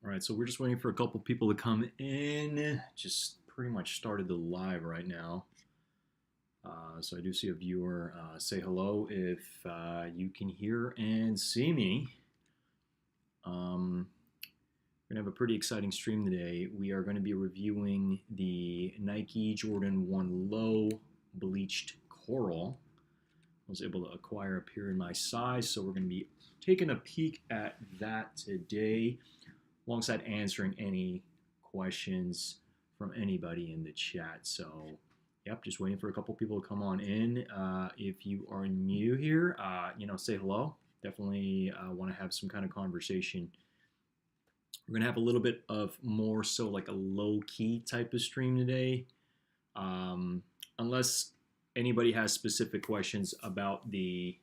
All right, so we're just waiting for a couple people to come in. Just pretty much started the live right now. So I do see a viewer. Say hello if you can hear and see me. We're going to have a pretty exciting stream today. We are going to be reviewing the Nike Jordan 1 Low Bleached Coral. I was able to acquire a pair in my size, so we're going to be taking a peek at that today, alongside answering any questions from anybody in the chat. So, yep, just waiting for a couple people to come on in. If you are new here, say hello. Definitely want to have some kind of conversation. We're going to have a little bit of more so like a low-key type of stream today. Unless anybody has specific questions about the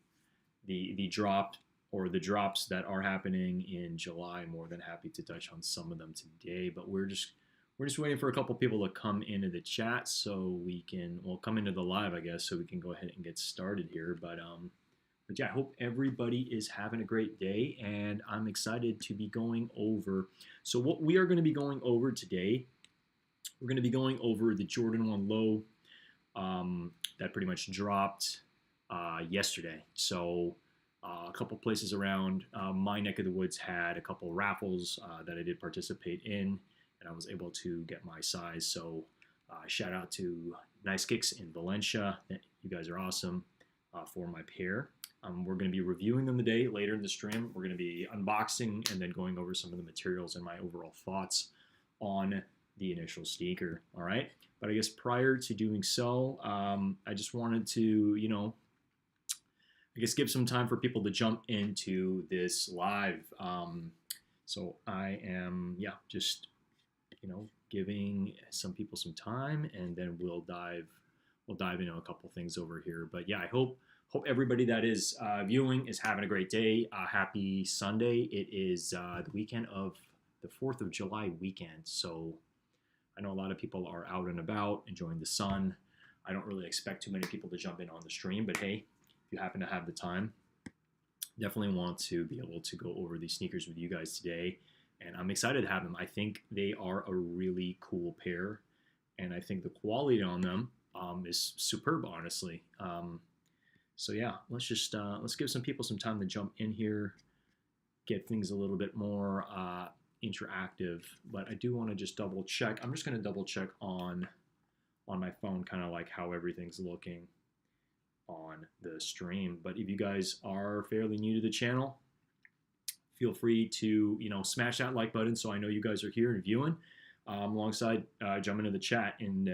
drop or the drops that are happening in July, more than happy to touch on some of them today. But we're just waiting for a couple people to come into the chat so we can, well, come into the live, I guess, so we can go ahead and get started here. But yeah, I hope everybody is having a great day, and I'm excited to be going over. So what we are going to be going over today, we're going to be going over the Jordan 1 Low that pretty much dropped yesterday. So a couple places around my neck of the woods had a couple raffles that I did participate in, and I was able to get my size. So shout out to Nice Kicks in Valencia. You guys are awesome for my pair. We're going to be reviewing them today. Later in the stream, we're going to be unboxing and then going over some of the materials and my overall thoughts on the initial sneaker. All right. But I guess prior to doing so, I just wanted to, I guess give some time for people to jump into this live. So I am, just, giving some people some time, and then we'll dive into a couple things over here. But yeah, I hope everybody that is viewing is having a great day. Happy Sunday. It is the weekend of the 4th of July weekend. So I know a lot of people are out and about enjoying the sun. I don't really expect too many people to jump in on the stream, but hey, if you happen to have the time, definitely want to be able to go over these sneakers with you guys today. And I'm excited to have them. I think they are a really cool pair, and I think the quality on them is superb, honestly. So yeah, let's give some people some time to jump in here, get things a little bit more interactive. But I do want to just double check. I'm just going to double check on my phone, kind of like how everything's looking on the stream. But if you guys are fairly new to the channel, feel free to smash that like button so I know you guys are here and viewing. Alongside jump into the chat and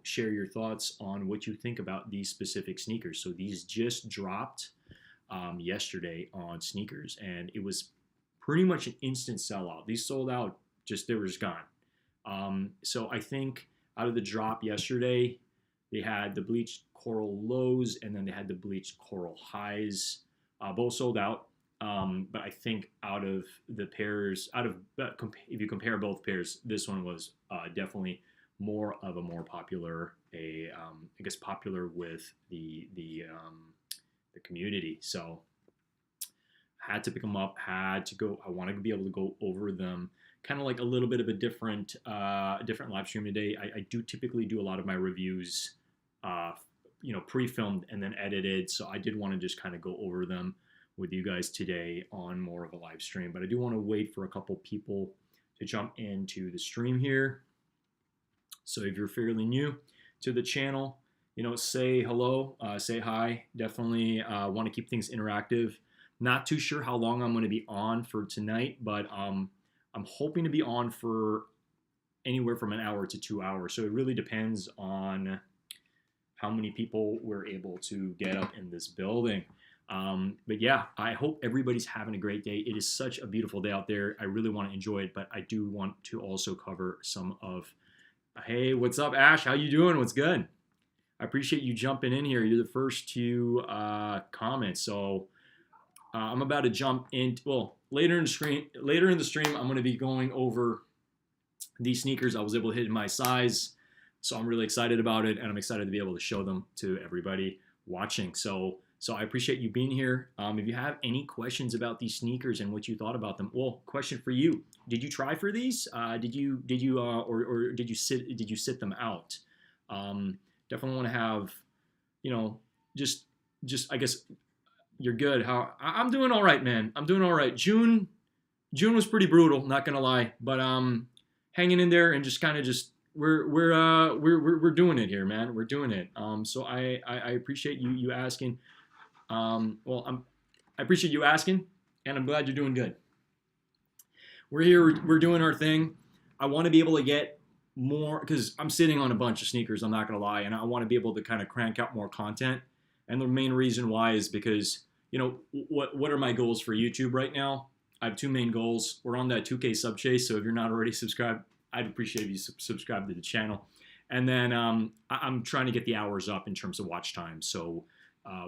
share your thoughts on what you think about these specific sneakers. So these just dropped yesterday on sneakers, and it was pretty much an instant sellout. These sold out, they were just gone. So I think out of the drop yesterday, they had the bleached coral lows, and then they had the bleached coral highs. Both sold out. But I think out of the pairs, if you compare both pairs, this one was definitely more popular, I guess popular with the community. So had to pick them up, had to go. I want to be able to go over them, kind of like a little bit of a different live stream today. I do typically do a lot of my reviews, pre-filmed and then edited. So I did want to just kind of go over them with you guys today on more of a live stream. But I do want to wait for a couple people to jump into the stream here. So if you're fairly new to the channel, say hello, say hi. Definitely want to keep things interactive. Not too sure how long I'm going to be on for tonight, but I'm hoping to be on for anywhere from an hour to 2 hours. So it really depends on how many people we're able to get up in this building. But yeah, I hope everybody's having a great day. It is such a beautiful day out there. I really want to enjoy it, but I do want to also cover some of, hey, what's up, Ash? How you doing? What's good? I appreciate you jumping in here. You're the first to comment. So I'm about to jump in. Well, later in the stream, I'm going to be going over these sneakers. I was able to hit my size, so I'm really excited about it, and I'm excited to be able to show them to everybody watching. So So I appreciate you being here. If you have any questions about these sneakers and what you thought about them, well, question for you: did you try for these? Or did you sit them out? Definitely want to have, you know, just I guess you're good. How I'm doing all right, man. I'm doing all right. June was pretty brutal, not gonna lie, but hanging in there and just kind of just we're doing it here, man. We're doing it. So I appreciate you asking. I appreciate you asking, and I'm glad you're doing good. We're here. We're doing our thing. I want to be able to get more because I'm sitting on a bunch of sneakers. I'm not gonna lie, and I want to be able to kind of crank out more content. And the main reason why is because what are my goals for YouTube right now? I have two main goals. We're on that 2K sub chase, so if you're not already subscribed, I'd appreciate if you subscribe to the channel. And then I'm trying to get the hours up in terms of watch time, so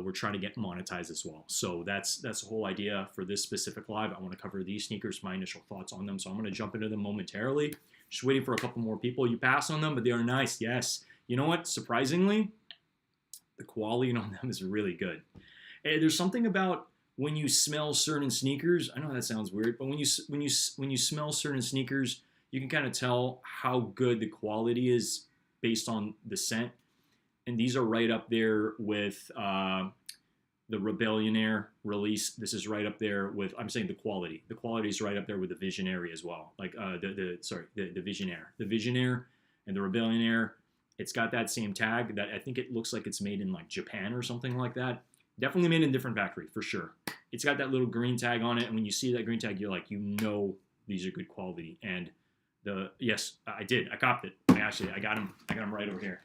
we're trying to get monetized as well. So that's the whole idea for this specific live. I want to cover these sneakers, my initial thoughts on them. So I'm going to jump into them momentarily. Just waiting for a couple more people. You pass on them, but they are nice. Yes. You know what? Surprisingly, the quality on them is really good. There's something about when you smell certain sneakers. I know that sounds weird, but when you smell certain sneakers, you can kind of tell how good the quality is based on the scent. And these are right up there with the Rebellionaire release. This is right up there with, I'm saying the quality. The quality is right up there with the Visionary as well. Like the Visionaire. The Visionaire and the Rebellionaire, it's got that same tag that I think it looks like it's made in like Japan or something like that. Definitely made in a different factory for sure. It's got that little green tag on it, and when you see that green tag, you're like, these are good quality. And yes, I did. I copped it. I got them right over here.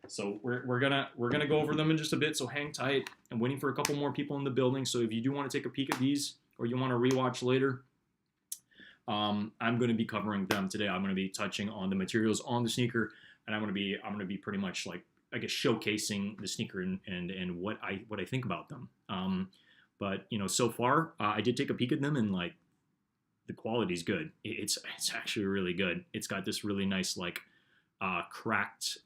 So we're gonna go over them in just a bit. So hang tight. I'm waiting for a couple more people in the building. So if you do want to take a peek at these, or you want to rewatch later, I'm going to be covering them today. I'm going to be touching on the materials on the sneaker, and I'm going to be pretty much like, I guess, showcasing the sneaker and what I think about them. But so far I did take a peek at them, and like the quality's good. It's actually really good. It's got this really nice like cracked.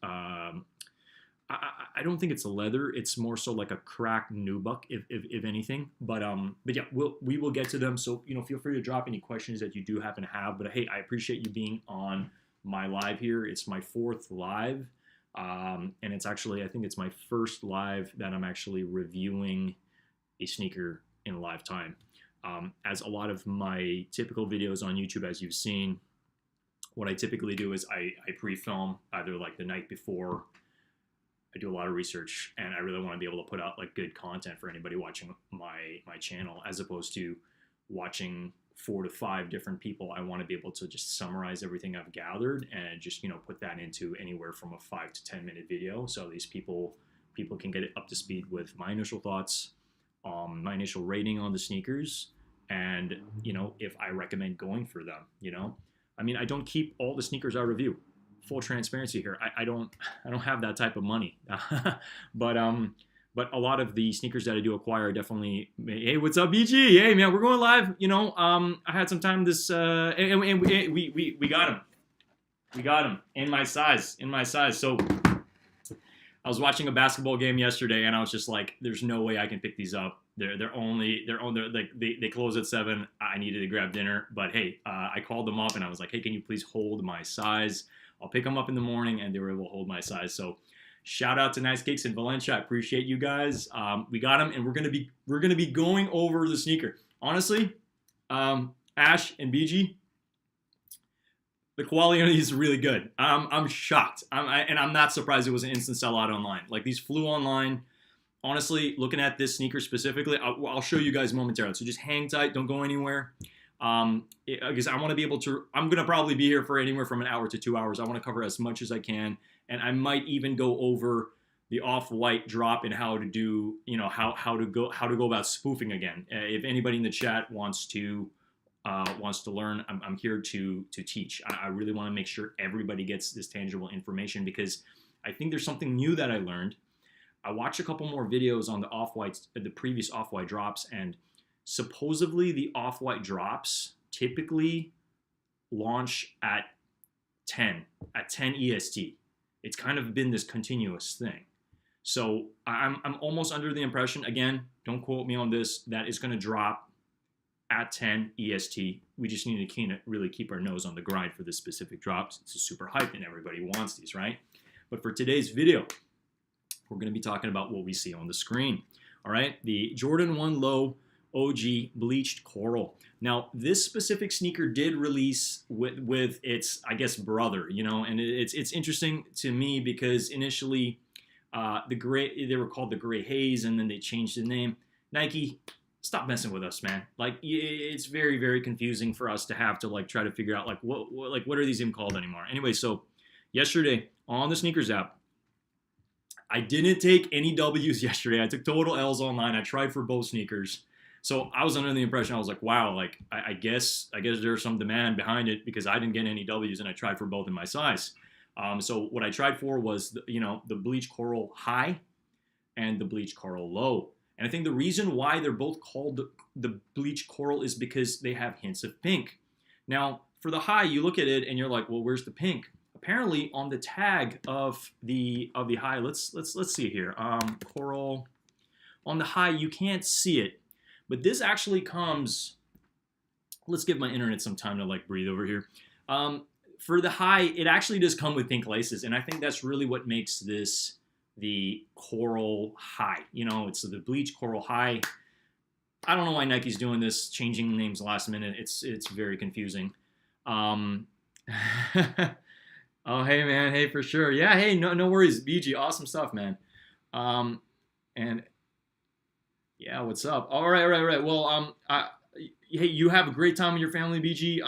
I don't think it's leather. It's more so like a cracked nubuck, if anything. But yeah, we will get to them. So feel free to drop any questions that you do happen to have. But hey, I appreciate you being on my live here. It's my 4th live, and it's actually, I think it's my first live that I'm actually reviewing a sneaker in live time. As a lot of my typical videos on YouTube, as you've seen, what I typically do is I pre-film either like the night before. I do a lot of research, and I really want to be able to put out like good content for anybody watching my channel, as opposed to watching 4 to 5 different people. I want to be able to just summarize everything I've gathered and just put that into anywhere from a 5 to 10 minute video, so these people can get it up to speed with my initial thoughts, my initial rating on the sneakers, and if I recommend going for them. I mean, I don't keep all the sneakers I review. Full transparency here. I don't have that type of money. But a lot of the sneakers that I do acquire definitely. Hey, what's up, BG? Hey, man, we're going live. I had some time this, and we got him. We got him in my size. So I was watching a basketball game yesterday, and I was just like, "There's no way I can pick these up. They're like they close at 7. I needed to grab dinner, but hey, I called them up and I was like, hey, can you please hold my size? I'll pick them up in the morning," and they were able to hold my size. So shout out to Nice Cakes in Valencia. I appreciate you guys. We got them, and we're gonna be going over the sneaker. Honestly, Ash and BG, the quality on these is really good. I'm shocked. And I'm not surprised it was an instant sellout online. Like, these flew online. Honestly, looking at this sneaker specifically, I'll show you guys momentarily. So just hang tight. Don't go anywhere. Because I want to be able to, I'm going to probably be here for anywhere from an hour to 2 hours. I want to cover as much as I can. And I might even go over the off-white drop and how to do, how to go about spoofing again. If anybody in the chat wants to learn, I'm here to teach. I really want to make sure everybody gets this tangible information, because I think there's something new that I learned. I watched a couple more videos on the off-whites, the previous off-white drops, and supposedly the off-white drops typically launch at 10 EST. It's kind of been this continuous thing. So I'm almost under the impression, again, don't quote me on this, that it's going to drop at 10 EST. We just need to really keep our nose on the grind for this specific drop. It's a super hype and everybody wants these, right? But for today's video, we're going to be talking about what we see on the screen. All right, the Jordan 1 Low OG Bleached Coral. Now, this specific sneaker did release with its, I guess, brother, you know, and it's interesting to me because initially they were called the Gray Haze, and then they changed the name. Nike, stop messing with us, man. Like, it's very, very confusing for us to have to like try to figure out like what are these even called anymore. Anyway, so yesterday on the sneakers app, I didn't take any W's yesterday. I took total L's online. I tried for both sneakers. So I was under the impression, I was like, wow, like I guess there's some demand behind it because I didn't get any W's and I tried for both in my size. So what I tried for was, the Bleached Coral High and the Bleached Coral Low. And I think the reason why they're both called the Bleached Coral is because they have hints of pink. Now, for the high, you look at it and you're like, well, where's the pink? Apparently, on the tag of the high, let's see here. Coral on the high, you can't see it, but this actually comes. Let's give my internet some time to like breathe over here. For the high, it actually does come with pink laces, and I think that's really what makes this the Coral High. You know, it's the Bleached Coral High. I don't know why Nike's doing this, changing names last minute. It's very confusing. Oh, hey, man. Hey, for sure. Yeah, hey, no worries. BG, awesome stuff, man. And yeah, what's up? All right. Well, hey, you have a great time with your family, BG.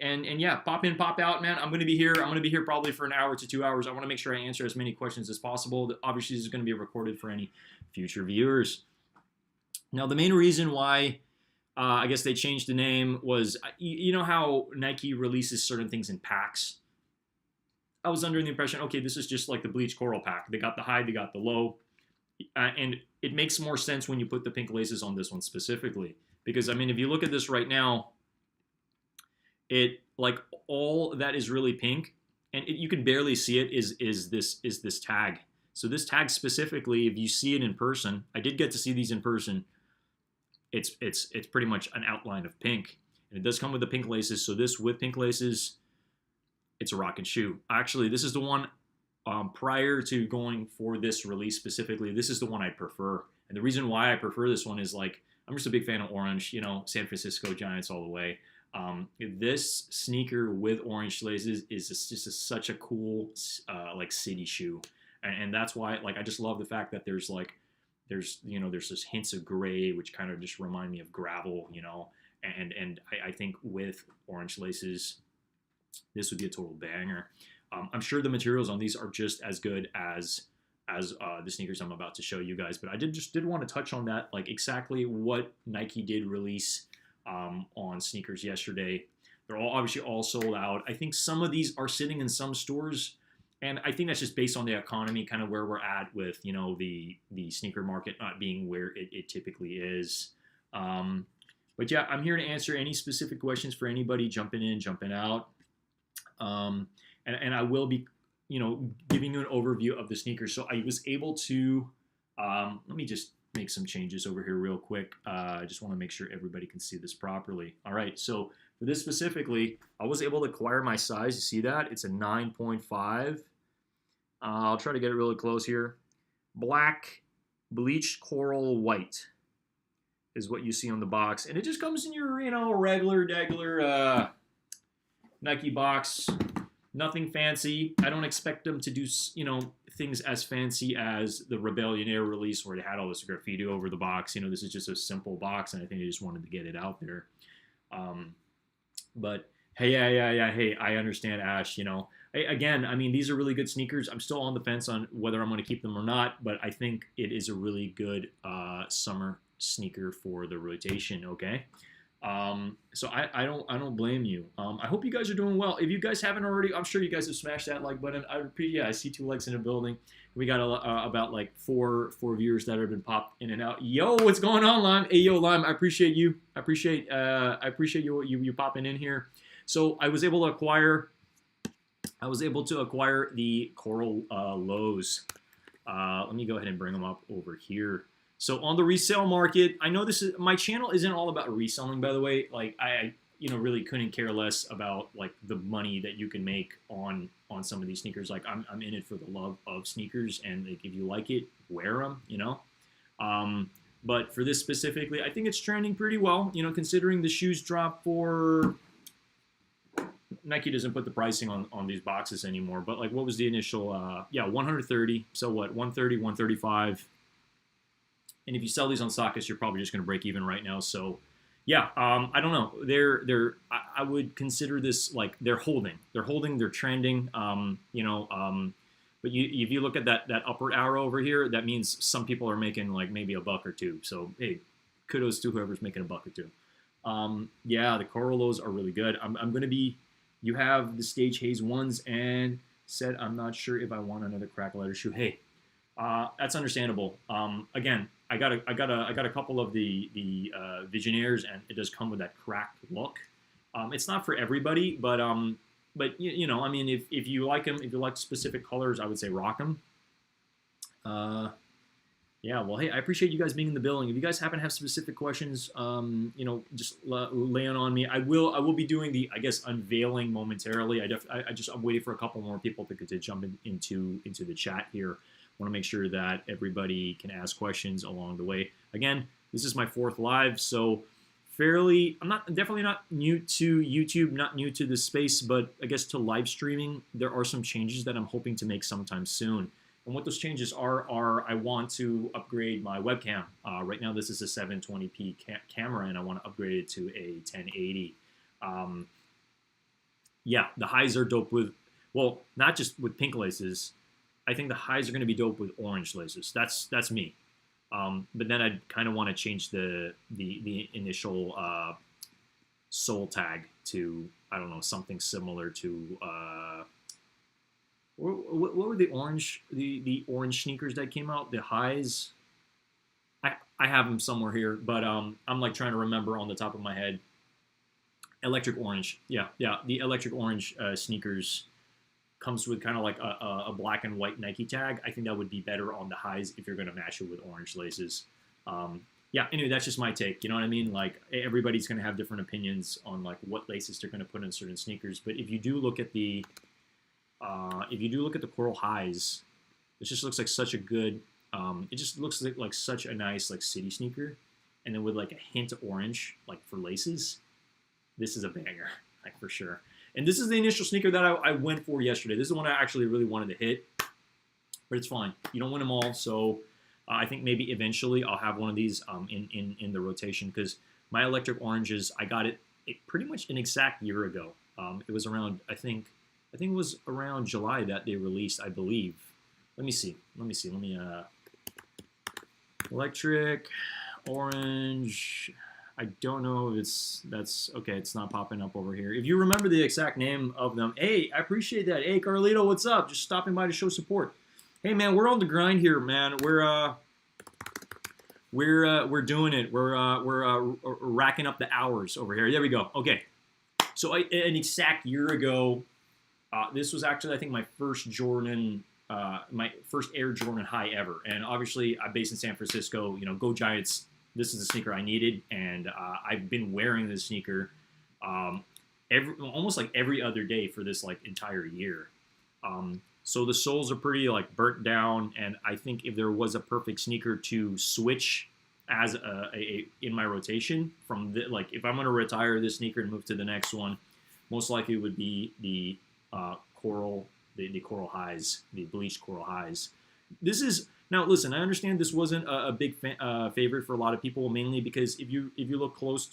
And yeah, pop in, pop out, man. I'm going to be here. I'm going to be here probably for an hour to 2 hours. I want to make sure I answer as many questions as possible. Obviously, this is going to be recorded for any future viewers. Now, the main reason why I guess they changed the name was, you know how Nike releases certain things in packs? I was under the impression, okay, this is just like the Bleached Coral pack. They got the high, they got the low. And it makes more sense when you put the pink laces on this one specifically. Because, I mean, if you look at this right now, it, like, all that is really pink, and you can barely see it, is this tag. So this tag specifically, if you see it in person, I did get to see these in person, it's pretty much an outline of pink. And it does come with the pink laces, so this with pink laces, it's a rockin' shoe. Actually, this is the one prior to going for this release specifically. This is the one I prefer. And the reason why I prefer this one is, like, I'm just a big fan of orange, you know, San Francisco Giants all the way. This sneaker with orange laces is just such a cool, like, city shoe. And that's why, like, I just love the fact that there's this hints of gray, which kind of just remind me of gravel, you know. And I think with orange laces, this would be a total banger. I'm sure the materials on these are just as good as the sneakers I'm about to show you guys, but I did want to touch on that, like exactly what Nike did release on sneakers yesterday. They're obviously all sold out. I think some of these are sitting in some stores, and I think that's just based on the economy, kind of where we're at with, you know, the sneaker market not being where it typically is. But yeah, I'm here to answer any specific questions for anybody jumping in, jumping out. And I will be, you know, giving you an overview of the sneakers. So I was able to, let me just make some changes over here real quick. I just want to make sure everybody can see this properly. All right, so for this specifically, I was able to acquire my size. You see that? It's a 9.5. I'll try to get it really close here. Black, bleached coral white is what you see on the box. And it just comes in your, you know, regular Nike box. Nothing fancy. I don't expect them to do, you know, things as fancy as the Rebellion Air release where they had all this graffiti over the box. You know, this is just a simple box, and I think they just wanted to get it out there. But hey, yeah. Hey, I understand, Ash. You know, again, I mean, these are really good sneakers. I'm still on the fence on whether I'm going to keep them or not, but I think it is a really good summer sneaker for the rotation. Okay. So I don't blame you. I hope you guys are doing well. If you guys haven't already, I'm sure you guys have smashed that like button. I see 2 likes in the building. We got about like four viewers that have been popped in and out. Yo, what's going on, Lime? Hey, yo, Lime, I appreciate you. I appreciate you popping in here. So I was able to acquire the Coral Lows. Let me go ahead and bring them up over here. So on the resale market, I know this is my channel isn't all about reselling, by the way. Like I really couldn't care less about like the money that you can make on some of these sneakers. Like I'm in it for the love of sneakers, and like if you like it, wear them. But for this specifically, I think it's trending pretty well. Considering the shoes drop for Nike doesn't put the pricing on these boxes anymore. But like, what was the initial? Yeah, 130. So what? 130, 135. And if you sell these on StockX, you're probably just going to break even right now. So, yeah, I don't know. I would consider this like they're holding. They're trending. But if you look at that upward arrow over here, that means some people are making like maybe a buck or two. So, hey, kudos to whoever's making a buck or two. Yeah, the Corolos are really good. I'm going to be. You have the Stage Haze ones and said I'm not sure if I want another crack leather shoe. Hey, that's understandable. Again, I got a couple of the Visionaires, and it does come with that cracked look. It's not for everybody, but I mean, if you like them, if you like specific colors, I would say rock them. Yeah, well, hey, I appreciate you guys being in the building. If you guys happen to have specific questions, just lay on me. I will be doing the, I guess, unveiling momentarily. I'm waiting for a couple more people to jump into the chat here. Want to make sure that everybody can ask questions along the way. Again, this is my 4th live, so I'm definitely not new to YouTube, not new to this space, but I guess to live streaming, there are some changes that I'm hoping to make sometime soon. And what those changes are I want to upgrade my webcam. Right now, this is a 720p camera, and I want to upgrade it to a 1080. Yeah, the highs are dope with, well, not just with pink laces. I think the highs are going to be dope with orange laces. That's me. But then I'd kind of want to change the initial sole tag to, I don't know, something similar to what were the orange orange sneakers that came out? The highs. I have them somewhere here, but I'm like trying to remember on the top of my head. Electric orange. Yeah. The electric orange sneakers comes with kind of like a black and white Nike tag. I think that would be better on the highs if you're going to match it with orange laces. Yeah, anyway, that's just my take. You know what I mean? Like everybody's going to have different opinions on like what laces they're going to put in certain sneakers. But if you do look at the coral highs, it just looks like such a good. It just looks like such a nice like city sneaker, and then with like a hint of orange like for laces, this is a banger, like for sure. And this is the initial sneaker that I went for yesterday. This is the one I actually really wanted to hit, but it's fine. You don't win them all, so I think maybe eventually I'll have one of these in the rotation, because my electric oranges, I got it pretty much an exact year ago. It was around, I think it was around July that they released, I believe. Let me see. Electric orange. I don't know if that's okay. It's not popping up over here. If you remember the exact name of them, hey, I appreciate that. Hey, Carlito, what's up? Just stopping by to show support. Hey, man, we're on the grind here, man. We're doing it. We're racking up the hours over here. There we go. Okay. So an exact year ago, this was actually, I think, my first Jordan, my first Air Jordan High ever. And obviously, I'm based in San Francisco. Go Giants. This is the sneaker I needed, and I've been wearing this sneaker almost like every other day for this like entire year. So the soles are pretty like burnt down, and I think if there was a perfect sneaker to switch as in my rotation from like if I'm going to retire this sneaker and move to the next one, most likely it would be the coral highs, the bleached coral highs. This is. Now, listen, I understand this wasn't a big favorite for a lot of people, mainly because if you look close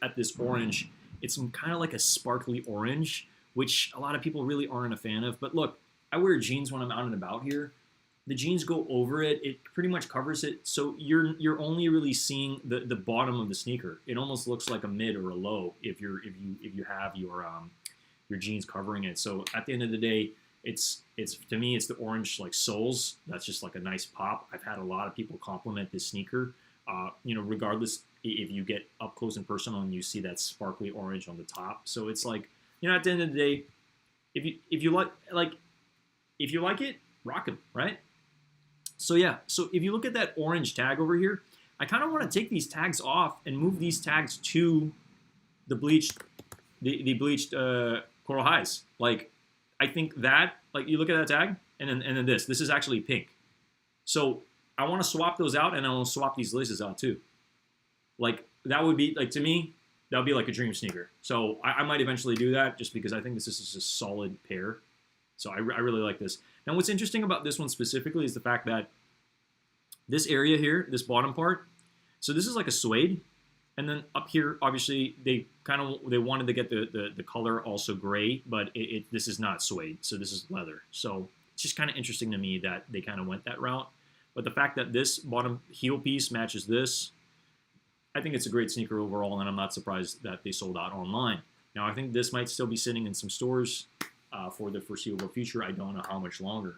at this orange, it's kind of like a sparkly orange, which a lot of people really aren't a fan of. But look, I wear jeans when I'm out and about here. The jeans go over it; it pretty much covers it, so you're only really seeing the bottom of the sneaker. It almost looks like a mid or a low if you have your jeans covering it. So at the end of the day, it's to me, it's the orange like soles. That's just like a nice pop. I've had a lot of people compliment this sneaker. Regardless if you get up close and personal and you see that sparkly orange on the top. So it's like, at the end of the day, if you like it, rock them, right? So yeah, so if you look at that orange tag over here, I kind of want to take these tags off and move these tags to the bleached, the bleached coral highs. Like, I think that, like, you look at that tag, and then this is actually pink. So I want to swap those out, and I want to swap these laces out too. Like, that would be, like, to me, that would be like a dream sneaker. So I might eventually do that just because I think this is just a solid pair. So I really like this. Now, what's interesting about this one specifically is the fact that this area here, this bottom part, so this is like a suede. And then up here, obviously, they wanted to get the color also gray, but this is not suede, so this is leather. So it's just kind of interesting to me that they kind of went that route. But the fact that this bottom heel piece matches this, I think it's a great sneaker overall, and I'm not surprised that they sold out online. Now, I think this might still be sitting in some stores for the foreseeable future. I don't know how much longer.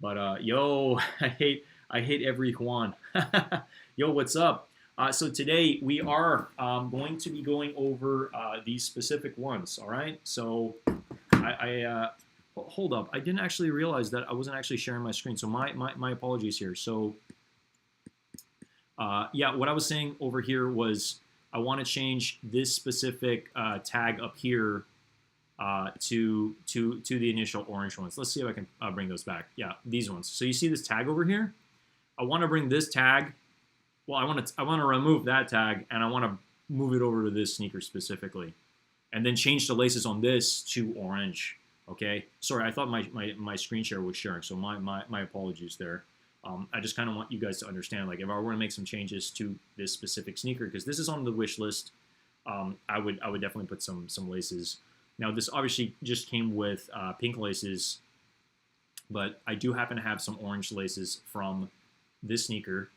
But yo, I hate every Juan. Yo, what's up? So today we are going to be going over these specific ones. All right. So hold up. I didn't actually realize that I wasn't actually sharing my screen. So my apologies here. So yeah, what I was saying over here was I want to change this specific tag up here to the initial orange ones. Let's see if I can bring those back. Yeah, these ones. So you see this tag over here? I want to bring this tag. Well, I want to remove that tag, and I want to move it over to this sneaker specifically, and then change the laces on this to orange. Okay. Sorry, I thought my screen share was sharing, so my apologies there. I just kind of want you guys to understand, like, if I were to make some changes to this specific sneaker, because this is on the wish list, I would definitely put some laces. Now, this obviously just came with pink laces, but I do happen to have some orange laces from this sneaker,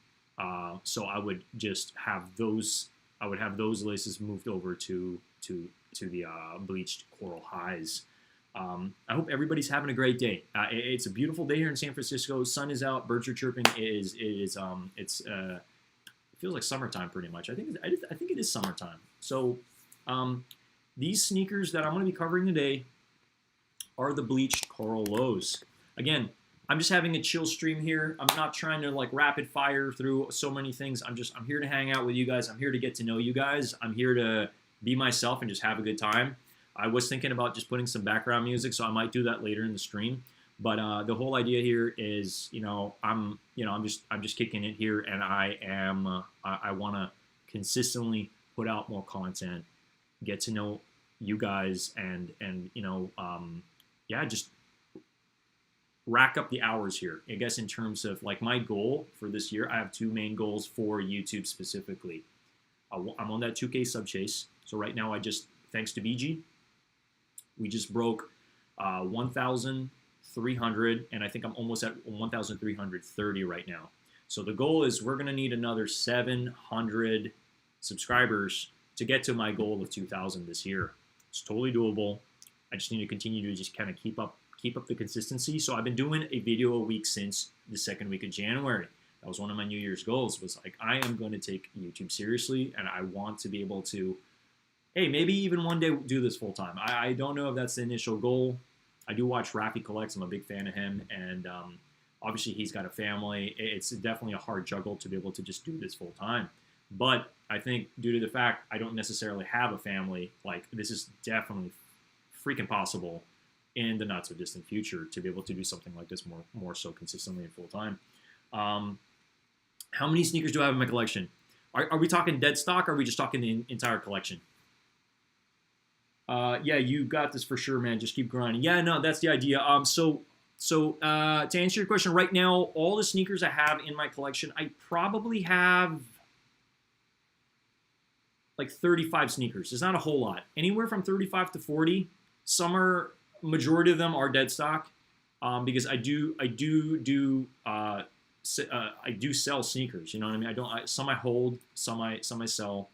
so I would just have those. I would have those laces moved over to the bleached coral highs. I hope everybody's having a great day. It's a beautiful day here in San Francisco. Sun is out. Birds are chirping. It feels like summertime pretty much. I think it is summertime. So these sneakers that I'm going to be covering today are the bleached coral lows. Again, I'm just having a chill stream here. I'm not trying to like rapid fire through so many things. I'm here to hang out with you guys. I'm here to get to know you guys. I'm here to be myself and just have a good time. I was thinking about just putting some background music, so I might do that later in the stream. But the whole idea here is, I'm just kicking it here, and I want to consistently put out more content, get to know you guys, and yeah, just rack up the hours here. I guess in terms of like my goal for this year, I have two main goals for YouTube specifically. I'm on that 2K sub chase. So right now, thanks to BG, we just broke 1,300, and I think I'm almost at 1,330 right now. So the goal is we're going to need another 700 subscribers to get to my goal of 2,000 this year. It's totally doable. I just need to continue to just kind of keep up the consistency. So I've been doing a video a week since the second week of January. That was one of my New Year's goals, was like, I am going to take YouTube seriously, and I want to be able to, hey, maybe even one day do this full time. I don't know if that's the initial goal. I do watch Rafi Collects. I'm a big fan of him, and obviously he's got a family. It's definitely a hard juggle to be able to just do this full time. But I think due to the fact I don't necessarily have a family, like, this is definitely freaking possible in the not so distant future to be able to do something like this more so consistently and full time. How many sneakers do I have in my collection? Are we talking dead stock, or are we just talking the entire collection? Yeah, you got this for sure, man. Just keep grinding. Yeah, no, that's the idea. So to answer your question, right now, all the sneakers I have in my collection, I probably have like 35 sneakers. It's not a whole lot. Anywhere from 35 to 40. Majority of them are dead stock, because I do sell sneakers. You know what I mean? Some I hold, some I sell.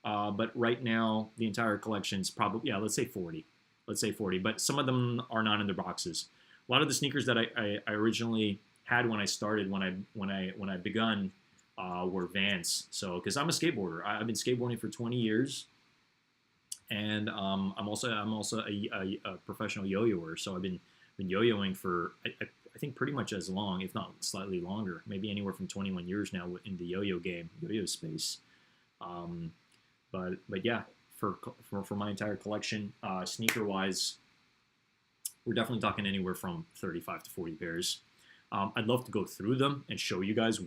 But right now, the entire collection is probably, yeah, let's say 40. Let's say 40. But some of them are not in the boxes. A lot of the sneakers that I originally had when I started, when I begun, were Vans. So, because I'm a skateboarder, I've been skateboarding for 20 years, and I'm also a professional yo-yoer. So I've been yo-yoing for, I I think pretty much as long, if not slightly longer, maybe anywhere from 21 years now in the yo-yo game, yo-yo space. Um, but yeah, for my entire collection, sneaker wise, we're definitely talking anywhere from 35 to 40 pairs. I'd love to go through them and show you guys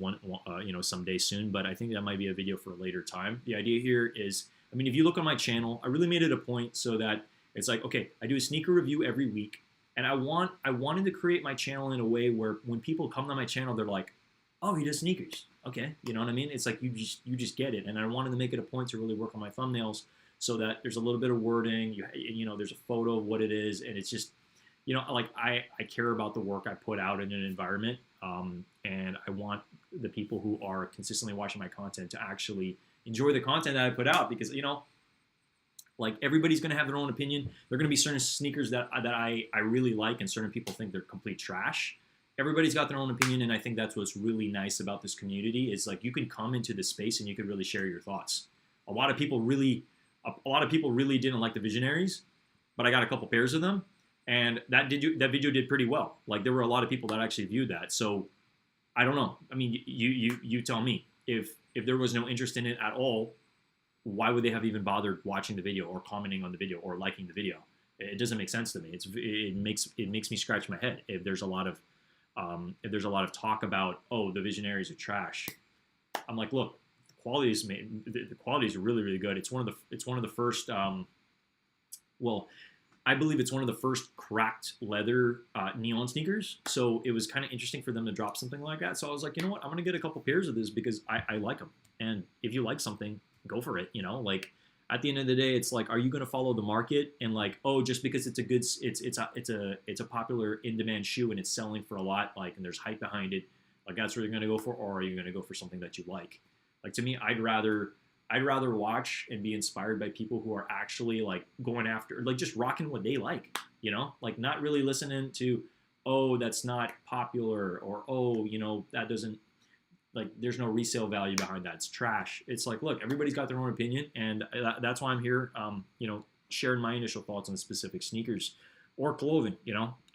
someday soon, but I think that might be a video for a later time. The idea here is, I mean, if you look on my channel, I really made it a point so that it's like, okay, I do a sneaker review every week, and I wanted to create my channel in a way where when people come to my channel, they're like, oh, he does sneakers. Okay, you know what I mean? It's like you just get it, and I wanted to make it a point to really work on my thumbnails so that there's a little bit of wording, there's a photo of what it is, and it's just, like I care about the work I put out in an environment, and I want the people who are consistently watching my content to actually enjoy the content that I put out, because like everybody's gonna have their own opinion. There are gonna be certain sneakers that I really like, and certain people think they're complete trash. Everybody's got their own opinion, and I think that's what's really nice about this community is like you can come into this space and you can really share your thoughts. A lot of people really didn't like the Visionaries, but I got a couple pairs of them, and that video did pretty well. Like there were a lot of people that actually viewed that. So I don't know. I mean, you tell me. If there was no interest in it at all, why would they have even bothered watching the video or commenting on the video or liking the video? It doesn't make sense to me. It makes me scratch my head if there's a lot of talk about, oh, the Visionaries are trash. I'm like, look, the quality is really, really good. It's one of the first I believe it's one of the first cracked leather neon sneakers. So it was kind of interesting for them to drop something like that. So I was like, you know what, I'm gonna get a couple pairs of this because I like them. And if you like something, go for it. Like at the end of the day, it's like, are you gonna follow the market and like, oh, just because it's a popular in-demand shoe and it's selling for a lot, like, and there's hype behind it, like that's what you're gonna go for, or are you gonna go for something that you like? Like to me, I'd rather watch and be inspired by people who are actually like going after, like just rocking what they like, like not really listening to, oh, that's not popular, or oh, that doesn't, like there's no resale value behind that, it's trash. It's like, look, everybody's got their own opinion, and that's why I'm here, sharing my initial thoughts on specific sneakers or clothing.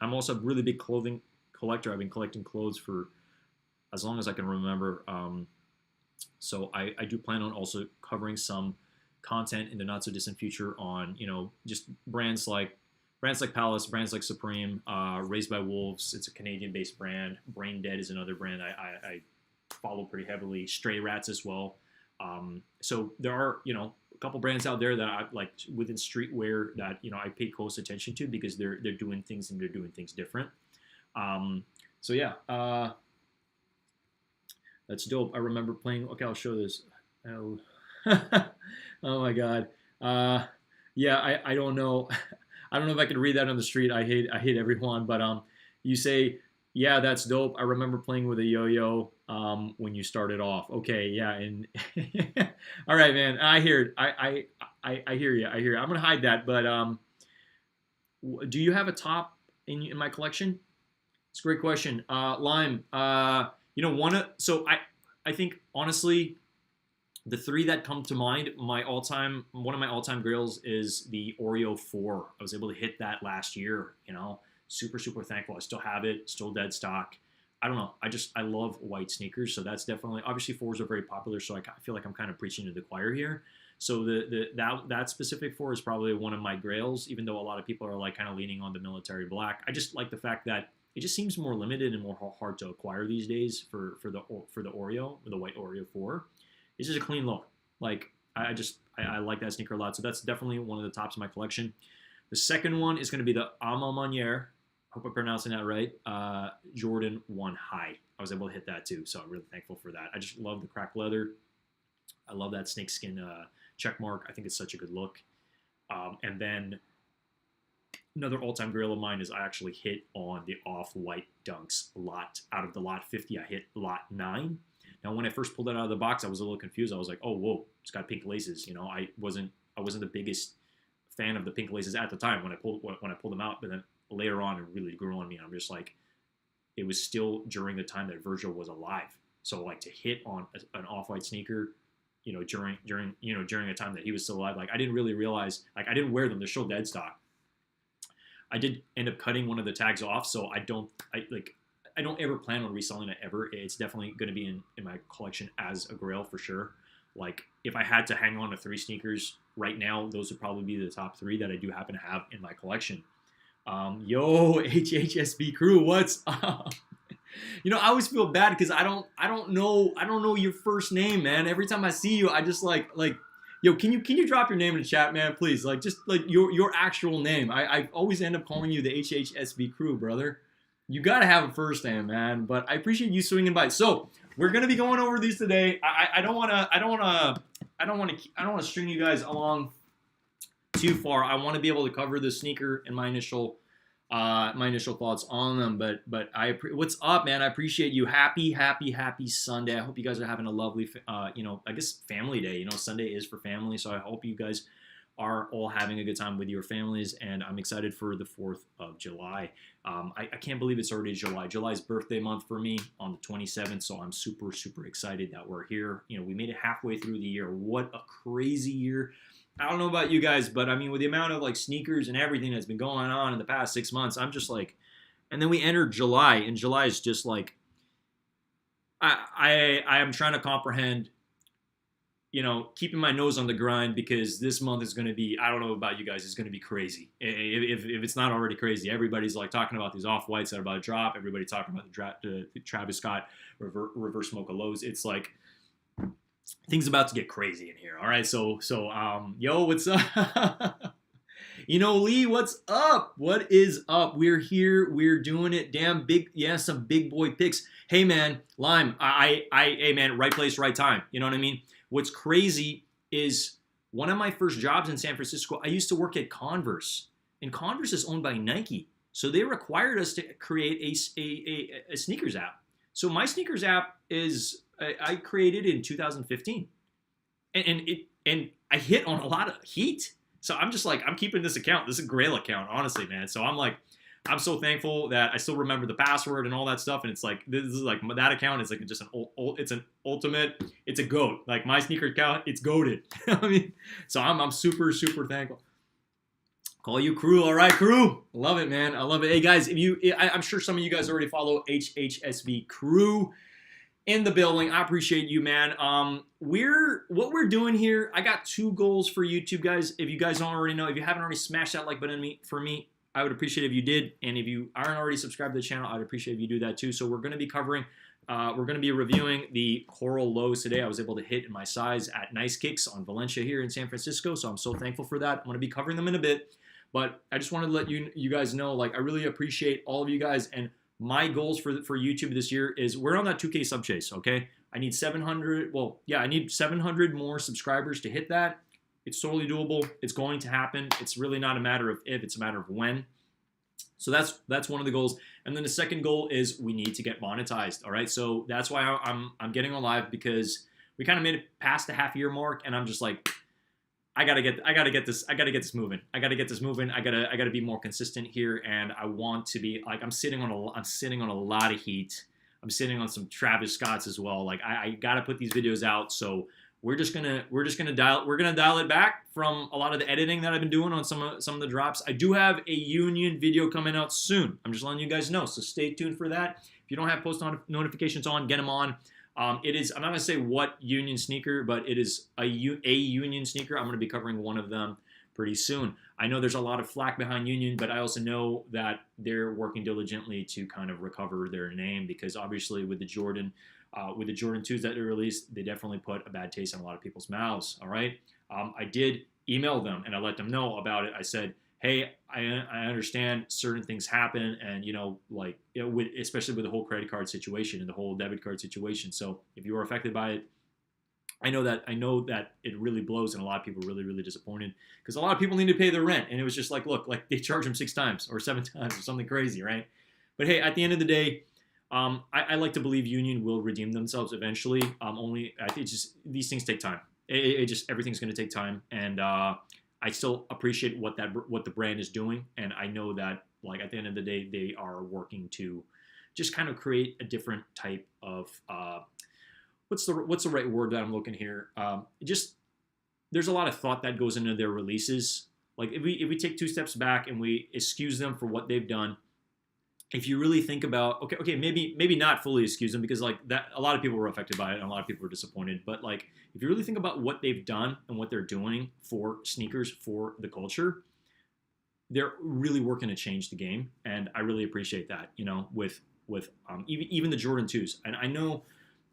I'm also a really big clothing collector. I've been collecting clothes for as long as I can remember. So I do plan on also covering some content in the not so distant future on, just brands like Palace, brands like Supreme, Raised by Wolves. It's a Canadian-based brand. Brain Dead is another brand I follow pretty heavily. Stray Rats as well. So there are, a couple brands out there that I like within streetwear that, I pay close attention to because they're doing things and they're doing things different. So yeah. That's dope. I remember playing. Okay, I'll show this. Oh, oh my God. Yeah, I don't know. I don't know if I could read that on the street. I hate everyone. But you say, yeah, that's dope. I remember playing with a yo-yo when you started off. Okay, yeah, and all right, man. I hear it. I hear you. I hear you. I'm gonna hide that. But do you have a top in my collection? It's a great question. Lime. So I think honestly, the three that come to mind, one of my all-time grails is the Oreo 4. I was able to hit that last year, super, super thankful. I still have it, still dead stock. I don't know. I love white sneakers. So that's definitely, obviously 4s are very popular. So I feel like I'm kind of preaching to the choir here. So that specific 4 is probably one of my grails, even though a lot of people are like kind of leaning on the military black. I just like the fact that it just seems more limited and more hard to acquire these days for the Oreo, the white Oreo 4. It's just a clean look. Like I like that sneaker a lot. So that's definitely one of the tops of my collection. The second one is going to be the Alma Maniere. Hope I'm pronouncing that right. Jordan 1 High. I was able to hit that too, so I'm really thankful for that. I just love the cracked leather. I love that snakeskin check mark. I think it's such a good look. And then another all-time grail of mine is I actually hit on the off-white Dunks lot. Out of the lot 50, I hit lot 9. Now, when I first pulled it out of the box, I was a little confused. I was like, oh, whoa, it's got pink laces. I wasn't the biggest fan of the pink laces at the time when I pulled them out, but then later on, it really grew on me. I'm just like, it was still during the time that Virgil was alive. So like to hit on an off-white sneaker, during a time that he was still alive, like I didn't really realize, like I didn't wear them. They're still dead stock. I did end up cutting one of the tags off, so I don't ever plan on reselling it ever. It's definitely going to be in my collection as a grail for sure. Like if I had to hang on to 3 sneakers right now, those would probably be the top 3 that I do happen to have in my collection. Yo, HHSB crew, what's up? You know, I always feel bad because I don't know your first name, man. Every time I see you, I just like, yo, can you drop your name in the chat, man, please? Like just like your actual name. I always end up calling you the HHSB crew, brother. You gotta have a first name, man. But I appreciate you swinging by. So we're gonna be going over these today. I don't wanna string you guys along too far. I want to be able to cover the sneaker and my initial thoughts on them. But what's up, man? I appreciate you. Happy Sunday. I hope you guys are having a lovely, I guess family day. You know, Sunday is for family, so I hope you guys are all having a good time with your families, and I'm excited for the 4th of July. I can't believe it's already July. July's birthday month for me on the 27th, so I'm super excited that we're here. You know, we made it halfway through the year. What a crazy year. I don't know about you guys, but I mean, with the amount of like sneakers and everything that's been going on in the past 6 months, I'm just like, and then we entered July, and July is just like, I am trying to comprehend, you know, keeping my nose on the grind, because this month is going to be, I don't know about you guys, it's going to be crazy. If it's not already crazy, everybody's like talking about these off-whites that are about to drop. Everybody talking about the Travis Scott reverse mocha lows. It's like, things about to get crazy in here. All right. So, yo, what's up? You know, Lee, what's up? What is up? We're here. We're doing it. Damn big. Yeah, some big boy picks. Hey, man, Lime, hey, man, right place, right time. You know what I mean? What's crazy is one of my first jobs in San Francisco, I used to work at Converse, and Converse is owned by Nike. So they required us to create a sneakers app. So my sneakers app is, I created in 2015, and I hit on a lot of heat. So I'm just like, I'm keeping this account. This is a Grail account, honestly, man. So I'm like, I'm so thankful that I still remember the password and all that stuff. And it's like, this is like, that account is like just it's an ultimate, it's a goat. Like my sneaker account, it's goated. I mean, so I'm super thankful. Call you crew. All right, crew. Love it, man. I love it. Hey, guys, I'm sure some of you guys already follow HHSB crew in the building. I appreciate you, man. What we're doing here, I got 2 goals for YouTube, guys. If you guys don't already know, if you haven't already smashed that like button for me, I would appreciate if you did. And if you aren't already subscribed to the channel, I'd appreciate if you do that too. So we're going to be covering, we're going to be reviewing the Coral Lows today. I was able to hit in my size at Nice Kicks on Valencia here in San Francisco. So I'm so thankful for that. I'm going to be covering them in a bit. But I just wanted to let you guys know, like, I really appreciate all of you guys. And my goals for YouTube this year is we're on that 2K sub chase, okay? I need 700. Well, yeah, I need 700 more subscribers to hit that. It's totally doable. It's going to happen. It's really not a matter of if, it's a matter of when. So that's one of the goals. And then the second goal is we need to get monetized, all right? So that's why I'm getting on live, because we kind of made it past the half-year mark, and I'm just like, I gotta get this moving. I gotta be more consistent here, and I want to be like, I'm sitting on a lot of heat. I'm sitting on some Travis Scotts as well. Like I gotta put these videos out. So we're gonna dial it back from a lot of the editing that I've been doing on some of the drops. I do have a Union video coming out soon. I'm just letting you guys know. So stay tuned for that. If you don't have post notifications on, get them on. It is, I'm not going to say what Union sneaker, but it is a Union sneaker. I'm going to be covering one of them pretty soon. I know there's a lot of flack behind Union, but I also know that they're working diligently to kind of recover their name, because obviously with the Jordan 2s that they released, they definitely put a bad taste in a lot of people's mouths, all right? I did email them, and I let them know about it. I said, hey, I understand certain things happen, and especially with the whole credit card situation and the whole debit card situation. So if you are affected by it, I know that it really blows, and a lot of people are really disappointed, because a lot of people need to pay their rent, and it was just like, look, like they charge them 6 times or 7 times or something crazy, right? But hey, at the end of the day, I like to believe Union will redeem themselves eventually. I think these things take time. Everything's going to take time, and I still appreciate what the brand is doing, and I know that, like, at the end of the day, they are working to just kind of create a different type of what's the right word that I'm looking here? There's a lot of thought that goes into their releases. Like if we take 2 steps back and we excuse them for what they've done, if you really think about, okay, maybe not fully excuse them because like that, a lot of people were affected by it and a lot of people were disappointed. But like, if you really think about what they've done and what they're doing for sneakers for the culture, they're really working to change the game, and I really appreciate that. You know, with even the Jordan 2s, and I know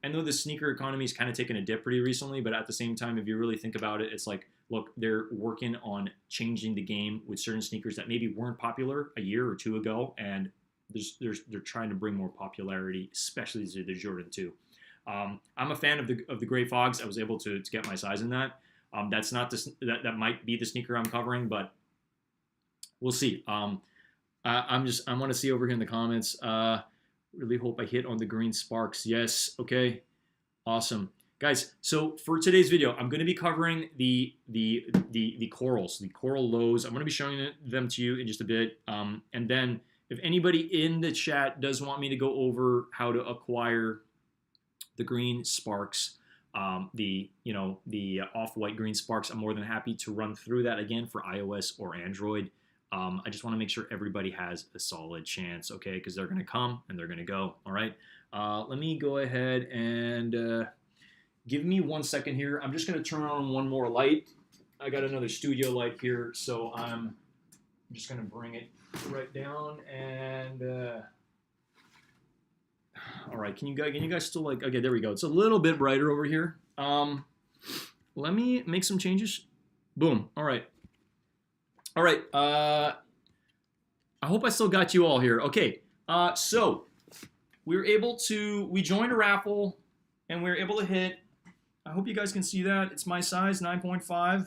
the sneaker economy is kind of taken a dip pretty recently, but at the same time, if you really think about it, it's like, look, they're working on changing the game with certain sneakers that maybe weren't popular a year or two ago, and they're trying to bring more popularity, especially to the Jordan 2. I'm a fan of the Gray Fogs. I was able to get my size in that. That's not that might be the sneaker I'm covering, but we'll see. I want to see over here in the comments. Really hope I hit on the green sparks. Yes. Okay. Awesome, guys. So for today's video, I'm going to be covering the corals, the coral lows. I'm going to be showing them to you in just a bit. And then if anybody in the chat does want me to go over how to acquire the green sparks, the off-white green sparks, I'm more than happy to run through that again for iOS or Android. I just want to make sure everybody has a solid chance, okay? Because they're going to come and they're going to go, all right? Let me go ahead and give me 1 second here. I'm just going to turn on one more light. I got another studio light here, so I'm just going to bring it right down and... all right, can you guys still like... Okay, there we go. It's a little bit brighter over here. Let me make some changes. Boom. All right. All right, I hope I still got you all here. Okay, so we joined a raffle and we were able to hit, I hope you guys can see that. It's my size, 9.5.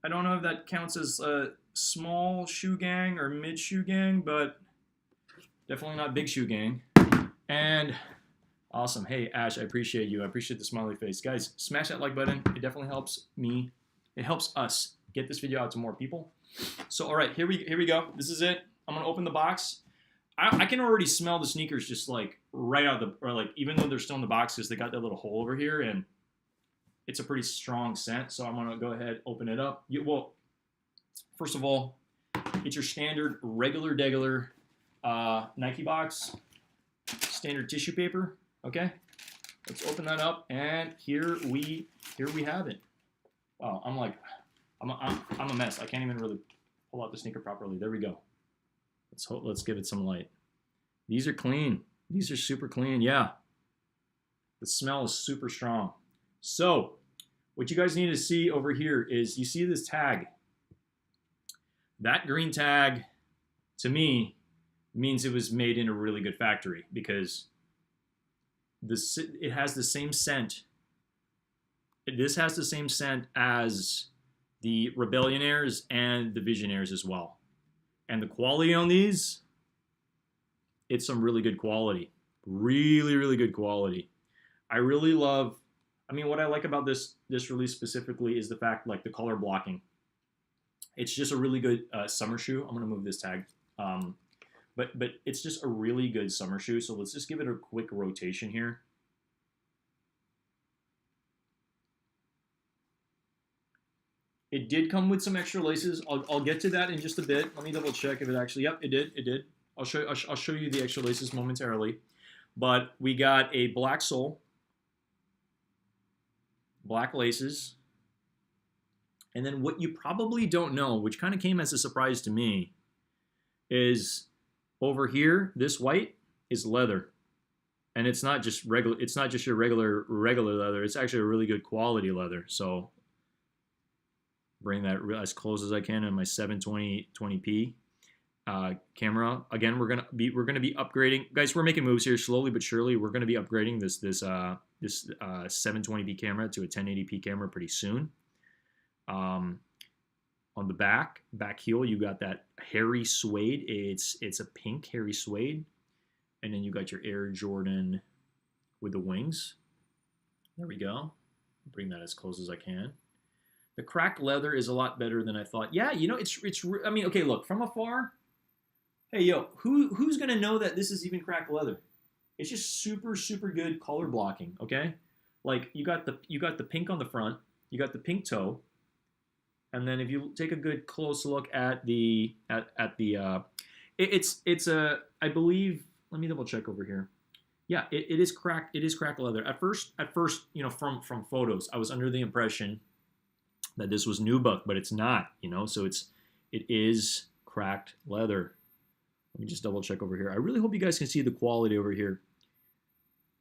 I don't know if that counts as a small shoe gang or mid shoe gang, but definitely not big shoe gang. And awesome. Hey, Ash, I appreciate you. I appreciate the smiley face. Guys, smash that like button. It definitely helps me. It helps us get this video out to more people. So, all right, here we go. This is it. I'm gonna open the box. I can already smell the sneakers just like right out even though they're still in the box because they got that little hole over here and it's a pretty strong scent. So I'm gonna go ahead, open it up. Well, first of all, it's your standard regular Nike box, standard tissue paper. Okay, let's open that up and here we have it. Wow, I'm a mess. I can't even really pull out the sneaker properly. There we go. Let's give it some light. These are clean. These are super clean. Yeah. The smell is super strong. So what you guys need to see over here is you see this tag. That green tag, to me, means it was made in a really good factory because it has the same scent. This has the same scent as the Rebellionaires and the Visionaires as well. And the quality on these, it's some really good quality. Really, really good quality. I really love, what I like about this release specifically is the fact, like, the color blocking. It's just a really good summer shoe. I'm going to move this tag. But it's just a really good summer shoe. So let's just give it a quick rotation here. It did come with some extra laces. I'll get to that in just a bit. Let me double check if it actually, yep, it did. I'll show you the extra laces momentarily. But we got a black sole, black laces, and then what you probably don't know, which kind of came as a surprise to me, is over here, this white is leather. And it's not just regular, it's not just your regular leather, it's actually a really good quality leather. So bring that as close as I can in my 720p camera. Again, we're gonna be upgrading, guys. We're making moves here slowly but surely. We're gonna be upgrading this 720p camera to a 1080p camera pretty soon. On the back heel, you got that hairy suede. It's a pink hairy suede, and then you got your Air Jordan with the wings. There we go. Bring that as close as I can. The cracked leather is a lot better than I thought. Yeah, you know, okay, look, from afar, hey, yo, who's going to know that this is even cracked leather? It's just super, super good color blocking, okay? Like, you got the pink on the front, you got the pink toe, and then if you take a good close look at the It's a, I believe. Let me double check over here. Yeah, it is cracked. It is cracked leather. At first, from photos, I was under the impression that this was nubuck, but it's not. So it is cracked leather. Let me just double check over here. I really hope you guys can see the quality over here.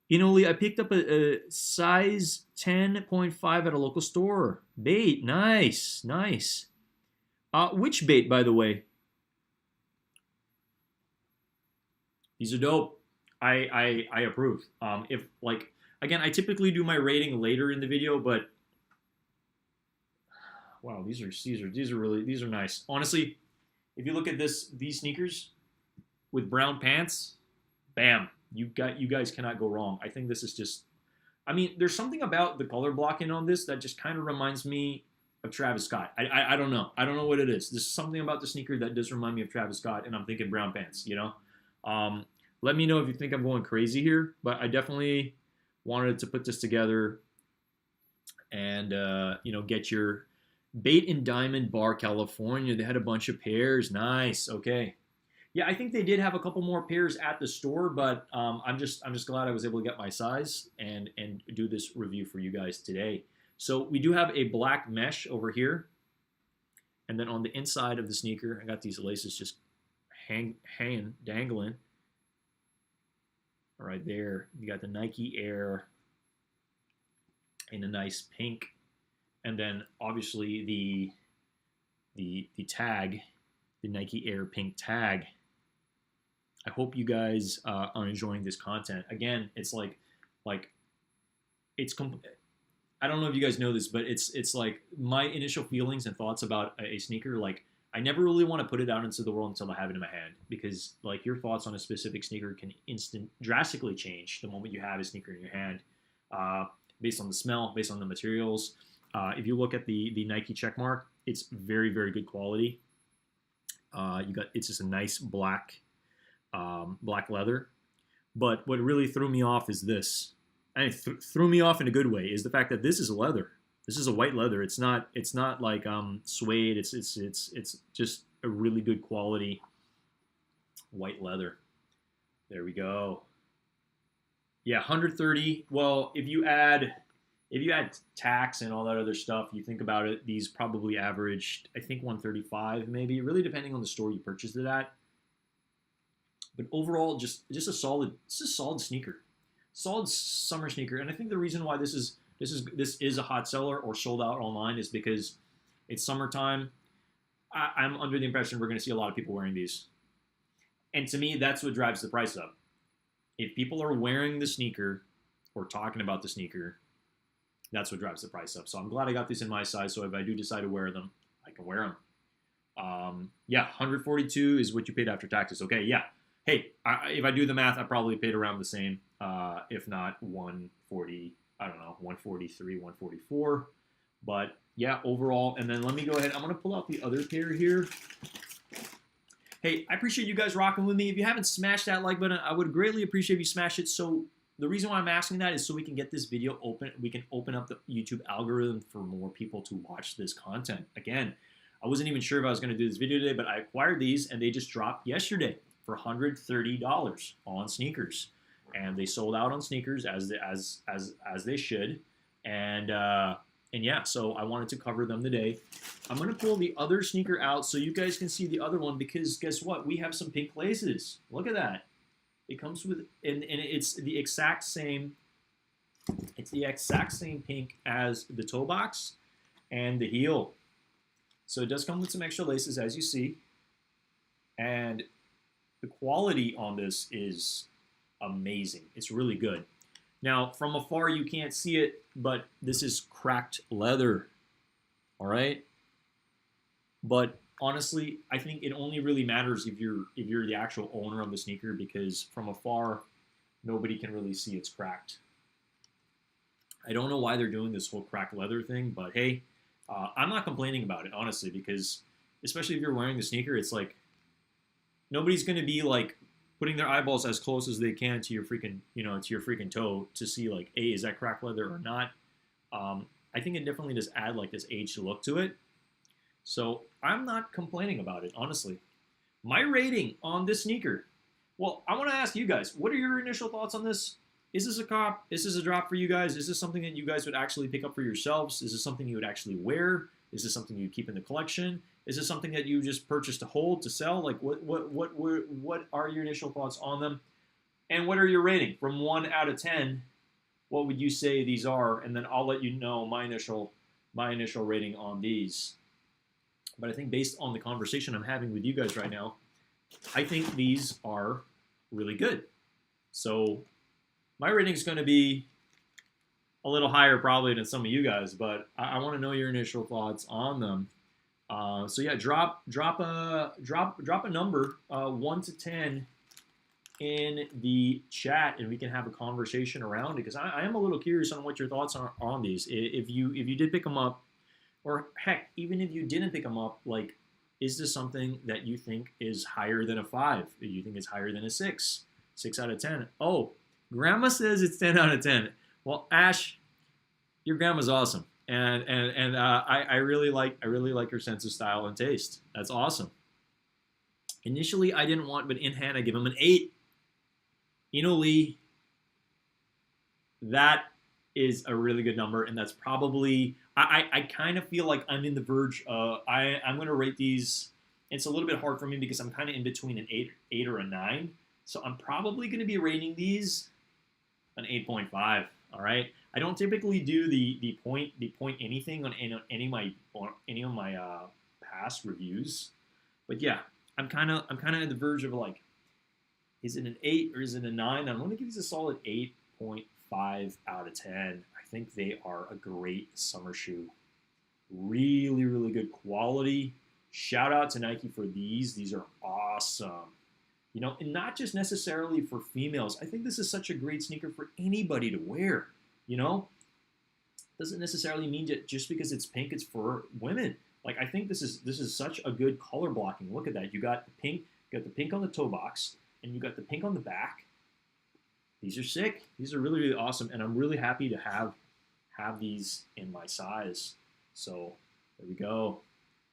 Lee, I picked up a size 10.5 at a local store. Bait, nice, nice. Which bait, by the way? These are dope. I approve. If like again, I typically do my rating later in the video, but wow, these are nice. Honestly, if you look at these sneakers with brown pants, bam, you guys cannot go wrong. I think this is just, I mean, there's something about the color blocking on this that just kind of reminds me of Travis Scott. I don't know. I don't know what it is. There's something about the sneaker that does remind me of Travis Scott, and I'm thinking brown pants. Let me know if you think I'm going crazy here, but I definitely wanted to put this together and get your Bait and Diamond Bar California. They had a bunch of pairs. Nice. Okay. Yeah, I think they did have a couple more pairs at the store, but I'm just glad I was able to get my size and do this review for you guys today. So we do have a black mesh over here, and then on the inside of the sneaker, I got these laces just hanging, dangling. Right there, you got the Nike Air in a nice pink, and then obviously the tag, the Nike Air pink tag. I hope you guys are enjoying this content. Again, it's like it's I don't know if you guys know this, but it's like my initial feelings and thoughts about a sneaker. Like, I never really want to put it out into the world until I have it in my hand, because like your thoughts on a specific sneaker can drastically change the moment you have a sneaker in your hand, based on the smell, based on the materials. If you look at the Nike checkmark, it's very, very good quality. It's just a nice black leather. But what really threw me off is this, and it threw me off in a good way, is the fact that this is leather. This is a white leather. It's not like suede. It's just a really good quality white leather. There we go. Yeah, 130. Well, if you add tax and all that other stuff, you think about it, these probably averaged, I think, 135 maybe, really depending on the store you purchased it at. But overall, just a solid sneaker, solid summer sneaker. And I think the reason why this is a hot seller or sold out online is because it's summertime. I'm under the impression we're going to see a lot of people wearing these, and to me, that's what drives the price up. If people are wearing the sneaker or talking about the sneaker, that's what drives the price up. So I'm glad I got these in my size, so if I do decide to wear them, I can wear them. Yeah, 142 is what you paid after taxes. Okay, yeah. Hey, if I do the math, I probably paid around the same, if not 140. I don't know, 143, 144. But yeah, overall. And then let me go ahead. I'm going to pull out the other pair here. Hey, I appreciate you guys rocking with me. If you haven't smashed that like button, I would greatly appreciate if you smash it. So the reason why I'm asking that is so we can get this video open. We can open up the YouTube algorithm for more people to watch this content. Again, I wasn't even sure if I was going to do this video today, but I acquired these and they just dropped yesterday for $130 on sneakers. And they sold out on sneakers as they should, and yeah, so I wanted to cover them today. I'm gonna pull the other sneaker out so you guys can see the other one, because guess what? We have some pink laces. Look at that. It comes with, and it's the exact same. It's the exact same pink as the toe box and the heel. So it does come with some extra laces, as you see, and the quality on this is amazing. It's really good. Now, from afar, you can't see it, but this is cracked leather. All right. But honestly, I think it only really matters if you're the actual owner of the sneaker, because from afar, nobody can really see it's cracked. I don't know why they're doing this whole cracked leather thing, but hey, I'm not complaining about it, honestly, because especially if you're wearing the sneaker, it's like nobody's going to be like putting their eyeballs as close as they can to your freaking toe to see like, hey, is that cracked leather or not? I think it definitely does add like this aged look to it. So I'm not complaining about it, honestly. My rating on this sneaker. Well, I want to ask you guys, what are your initial thoughts on this? Is this a cop? Is this a drop for you guys? Is this something that you guys would actually pick up for yourselves? Is this something you would actually wear? Is this something you keep in the collection? Is this something that you just purchase to hold, to sell? Like, what are your initial thoughts on them? And what are your rating? From 1 out of 10, what would you say these are? And then I'll let you know my initial rating on these. But I think based on the conversation I'm having with you guys right now, I think these are really good. So my rating is going to be a little higher probably than some of you guys, but I want to know your initial thoughts on them. So yeah, drop a number 1 to 10 in the chat, and we can have a conversation around it, because I am a little curious on what your thoughts are on these. If you did pick them up, or heck, even if you didn't pick them up, like, is this something that you think is higher than a 5? Do you think it's higher than a 6? 6 out of 10. Oh, Grandma says it's 10 out of 10. Well, Ash, your grandma's awesome, and I really like her sense of style and taste. That's awesome. Initially, I didn't want, but in hand, I give him an 8. Lee, that is a really good number, and that's probably, I kind of feel like I'm in the verge of, I'm going to rate these. It's a little bit hard for me because I'm kind of in between an 8 or a 9, so I'm probably going to be rating these an 8.5. All right, I don't typically do the point anything on any of my past reviews, but yeah, I'm kind of at the verge of, like, is it an 8 or is it a 9? I'm going to give these a solid 8.5 out of 10. I think they are a great summer shoe. Really, really good quality. Shout out to Nike for these. These are awesome. And not just necessarily for females. I think this is such a great sneaker for anybody to wear. Doesn't necessarily mean that just because it's pink, it's for women. Like, I think this is such a good color blocking. Look at that. You got the pink on the toe box, and you got the pink on the back. These are sick. These are really, really awesome, and I'm really happy to have these in my size. So there we go.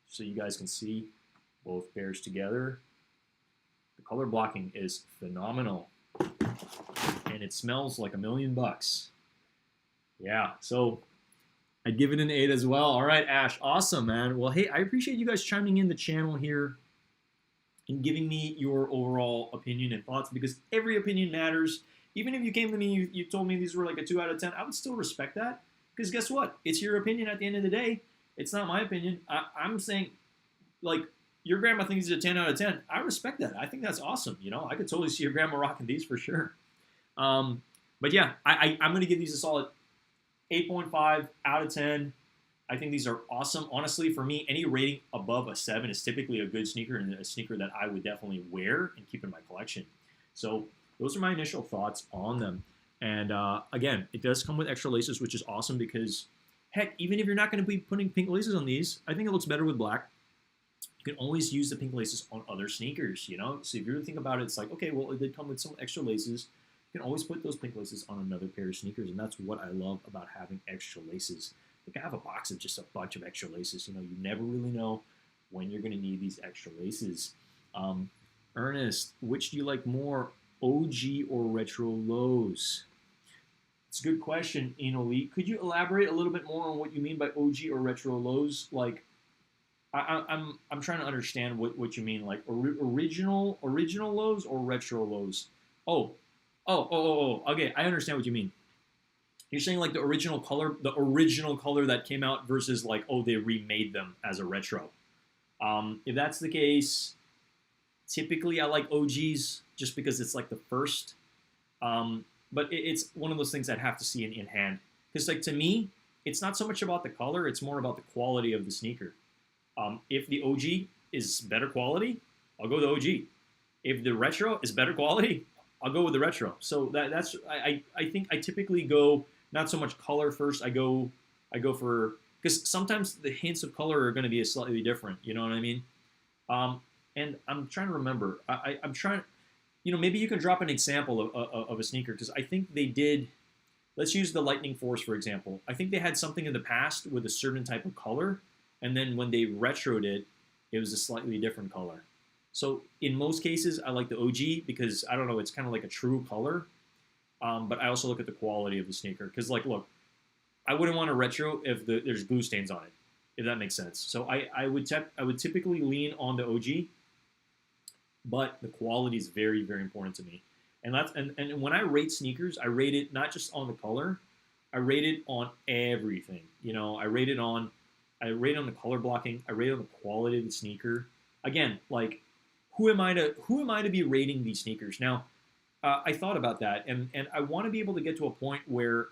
So you guys can see both pairs together. The color blocking is phenomenal, and it smells like $1,000,000. Yeah, so I'd give it an 8 as well. All right, Ash, awesome, man. Well, hey, I appreciate you guys chiming in the channel here and giving me your overall opinion and thoughts, because every opinion matters. Even if you came to me, you told me these were like a 2 out of 10, I would still respect that, because guess what? It's your opinion at the end of the day. It's not my opinion. I'm saying, like, your grandma thinks it's a 10 out of 10. I respect that. I think that's awesome. I could totally see your grandma rocking these for sure. But yeah, I'm going to give these a solid 8.5 out of 10. I think these are awesome. Honestly, for me, any rating above a 7 is typically a good sneaker, and a sneaker that I would definitely wear and keep in my collection. So those are my initial thoughts on them. And again, it does come with extra laces, which is awesome, because heck, even if you're not going to be putting pink laces on these, I think it looks better with black. You can always use the pink laces on other sneakers, So if you really think about it, it's like, okay, well, it did come with some extra laces. You can always put those pink laces on another pair of sneakers, and that's what I love about having extra laces. I think I have a box of just a bunch of extra laces. You never really know when you're going to need these extra laces. Ernest, which do you like more, OG or retro lows? It's a good question, Lee. Could you elaborate a little bit more on what you mean by OG or retro lows? Like, I'm trying to understand what you mean. Like, original lows or retro lows? Oh. Okay, I understand what you mean. You're saying like the original color that came out versus like, oh, they remade them as a retro. If that's the case, typically I like OGs just because it's like the first. But it's one of those things I'd have to see in hand. Because like, to me, it's not so much about the color, it's more about the quality of the sneaker. If the OG is better quality, I'll go with the OG. If the retro is better quality, I'll go with the retro. So that's I think I typically go not so much color first. I go for, because sometimes the hints of color are going to be slightly different. You know what I mean? And I'm trying to remember. I'm trying. Maybe you can drop an example of a sneaker, because I think they did. Let's use the Lightning Force for example. I think they had something in the past with a certain type of color, and then when they retroed it, it was a slightly different color. So in most cases, I like the OG because I don't know, it's kind of like a true color. But I also look at the quality of the sneaker because, like, look, I wouldn't want a retro if there's glue stains on it, if that makes sense. So I would typically lean on the OG, but the quality is very, very important to me. And when I rate sneakers, I rate it not just on the color, I rate it on everything. You know, I rate on the color blocking, I rate on the quality of the sneaker. Again, like, who am I to be rating these sneakers? Now, I thought about that, and I want to be able to get to a point where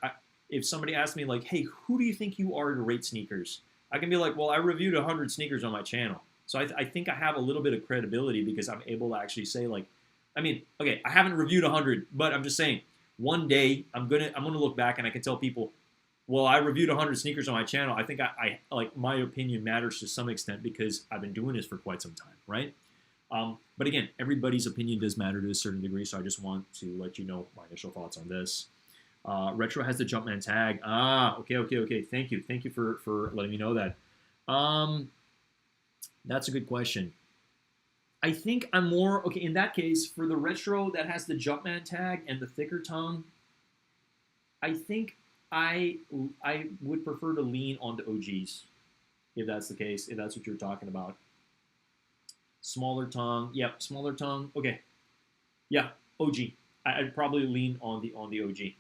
if somebody asks me like, "Hey, who do you think you are to rate sneakers?" I can be like, "Well, I reviewed 100 sneakers on my channel, so I think I have a little bit of credibility because I'm able to actually say like, I mean, okay, I haven't reviewed 100, but I'm just saying, one day I'm gonna look back and I can tell people, well, I reviewed 100 sneakers on my channel. I think I like my opinion matters to some extent because I've been doing this for quite some time, right? But again, everybody's opinion does matter to a certain degree, so I just want to let you know my initial thoughts on this. Retro has the Jumpman tag. Okay. Thank you for letting me know that. That's a good question. I think I'm more, okay, in that case, for the retro that has the Jumpman tag and the thicker tongue, I think I would prefer to lean on the OGs, if that's the case, if that's what you're talking about. Smaller tongue, yep, smaller tongue. Okay, yeah, OG. I'd probably lean on the OG.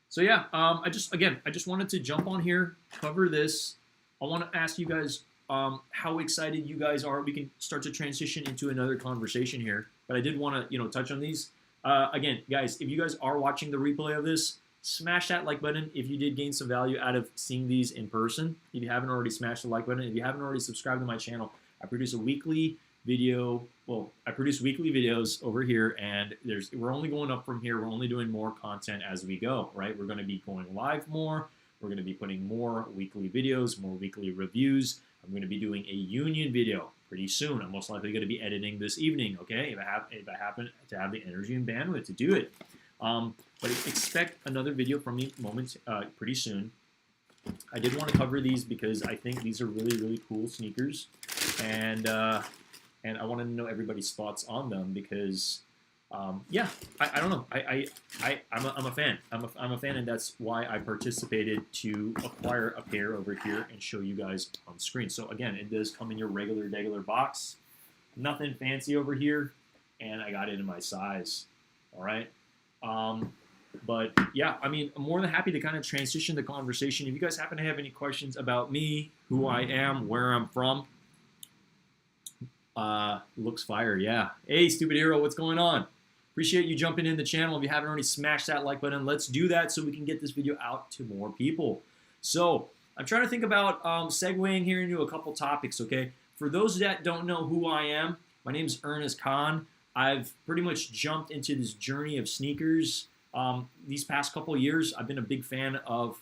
So yeah, I just wanted to jump on here, cover this. I want to ask you guys how excited you guys are. We can start to transition into another conversation here, but I did want to touch on these. Again, guys, if you guys are watching the replay of this, smash that like button if you did gain some value out of seeing these in person. If you haven't already, smash the like button. If you haven't already subscribed to my channel, I produce a weekly video. Well, I produce weekly videos over here, and we're only going up from here. We're only doing more content as we go, right? We're going to be going live more. We're going to be putting more weekly videos, more weekly reviews. I'm going to be doing a union video pretty soon. I'm most likely going to be editing this evening, okay? If I happen to have the energy and bandwidth to do it. But expect another video from me pretty soon. I did want to cover these because I think these are really, really cool sneakers, and I wanted to know everybody's thoughts on them because, yeah, I don't know. I'm a fan. I'm a fan, and that's why I participated to acquire a pair over here and show you guys on screen. So again, it does come in your regular box. Nothing fancy over here, and I got it in my size. All right. But yeah, I mean, I'm more than happy to kind of transition the conversation. If you guys happen to have any questions about me, who I am, where I'm from, looks fire, yeah. Hey, Stupid Hero, what's going on? Appreciate you jumping in the channel. If you haven't already, smash that like button. Let's do that so we can get this video out to more people. So I'm trying to think about segueing here into a couple topics, okay? For those that don't know who I am, my name is Ernest Khan. I've pretty much jumped into this journey of sneakers. These past couple of years, I've been a big fan of,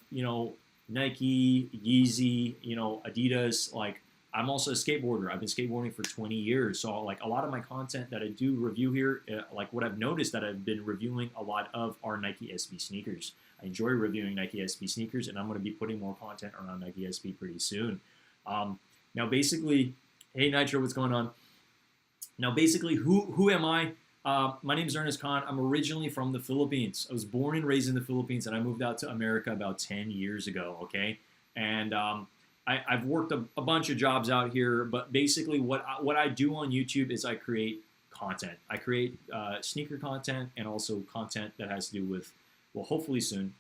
Nike, Yeezy, Adidas. Like, I'm also a skateboarder. I've been skateboarding for 20 years. So, like, a lot of my content that I do review here, like what I've noticed that I've been reviewing a lot of are Nike SB sneakers. I enjoy reviewing Nike SB sneakers, and I'm going to be putting more content around Nike SB pretty soon. Now, basically, hey, Nitro, what's going on? Now, basically, who am I? My name is Ernest Khan. I'm originally from the Philippines. I was born and raised in the Philippines, and I moved out to America about 10 years ago, okay? And I've worked a bunch of jobs out here, but basically what I do on YouTube is I create content. I create sneaker content and also content that has to do with, well, hopefully soon,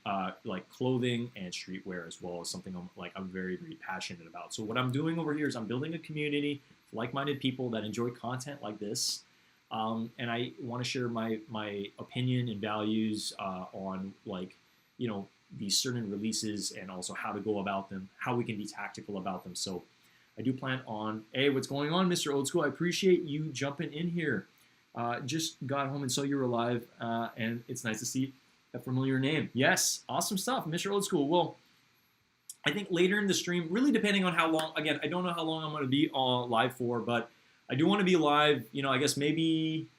like clothing and streetwear as well, is something I'm very, very passionate about. So what I'm doing over here is I'm building a community of like-minded people that enjoy content like this. And I want to share my opinion and values on, like, these certain releases and also how to go about them, how we can be tactical about them. So I do plan on, hey, what's going on, Mr. Old School? I appreciate you jumping in here. Just got home and saw you were alive, and it's nice to see a familiar name. Yes, awesome stuff, Mr. Old School. Well, I think later in the stream, really depending on how long, again, I don't know how long I'm going to be live for, but I do want to be live, I guess maybe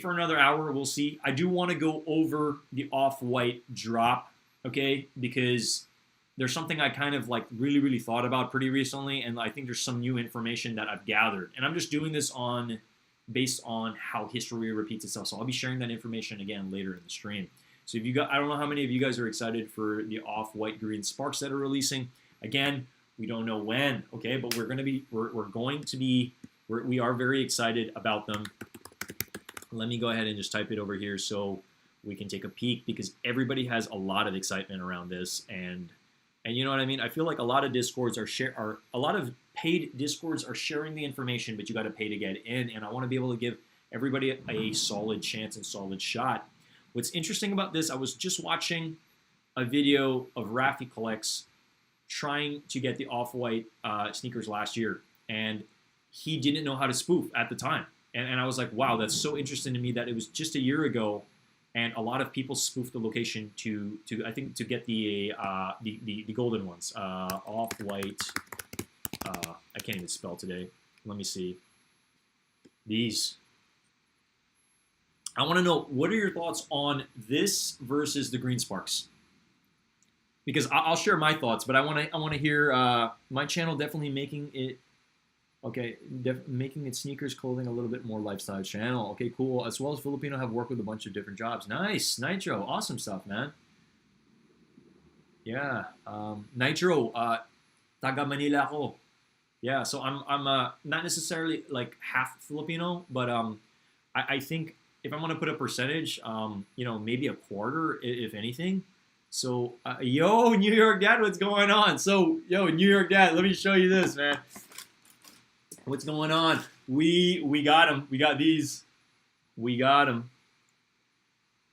for another hour, we'll see. I do want to go over the Off-White drop, okay? Because there's something I kind of like really thought about pretty recently, and I think there's some new information that I've gathered, and I'm just doing this based on how history repeats itself. So I'll be sharing that information again later in the stream. So if you got, I don't know how many of you guys are excited for the off-white green sparks that are releasing. Again, we don't know when, okay, but we are very excited about them. Let me go ahead and just type it over here so we can take a peek, because everybody has a lot of excitement around this, and you know what I mean. I feel like a lot of discords a lot of paid discords are sharing the information, but you got to pay to get in, and I want to be able to give everybody a solid chance and solid shot. What's interesting about this, I was just watching a video of Rafi Collects trying to get the off-white sneakers last year, and he didn't know how to spoof at the time, and I was like, wow, that's so interesting to me that it was just a year ago. And a lot of people spoofed the location to I think to get the golden ones, off-white. I can't even spell today. Let me see. These. I want to know, what are your thoughts on this versus the green sparks? Because I'll share my thoughts, but I want to hear my channel definitely making it. Okay, making it sneakers, clothing, a little bit more lifestyle channel. Okay, cool. As well as Filipino, have worked with a bunch of different jobs. Nice, Nitro, awesome stuff, man. Yeah, Nitro, taga Manila ako. Yeah, so I'm not necessarily like half Filipino, but I think if I'm gonna put a percentage, you know, maybe a quarter, if anything. So yo, New York Dad, what's going on? So yo, New York Dad, let me show you this, man. What's going on? We got them. We got these. We got them.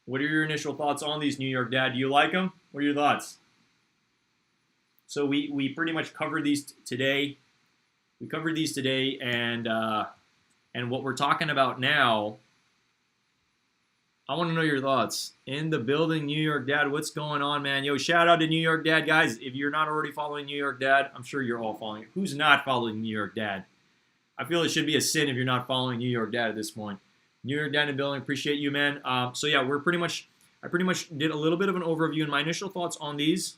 What are your initial thoughts on these, New York Dad? Do you like them? What are your thoughts? So we pretty much covered these today. We covered these today, and what we're talking about now, I want to know your thoughts. In the building, New York Dad, what's going on, man? Yo, shout out to New York Dad, guys. If you're not already following New York Dad, I'm sure you're all following. Who's not following New York Dad? I feel it should be a sin if you're not following New York Dad at this point. New York Dad in the building, appreciate you, man. So yeah, I pretty much did a little bit of an overview, and my initial thoughts on these.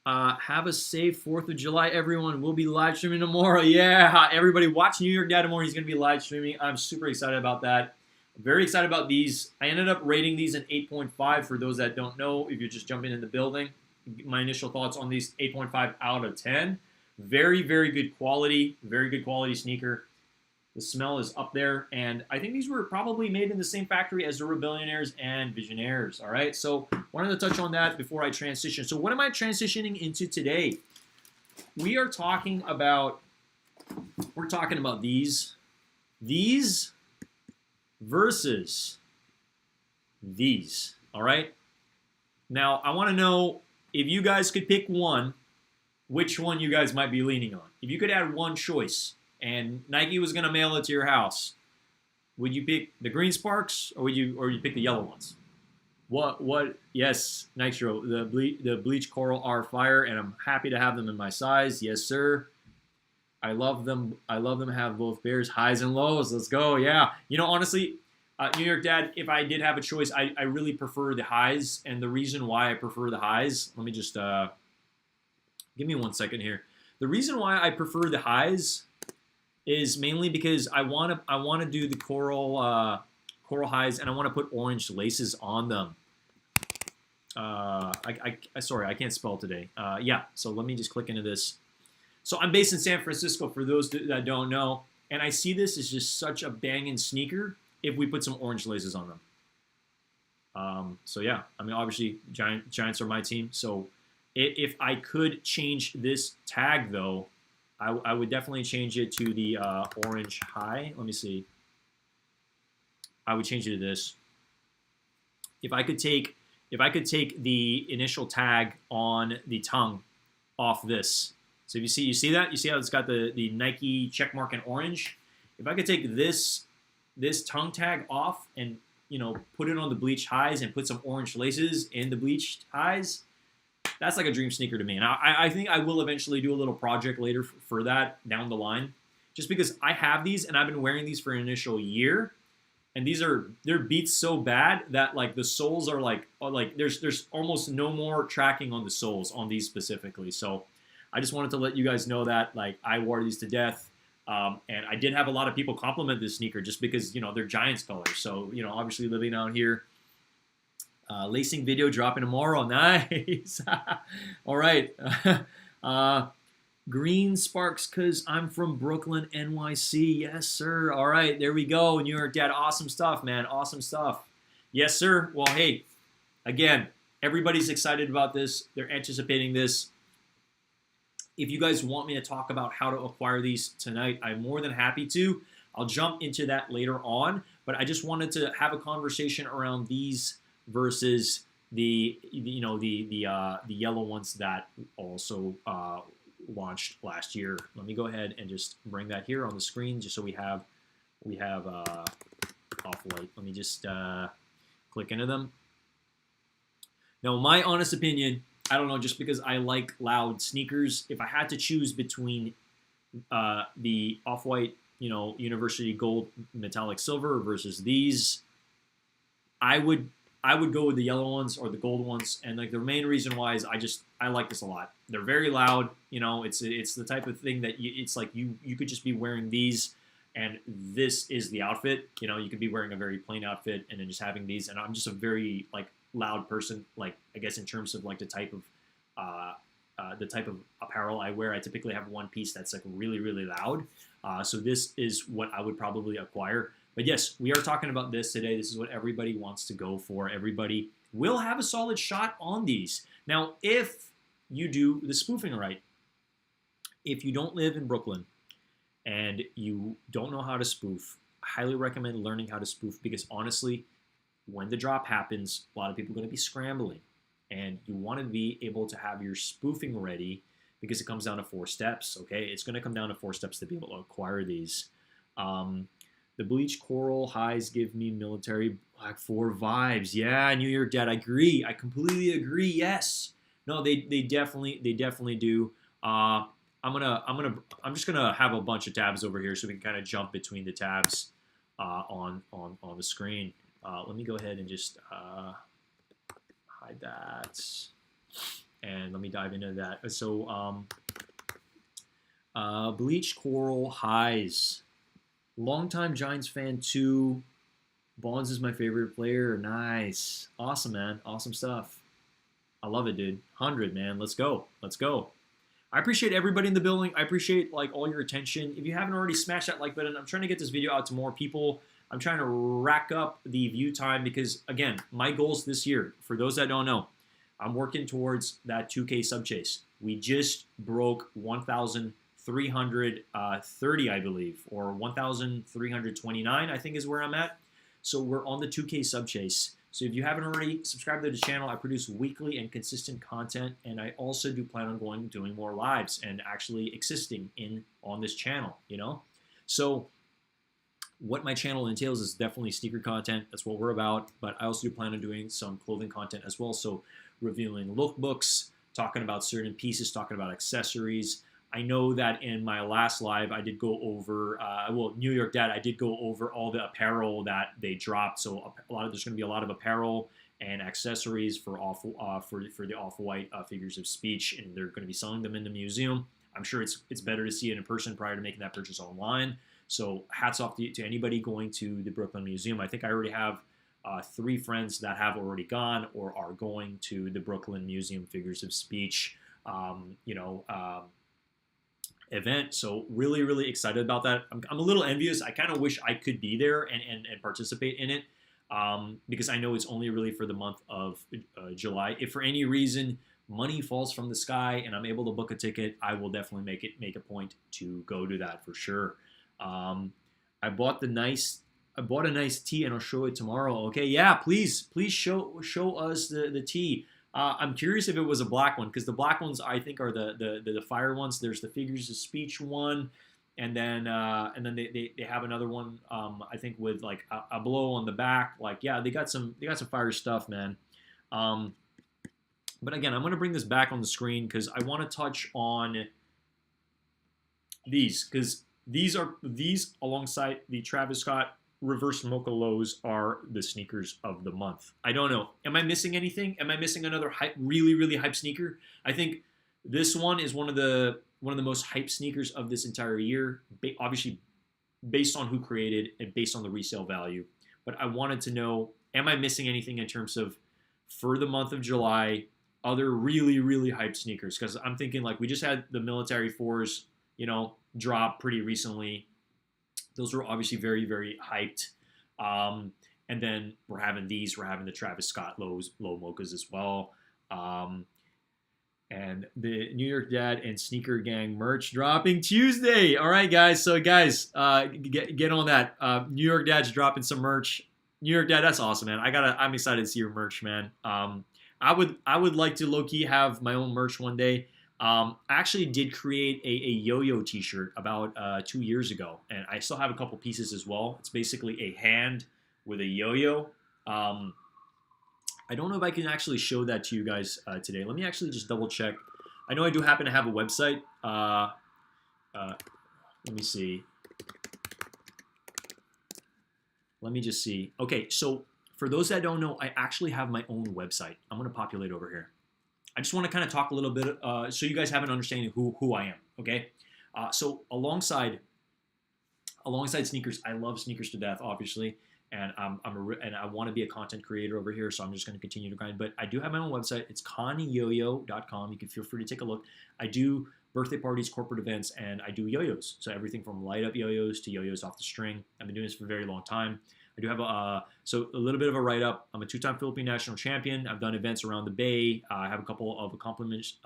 Have a safe 4th of July, everyone. We'll be live streaming tomorrow. Yeah, everybody watch New York Dad tomorrow. He's going to be live streaming. I'm super excited about that. Very excited about these. I ended up rating these an 8.5 for those that don't know. If you're just jumping in the building, my initial thoughts on these, 8.5 out of 10. Very good quality. Very good quality sneaker. The smell is up there, and I think these were probably made in the same factory as the Rebellionaires and Visionaires. All right, so wanted to touch on that before I transition. So what am I transitioning into today? We're talking about these versus these. All right. Now I want to know if you guys could pick one, which one you guys might be leaning on. If you could add one choice, and Nike was going to mail it to your house, would you pick the green sparks, or would you pick the yellow ones? What? Yes, Nitro. The bleach coral are fire, and I'm happy to have them in my size. Yes, sir. I love them. I love them. Have both pairs, highs and lows. Let's go. Yeah. You know, honestly, New York Dad, if I did have a choice, I really prefer the highs, and the reason why I prefer the highs, let me just give me 1 second here. The reason why I prefer the highs is mainly because I want to do the coral highs, and I want to put orange laces on them. Sorry, I can't spell today. Yeah, so let me just click into this. So I'm based in San Francisco, for those that don't know, and I see this as just such a banging sneaker if we put some orange laces on them. So yeah, I mean, obviously Giants are my team. So if I could change this tag though, I would definitely change it to the orange high. Let me see. I would change it to this. If I could take the initial tag on the tongue off this. So if you see that? You see how it's got the Nike check mark in orange? If I could take this tongue tag off and, you know, put it on the bleached highs and put some orange laces in the bleached highs, that's like a dream sneaker to me. And I think I will eventually do a little project later for that down the line, just because I have these and I've been wearing these for an initial year, and they're beat so bad that like the soles are like there's almost no more tracking on the soles on these specifically. So I just wanted to let you guys know that like I wore these to death. And I did have a lot of people compliment this sneaker just because, you know, they're Giants colors. So, you know, obviously living out here. Lacing video dropping tomorrow. Nice. All right. Green sparks because I'm from Brooklyn, NYC. Yes, sir. All right. There we go. New York Dad. Awesome stuff, man. Awesome stuff. Yes, sir. Well, hey, again, everybody's excited about this. They're anticipating this. If you guys want me to talk about how to acquire these tonight, I'm more than happy to. I'll jump into that later on, but I just wanted to have a conversation around these versus the yellow ones that also launched last year. Let me go ahead and just bring that here on the screen, just so we have Off-White. Let me just click into them. Now, my honest opinion, I don't know, just because I like loud sneakers, if I had to choose between the Off-White, you know, University Gold Metallic Silver versus these, I would go with the yellow ones or the gold ones. And like the main reason why is I like this a lot. They're very loud. You know, it's the type of thing that it's like you could just be wearing these and this is the outfit. You know, you could be wearing a very plain outfit and then just having these. And I'm just a very like loud person, like I guess in terms of like the type of apparel I wear. I typically have one piece that's like really, really loud. So this is what I would probably acquire. But yes, we are talking about this today. This is what everybody wants to go for. Everybody will have a solid shot on these. Now, if you do the spoofing right, if you don't live in Brooklyn and you don't know how to spoof, I highly recommend learning how to spoof because honestly, when the drop happens, a lot of people are going to be scrambling. And you want to be able to have your spoofing ready because it comes down to 4 steps, okay? It's going to come down to 4 steps to be able to acquire these. The Bleached Coral highs give me military Black 4 vibes. Yeah, New York Dad, I agree. I completely agree, yes. No, they definitely do. I'm just gonna have a bunch of tabs over here so we can kind of jump between the tabs on the screen. Let me go ahead and just hide that, and let me dive into that. So, Bleached Coral highs. Longtime Giants fan too. Bonds is my favorite player. Nice, awesome, man, awesome stuff. I love it, dude. 100, man. Let's go. Let's go. I appreciate everybody in the building. I appreciate like all your attention. If you haven't already, smash that like button. I'm trying to get this video out to more people. I'm trying to rack up the view time because, again, my goals this year, for those that don't know, I'm working towards that 2K sub chase. We just broke 1,330, I believe, or 1,329, I think is where I'm at. So we're on the 2K sub chase. So if you haven't already subscribed to the channel, I produce weekly and consistent content, and I also do plan on doing more lives and actually existing on this channel, you know? So what my channel entails is definitely sneaker content. That's what we're about, but I also do plan on doing some clothing content as well. So reviewing lookbooks, talking about certain pieces, talking about accessories. I know that in my last live, I did go over, New York Dad, I did go over all the apparel that they dropped. So there's going to be a lot of apparel and accessories for the Off-White figures of speech, and they're going to be selling them in the museum. I'm sure it's better to see it in person prior to making that purchase online. So hats off to anybody going to the Brooklyn Museum. I think I already have 3 friends that have already gone or are going to the Brooklyn Museum Figures of Speech, event. So really, really excited about that. I'm a little envious. I kind of wish I could be there and participate in it because I know it's only really for the month of July. If for any reason money falls from the sky and I'm able to book a ticket, I will definitely make a point to go to that for sure. I bought a nice tee and I'll show it tomorrow. Okay, yeah, please show us the tee. I'm curious if it was a black one because the black ones I think are the fire ones. There's the figures of speech one, and then they have another one I think with like a blow on the back. Like yeah, they got some fire stuff, man. But again, I'm gonna bring this back on the screen because I want to touch on these because these alongside the Travis Scott reverse mocha lows are the sneakers of the month. I don't know. Am I missing anything? Am I missing another hype, really, really hype sneaker? I think this one is one of the most hype sneakers of this entire year. Obviously, based on who created and based on the resale value. But I wanted to know, am I missing anything in terms of for the month of July, other really, really hyped sneakers? Because I'm thinking like we just had the Military 4s, drop pretty recently. Those were obviously very, very hyped. And then we're having these. We're having the Travis Scott low mochas as well. And the New York Dad and Sneaker Gang merch dropping Tuesday. All right, guys. So, guys, get on that. New York Dad's dropping some merch. New York Dad, that's awesome, man. I'm excited to see your merch, man. I would like to low key have my own merch one day. I actually did create a yo-yo T-shirt about 2 years ago, and I still have a couple pieces as well. It's basically a hand with a yo-yo. I don't know if I can actually show that to you guys today. Let me actually just double check. I know I do happen to have a website. Let me see. Let me just see. Okay, so for those that don't know, I actually have my own website. I'm going to populate over here. I just want to kind of talk a little bit so you guys have an understanding of who I am, okay? So alongside sneakers, I love sneakers to death, obviously. And and I want to be a content creator over here, so I'm just going to continue to grind. But I do have my own website. It's conyoyo.com. You can feel free to take a look. I do birthday parties, corporate events, and I do yo-yos. So everything from light up yo-yos to yo-yos off the string. I've been doing this for a very long time. I do have a little bit of a write-up. I'm a two-time Philippine national champion. I've done events around the Bay. I have a couple of accomplishments.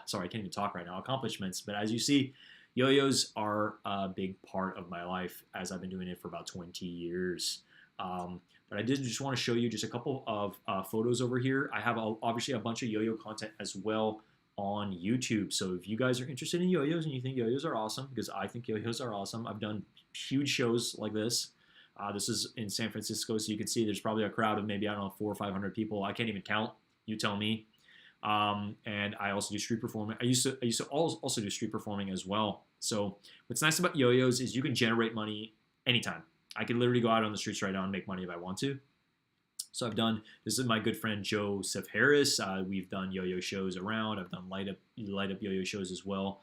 Sorry, I can't even talk right now. Accomplishments. But as you see, yo-yos are a big part of my life as I've been doing it for about 20 years. But I did just want to show you just a couple of photos over here. I have obviously a bunch of yo-yo content as well on YouTube. So if you guys are interested in yo-yos and you think yo-yos are awesome, because I think yo-yos are awesome, I've done huge shows like this. This is in San Francisco, so you can see there's probably a crowd of maybe, I don't know, 400 or 500 people. I can't even count. You tell me. And I also do street performing. I used to also do street performing as well. So what's nice about yo-yos is you can generate money anytime. I could literally go out on the streets right now and make money if I want to. So this is my good friend Joseph Harris. We've done yo-yo shows around. I've done light up yo-yo shows as well.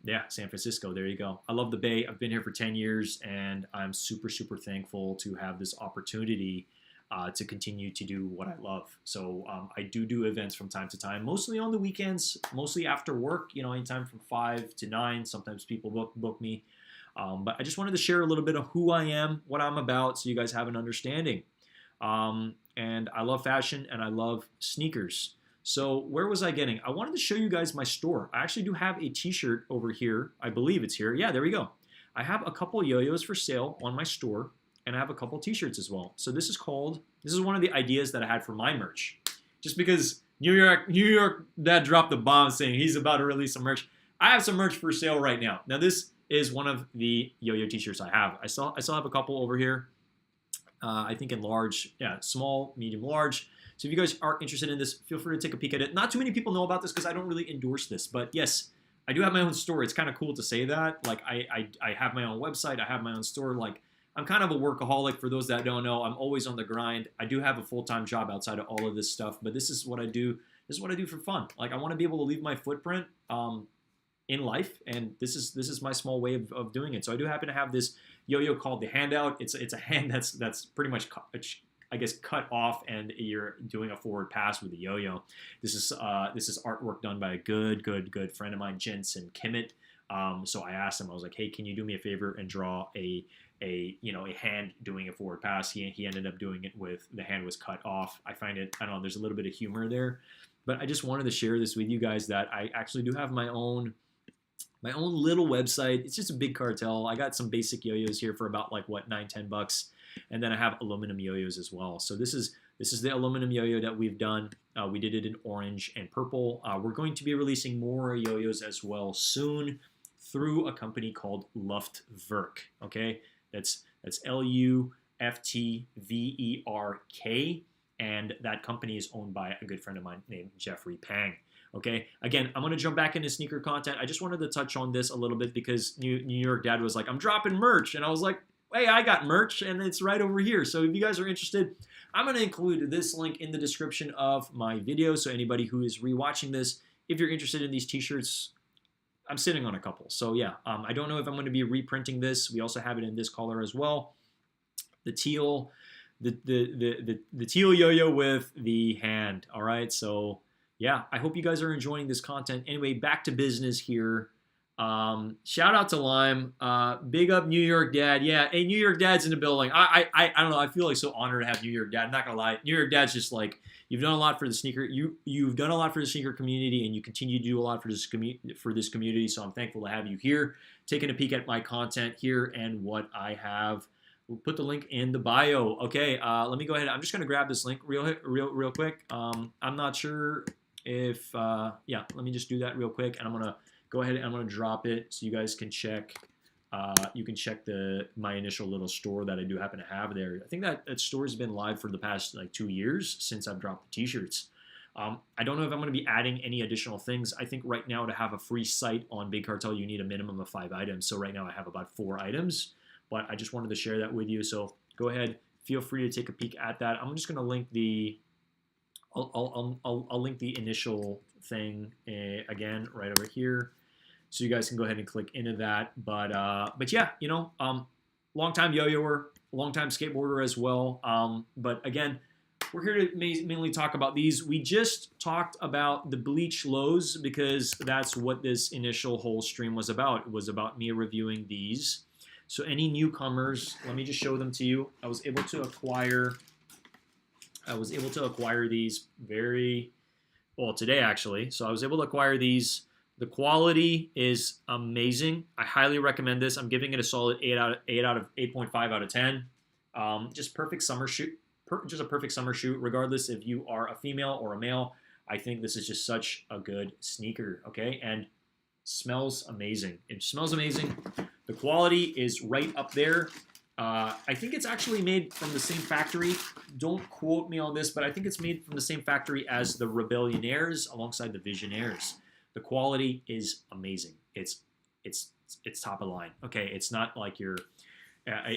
Yeah, San Francisco, there you go. I love the Bay. I've been here for 10 years, and I'm super, super thankful to have this opportunity to continue to do what I love. So I do events from time to time, mostly on the weekends, mostly after work, anytime from 5 to 9. Sometimes people book me. But I just wanted to share a little bit of who I am, what I'm about, so you guys have an understanding. And I love fashion, and I love sneakers. So where was I getting? I wanted to show you guys my store. I actually do have a T-shirt over here. I believe it's here. Yeah, there we go. I have a couple yo-yos for sale on my store, and I have a couple T-shirts as well. So this is one of the ideas that I had for my merch. Just because New York Dad dropped the bomb saying he's about to release some merch. I have some merch for sale right now. Now this is one of the yo-yo T-shirts I have. I still have a couple over here. I think in large, small, medium, large. So if you guys are interested in this, feel free to take a peek at it. Not too many people know about this because I don't really endorse this. But yes, I do have my own store. It's kind of cool to say that. Like I have my own website. I have my own store. Like I'm kind of a workaholic. For those that don't know, I'm always on the grind. I do have a full-time job outside of all of this stuff. But this is what I do. This is what I do for fun. Like I want to be able to leave my footprint in life, and this is my small way of doing it. So I do happen to have this yo-yo called the Handout. It's a hand that's pretty much cut off, and you're doing a forward pass with the yo-yo. This is artwork done by a good friend of mine, Jensen Kimmett. So I asked him, I was like, hey, can you do me a favor and draw a hand doing a forward pass? He ended up doing it with the hand was cut off. I find it, I don't know, there's a little bit of humor there, but I just wanted to share this with you guys that I actually do have my own little website. It's just a big cartel. I got some basic yo-yos here for about like what, $9-10, and then I have aluminum yo-yos as well. So this is the aluminum yo-yo that we've done. We did it in orange and purple. We're going to be releasing more yo-yos as well soon through a company called Luftwerk. Okay, that's Luftverk, and that company is owned by a good friend of mine named Jeffrey Pang. Okay, again, I'm going to jump back into sneaker content. I just wanted to touch on this a little bit because New York Dad was like, I'm dropping merch. And I was like, hey, I got merch, and it's right over here. So if you guys are interested, I'm going to include this link in the description of my video. So anybody who is rewatching this, if you're interested in these t-shirts, I'm sitting on a couple. So yeah, I don't know if I'm going to be reprinting this. We also have it in this color as well. The teal, the teal yo-yo with the hand. All right, so yeah, I hope you guys are enjoying this content. Anyway, back to business here. Shout out to Lime. Big up New York Dad. Yeah, hey, New York Dad's in the building. I don't know. I feel like so honored to have New York Dad. I'm not gonna lie. New York Dad's just like, you've done a lot for the sneaker. You've done a lot for the sneaker community, and you continue to do a lot for this community. So I'm thankful to have you here, taking a peek at my content here and what I have. We'll put the link in the bio. Okay, let me go ahead. I'm just gonna grab this link real quick. I'm not sure if yeah. Let me just do that real quick, and I'm gonna go ahead and I'm gonna drop it so you guys can check. You can check my initial little store that I do happen to have there. I think that store has been live for the past like 2 years since I've dropped the t-shirts. I don't know if I'm going to be adding any additional things. I think right now to have a free site on Big Cartel, you need a minimum of 5 items. So right now I have about 4 items, but I just wanted to share that with you. So go ahead, feel free to take a peek at that. I'm just going to link the, I'll link the initial thing again right over here. So you guys can go ahead and click into that. But yeah, you know, long time yo-yoer, long time skateboarder as well. But again, we're here to mainly talk about these. We just talked about the Bleached lows because that's what this initial whole stream was about. It was about me reviewing these. So any newcomers, let me just show them to you. I was able to acquire these very well today actually. So I was able to acquire these. The quality is amazing. I highly recommend this. I'm giving it a solid 8.5 out of 10. Just perfect summer shoot. Just a perfect summer shoot, regardless if you are a female or a male. I think this is just such a good sneaker. Okay, and smells amazing. It smells amazing. The quality is right up there. I think it's actually made from the same factory. Don't quote me on this, but I think it's made from the same factory as the Rebellionaires alongside the Visionaires. The quality is amazing. It's top of the line. Okay, it's not like it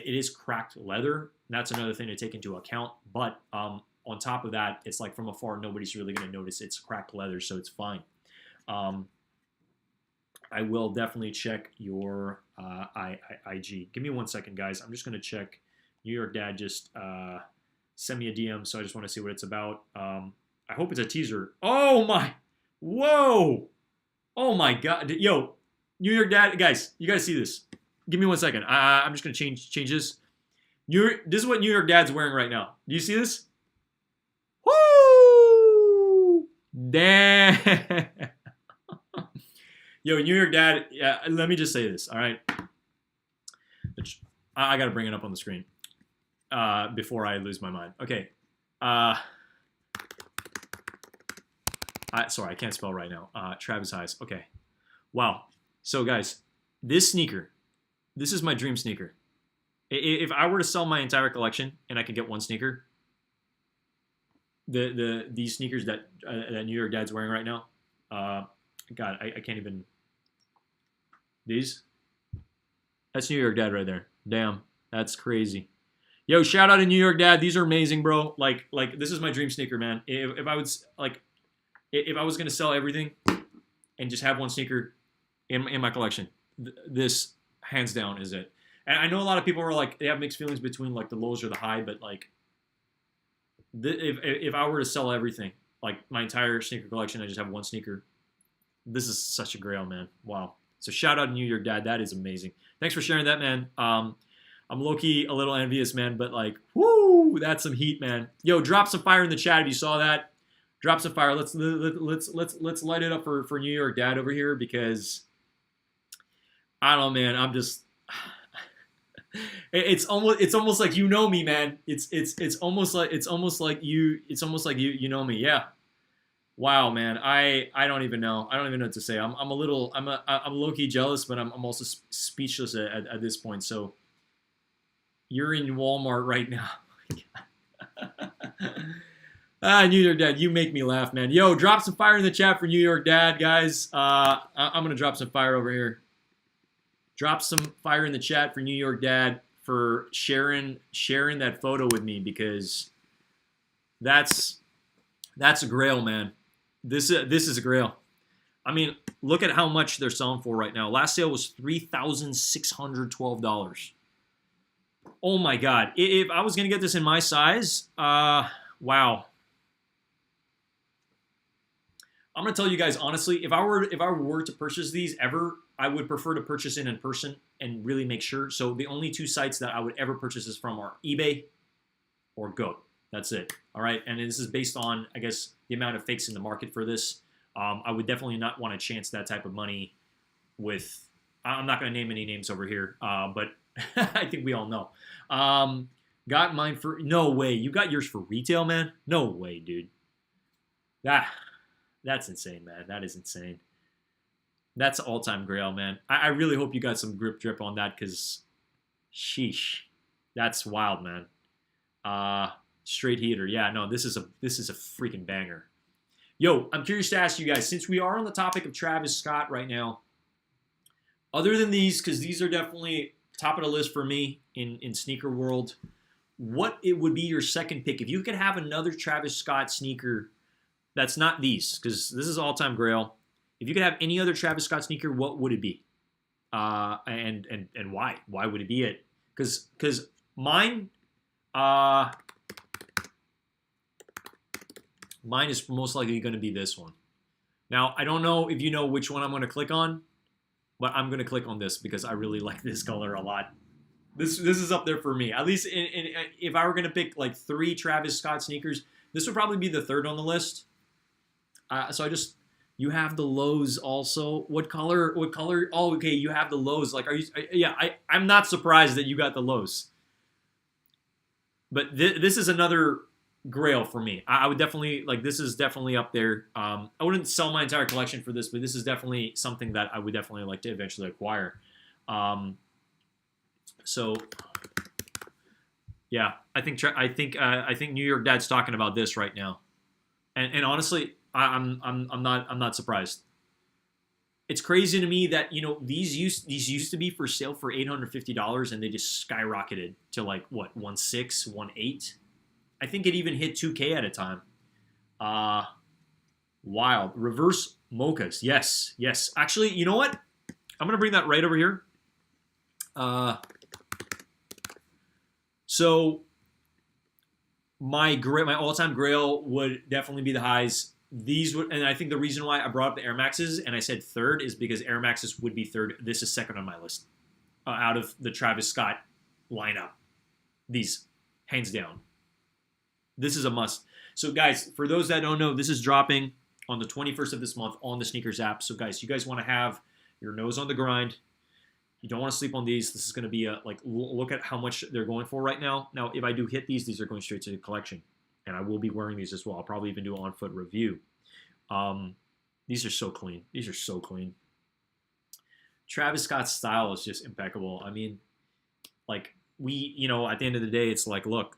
is cracked leather. That's another thing to take into account. But on top of that, it's like from afar, nobody's really going to notice it's cracked leather, so it's fine. I will definitely check your IG. Give me 1 second, guys. I'm just going to check. New York Dad just sent me a DM, so I just want to see what it's about. I hope it's a teaser. Oh my! Whoa! Oh my God! Yo, New York Dad, guys, you gotta see this. Give me 1 second. I'm just gonna change this. This is what New York Dad's wearing right now. Do you see this? Woo! Damn! Yo, New York Dad. Yeah, let me just say this. All right. I gotta bring it up on the screen before I lose my mind. Okay. Sorry, I can't spell right now. Travis Highs. Okay. Wow. So, guys, this sneaker, this is my dream sneaker. If I were to sell my entire collection and I could get one sneaker, these sneakers that New York Dad's wearing right now, God, I can't even. These? That's New York Dad right there. Damn, that's crazy. Yo, shout out to New York Dad. These are amazing, bro. Like this is my dream sneaker, man. If I would if I was gonna sell everything and just have one sneaker in my collection, this hands down is it. And I know a lot of people are like, they have mixed feelings between like the lows or the high, but like if I were to sell everything, like my entire sneaker collection, I just have one sneaker. This is such a grail, man. Wow. So shout out to New York Dad. That is amazing. Thanks for sharing that, man. I'm low-key a little envious, man, but like, whoo, that's some heat, man. Yo, drop some fire in the chat if you saw that. Drop some fire. Let's light it up for New York Dad over here, because I don't know, man. I'm just it's almost like you know me, man. It's almost like you know me. Yeah. Wow, man. I don't even know. I don't even know what to say. I'm low-key jealous, but I'm also speechless at this point. So you're in Walmart right now. New York Dad, you make me laugh, man. Yo, drop some fire in the chat for New York Dad, guys. I'm gonna drop some fire over here. Drop some fire in the chat for New York Dad for sharing that photo with me, because that's a grail, man. This is a grail. I mean, look at how much they're selling for right now. Last sale was $3,612. Oh my God! If I was gonna get this in my size, wow. I'm gonna tell you guys honestly, if I were to purchase these ever, I would prefer to purchase in person and really make sure. So the only two sites that I would ever purchase this from are eBay or Goat. That's it. All right, and this is based on, I guess, the amount of fakes in the market for this. I would definitely not want to chance that type of money with. I'm not going to name any names over here, but I think we all know. Got mine for no way. You got yours for retail, man? No way, dude. That's insane, man. That is insane. That's all-time grail, man. I really hope you got some grip drip on that, because sheesh. That's wild, man. Straight heater. Yeah, no, this is a freaking banger. Yo, I'm curious to ask you guys, since we are on the topic of Travis Scott right now, other than these, because these are definitely top of the list for me in sneaker world, what it would be your second pick? If you could have another Travis Scott sneaker that's not these, because this is all-time grail. If you could have any other Travis Scott sneaker, what would it be? And why? Why would it be it? Because mine is most likely going to be this one. Now, I don't know if you know which one I'm going to click on, but I'm going to click on this because I really like this color a lot. This is up there for me. At least if I were going to pick like 3 Travis Scott sneakers, this would probably be the third on the list. So you have the lows also. What color? Oh, okay, you have the lows. Like, I'm not surprised that you got the lows. But this is another grail for me. I would definitely, like, this is definitely up there. I wouldn't sell my entire collection for this, but this is definitely something that I would definitely like to eventually acquire. So yeah, I think New York Dad's talking about this right now, and honestly, I'm not surprised. It's crazy to me that, you know, these used to be for sale for $850 and they just skyrocketed to like what, 1.6, 1.8. I think it even hit 2K at a time. Wild. Reverse mochas. Yes. Actually, you know what? I'm gonna bring that right over here. So my all-time grail would definitely be the highs. These would, and I think the reason why I brought up the Air Maxes and I said third is because Air Maxes would be third. This is second on my list out of the Travis Scott lineup. These, hands down. This is a must. So guys, for those that don't know, this is dropping on the 21st of this month on the Sneakers app. So guys, you guys want to have your nose on the grind. You don't want to sleep on these. This is going to be look at how much they're going for right now. Now, if I do hit these are going straight to the collection. And I will be wearing these as well. I'll probably even do an on-foot review. These are so clean. Travis Scott's style is just impeccable. I mean, like, at the end of the day, it's like, look,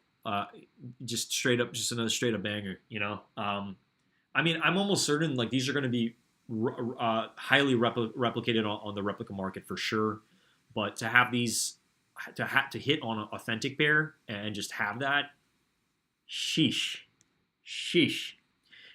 just another straight up banger, you know? I mean, I'm almost certain, like, these are going to be highly replicated on the replica market for sure. But to have these, to hit on an authentic pair and just have that, sheesh. If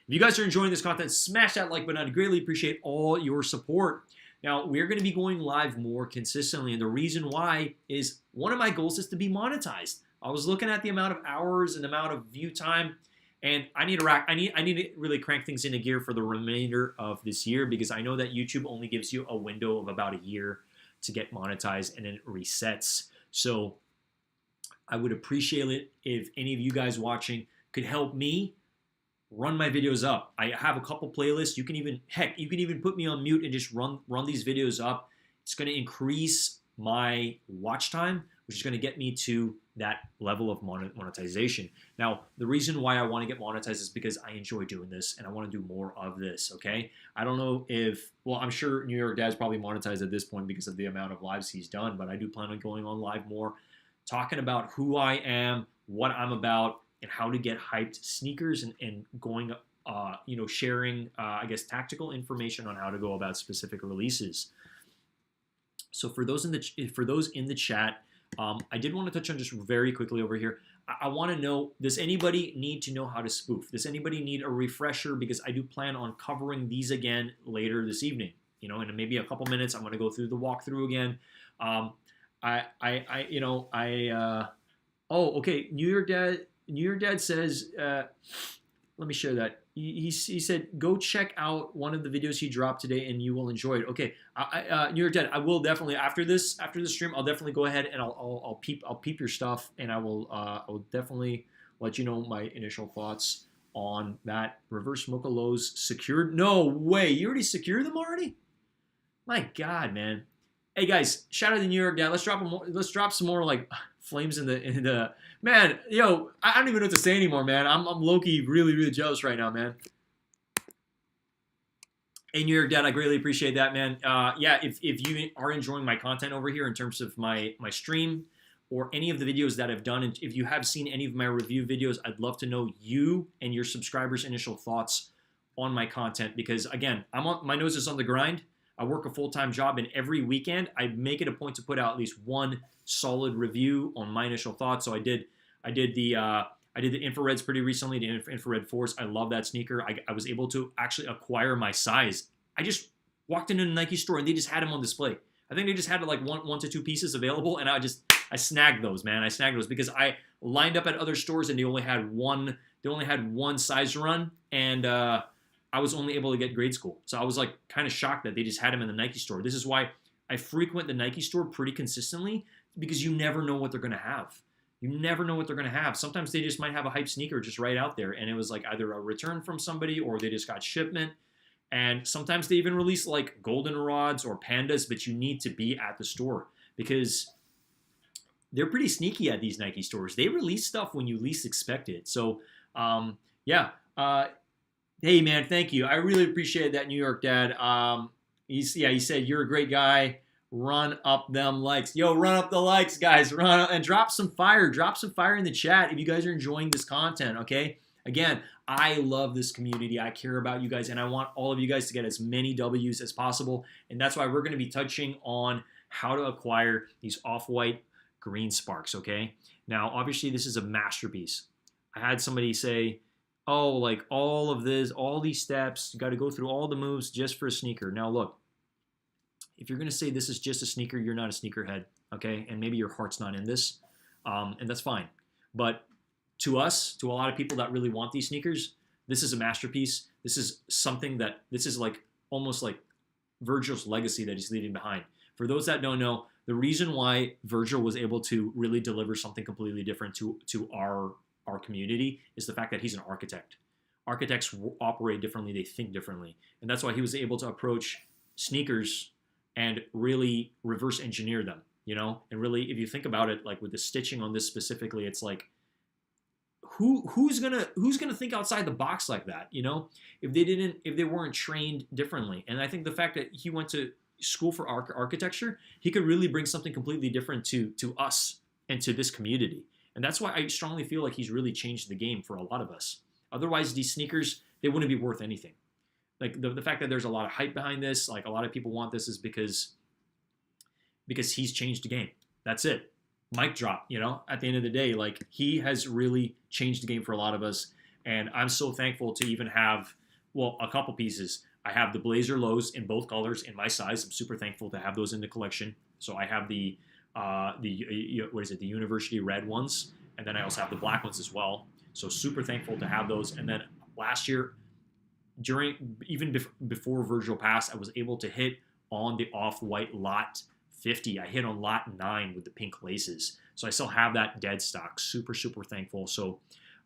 you guys are enjoying this content, smash that like button. I'd greatly appreciate all your support. Now, we're going to be going live more consistently, and the reason why is one of my goals is to be monetized. I was looking at the amount of hours and the amount of view time, and I need to really crank things into gear for the remainder of this year, because I know that YouTube only gives you a window of about a year to get monetized, and then it resets. So I would appreciate it if any of you guys watching could help me run my videos up. I have a couple playlists. You can even put me on mute and just run these videos up. It's going to increase my watch time, which is going to get me to that level of monetization. Now, the reason why I want to get monetized is because I enjoy doing this and I want to do more of this, okay? I don't know I'm sure New York Dad's probably monetized at this point because of the amount of lives he's done, but I do plan on going on live more, talking about who I am, what I'm about, and how to get hyped sneakers, and going, sharing, I guess, tactical information on how to go about specific releases. So for those in the chat, I did want to touch on just very quickly over here. I want to know, does anybody need to know how to spoof? Does anybody need a refresher? Because I do plan on covering these again later this evening. You know, in maybe a couple minutes, I'm going to go through the walkthrough again. Oh, okay. New York Dad says, let me share that. He said, go check out one of the videos he dropped today, and you will enjoy it. Okay, New York Dad, I will definitely after this stream, I'll definitely go ahead and I'll peep your stuff, and I will definitely let you know my initial thoughts on that. Reverse Mocha Lows secured. No way, you already secured them already? My God, man. Hey guys, shout out to New York Dad. Let's drop some more like flames in the man. Yo, I don't even know what to say anymore, man. I'm low-key really jealous right now, man. Hey, New York Dad, I greatly appreciate that, man. Yeah, if you are enjoying my content over here in terms of my stream or any of the videos that I've done, and if you have seen any of my review videos, I'd love to know you and your subscribers' initial thoughts on my content, because again, my nose is on the grind. I work a full-time job, and every weekend I make it a point to put out at least one solid review on my initial thoughts. So I did the infrareds pretty recently, the infrared force. I love that sneaker. I was able to actually acquire my size. I just walked into a Nike store and they just had them on display. I think they just had like one to two pieces available, and I snagged those, man. I snagged those because I lined up at other stores and they only had one size run, and I was only able to get grade school. So I was like kind of shocked that they just had them in the Nike store. This is why I frequent the Nike store pretty consistently, because you never know what they're going to have. You never know what they're going to have. Sometimes they just might have a hype sneaker just right out there, and it was like either a return from somebody or they just got shipment. And sometimes they even release like goldenrods or pandas, but you need to be at the store because they're pretty sneaky at these Nike stores. They release stuff when you least expect it. So, yeah. Hey, man, thank you. I really appreciate that, New York Dad. He said, you're a great guy. Run up them likes. Yo, run up the likes, guys. Run up and drop some fire. Drop some fire in the chat if you guys are enjoying this content, okay? Again, I love this community. I care about you guys, and I want all of you guys to get as many W's as possible. And that's why we're going to be touching on how to acquire these off-white green sparks, okay? Now, obviously, this is a masterpiece. I had somebody say, oh, like all of this, all these steps, you got to go through all the moves just for a sneaker. Now, look, if you're going to say this is just a sneaker, you're not a sneakerhead, okay? And maybe your heart's not in this, and that's fine. But to us, to a lot of people that really want these sneakers, this is a masterpiece. This is something this is like almost like Virgil's legacy that he's leaving behind. For those that don't know, the reason why Virgil was able to really deliver something completely different to our community is the fact that he's an architect. Architects operate differently, they think differently. And that's why he was able to approach sneakers and really reverse engineer them, you know? And really, if you think about it, like with the stitching on this specifically, it's like, who's gonna think outside the box like that, you know? If they weren't trained differently. And I think the fact that he went to school for architecture, he could really bring something completely different to us and to this community. And that's why I strongly feel like he's really changed the game for a lot of us. Otherwise, these sneakers, they wouldn't be worth anything. Like the fact that there's a lot of hype behind this, like a lot of people want this, is because he's changed the game. That's it. Mic drop, you know, at the end of the day, like he has really changed the game for a lot of us. And I'm so thankful to even have, well, a couple pieces. I have the Blazer lows in both colors in my size. I'm super thankful to have those in the collection. So I have the University red ones, and then I also have the black ones as well. So super thankful to have those. And then last year, before Virgil passed, I was able to hit on the off-white lot 50. I hit on lot 9 with the pink laces. So I still have that dead stock. Super thankful. So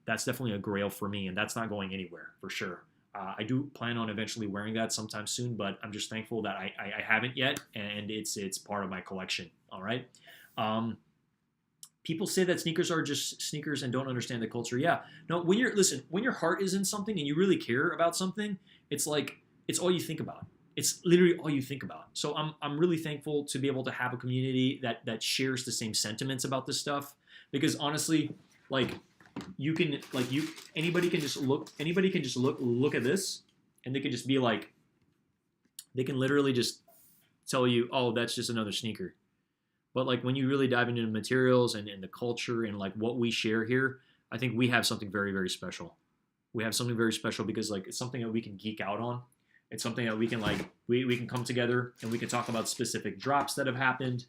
that's definitely a grail for me, and that's not going anywhere for sure. I do plan on eventually wearing that sometime soon, but I'm just thankful that I haven't yet, and it's part of my collection. All right. People say that sneakers are just sneakers and don't understand the culture. Yeah. No, when your heart is in something and you really care about something, it's like it's all you think about. It's literally all you think about. So I'm really thankful to be able to have a community that shares the same sentiments about this stuff, because honestly, like anybody can just look at this and they can just be like, they can literally just tell you, oh, that's just another sneaker. But like when you really dive into the materials and the culture and like what we share here, I think we have something very, very special. We have something very special because like it's something that we can geek out on. It's something that we can like we can come together and we can talk about specific drops that have happened,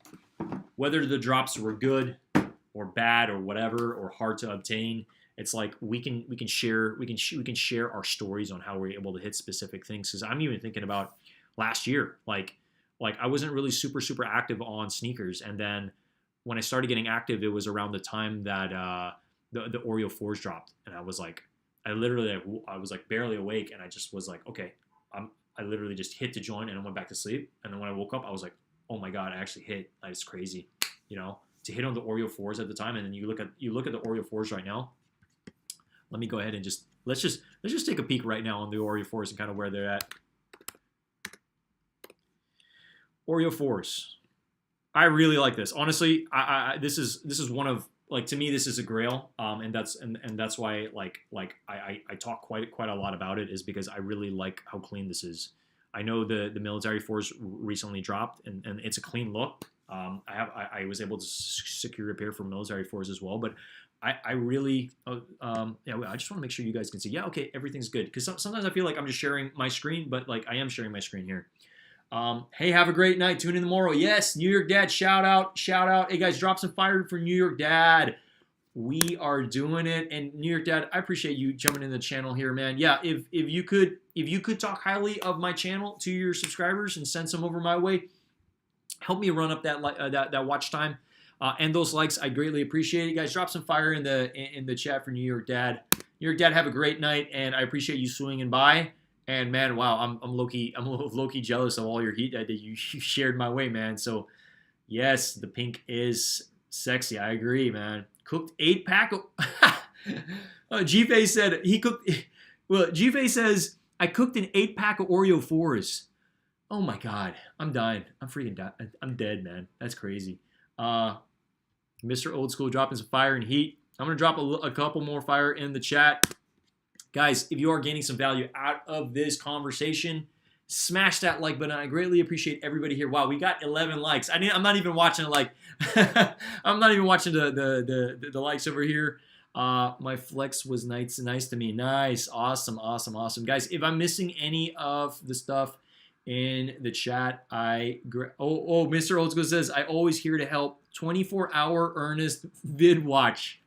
whether the drops were good or bad or whatever or hard to obtain. It's like we can share our stories on how we're able to hit specific things. Because I'm even thinking about last year, like I wasn't really super active on sneakers, and then when I started getting active, it was around the time that the Oreo 4s dropped, and I was like, I was like barely awake, and I just was like, okay, I literally just hit the joint and I went back to sleep, and then when I woke up, I was like, oh my god, I actually hit. That's crazy, you know, to hit on the Oreo 4s at the time, and then you look at the Oreo 4s right now. Let me go ahead and let's just take a peek right now on the Oreo 4s and kind of where they're at. Oreo 4s. I really like this. Honestly, this is one of, like, to me this is a grail, and that's why I talk quite a lot about it, is because I really like how clean this is. I know the military 4s recently dropped, and it's a clean look. I was able to secure a pair for military 4s as well, but I really yeah, I just want to make sure you guys can see. Yeah, okay, everything's good, because sometimes I feel like I'm just sharing my screen, but like I am sharing my screen here. Hey, have a great night. Tune in tomorrow. Yes, New York Dad, shout out. Hey guys, drop some fire for New York Dad. We are doing it. And New York Dad, I appreciate you jumping in the channel here, man. Yeah, if you could talk highly of my channel to your subscribers and send some over my way, help me run up that watch time and those likes. I greatly appreciate it, guys. Drop some fire in the chat for New York Dad. New York Dad, have a great night, and I appreciate you swinging by. And man, wow, I'm low-key jealous of all your heat that you shared my way, man. So yes, the pink is sexy. I agree, man. Cooked 8-pack. G-Face said he cooked. Well, G-Face says I cooked an 8-pack of Oreo 4s. Oh my god, I'm dying. I'm freaking dying. I'm dead, man. That's crazy. Mr. Old School dropping some fire and heat. I'm gonna drop a couple more fire in the chat. Guys, if you are gaining some value out of this conversation, smash that like button. I greatly appreciate everybody here. Wow, we got 11 likes. I'm not even watching like I'm not even watching the likes over here. My flex was nice to me. Nice, awesome. Guys, if I'm missing any of the stuff in the chat, Mr. Old School says I always here to help. 24-hour earnest vid watch.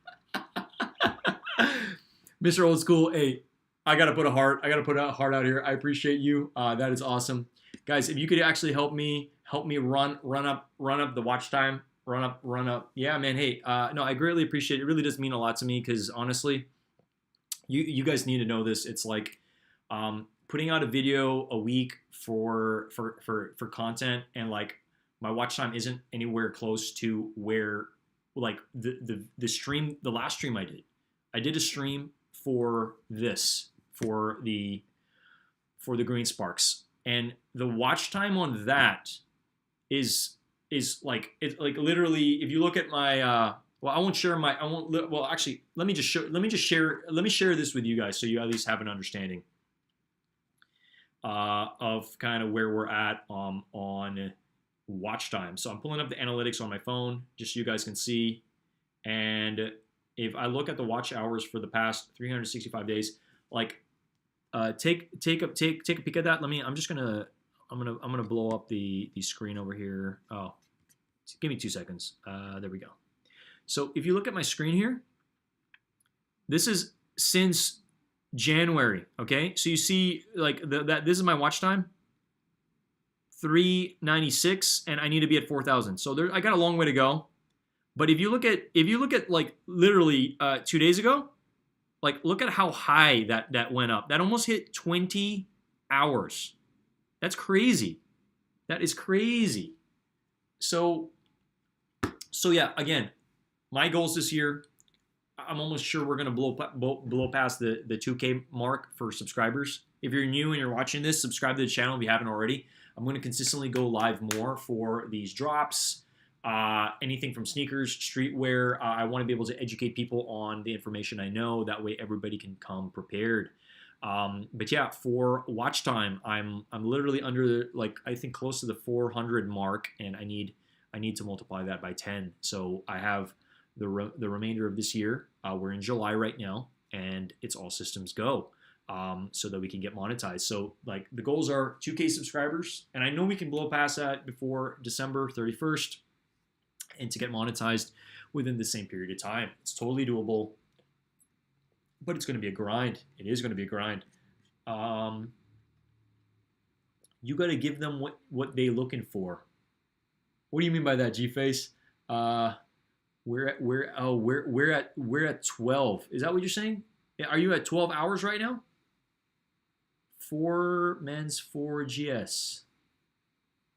Mr. Old School, hey, I gotta put a heart. I gotta put a heart out here. I appreciate you. That is awesome, guys. If you could actually help me run up the watch time. Run up. Yeah, man. Hey, no, I greatly appreciate it. It really does mean a lot to me, because honestly, you guys need to know this. It's like putting out a video a week for content, and like my watch time isn't anywhere close to where like the last stream I did a stream for this, for the Green Sparks, and the watch time on that is like, it's like literally, if you look at my actually let me share this with you guys, so you at least have an understanding of kind of where we're at on watch time. So I'm pulling up the analytics on my phone just so you guys can see, and if I look at the watch hours for the past 365 days, like take a peek at that. I'm gonna blow up the screen over here. Oh, give me 2 seconds. There we go. So if you look at my screen here, this is since January. Okay, so you see like that this is my watch time, 396, and I need to be at 4,000. So I got a long way to go. But if you look at like literally 2 days ago, like look at how high that went up. That almost hit 20 hours. That's crazy. That is crazy. So yeah, again, my goals this year, I'm almost sure we're gonna blow past the 2K mark for subscribers. If you're new and you're watching this, subscribe to the channel if you haven't already. I'm going to consistently go live more for these drops. Anything from sneakers, streetwear. I want to be able to educate people on the information I know. That way everybody can come prepared. But yeah, for watch time, I'm literally under, like, I think close to the 400 mark, and I need I need to multiply that by 10. So I have the remainder of this year. We're in July right now, and it's all systems go, so that we can get monetized. So like the goals are 2K subscribers, and I know we can blow past that before December 31st, and to get monetized within the same period of time. It's totally doable, but it's going to be a grind. It is going to be a grind. You got to give them what they looking for. What do you mean by that, G-Face? We're at 12. Is that what you're saying? Are you at 12 hours right now? 4 men's 4 GS.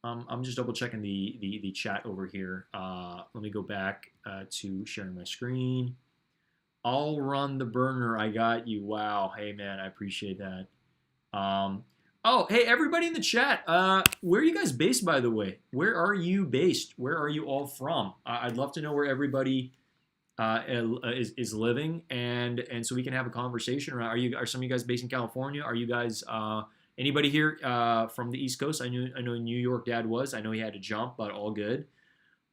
I'm just double checking the chat over here. Let me go back to sharing my screen. I'll run the burner. I got you. Wow. Hey man, I appreciate that. Oh, hey everybody in the chat. Where are you guys based, by the way? Where are you based? Where are you all from? I'd love to know where everybody is living, and so we can have a conversation. Are some of you guys based in California? Are you guys anybody here from the East Coast? I know New York Dad was. I know he had to jump, but all good.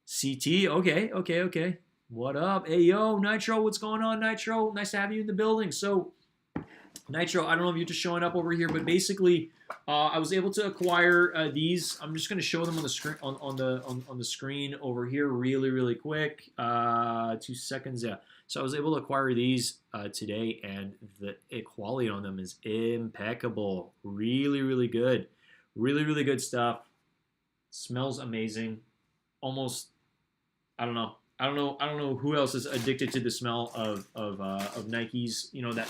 CT, okay. What up? Hey yo, Nitro, what's going on, Nitro? Nice to have you in the building. So, Nitro, I don't know if you're just showing up over here, but basically, I was able to acquire these. I'm just going to show them on the screen on the screen over here, really quick. 2 seconds, yeah. So I was able to acquire these today, and the quality on them is impeccable. Really good, really good stuff. Smells amazing. Almost, I don't know who else is addicted to the smell of Nikes. You know, that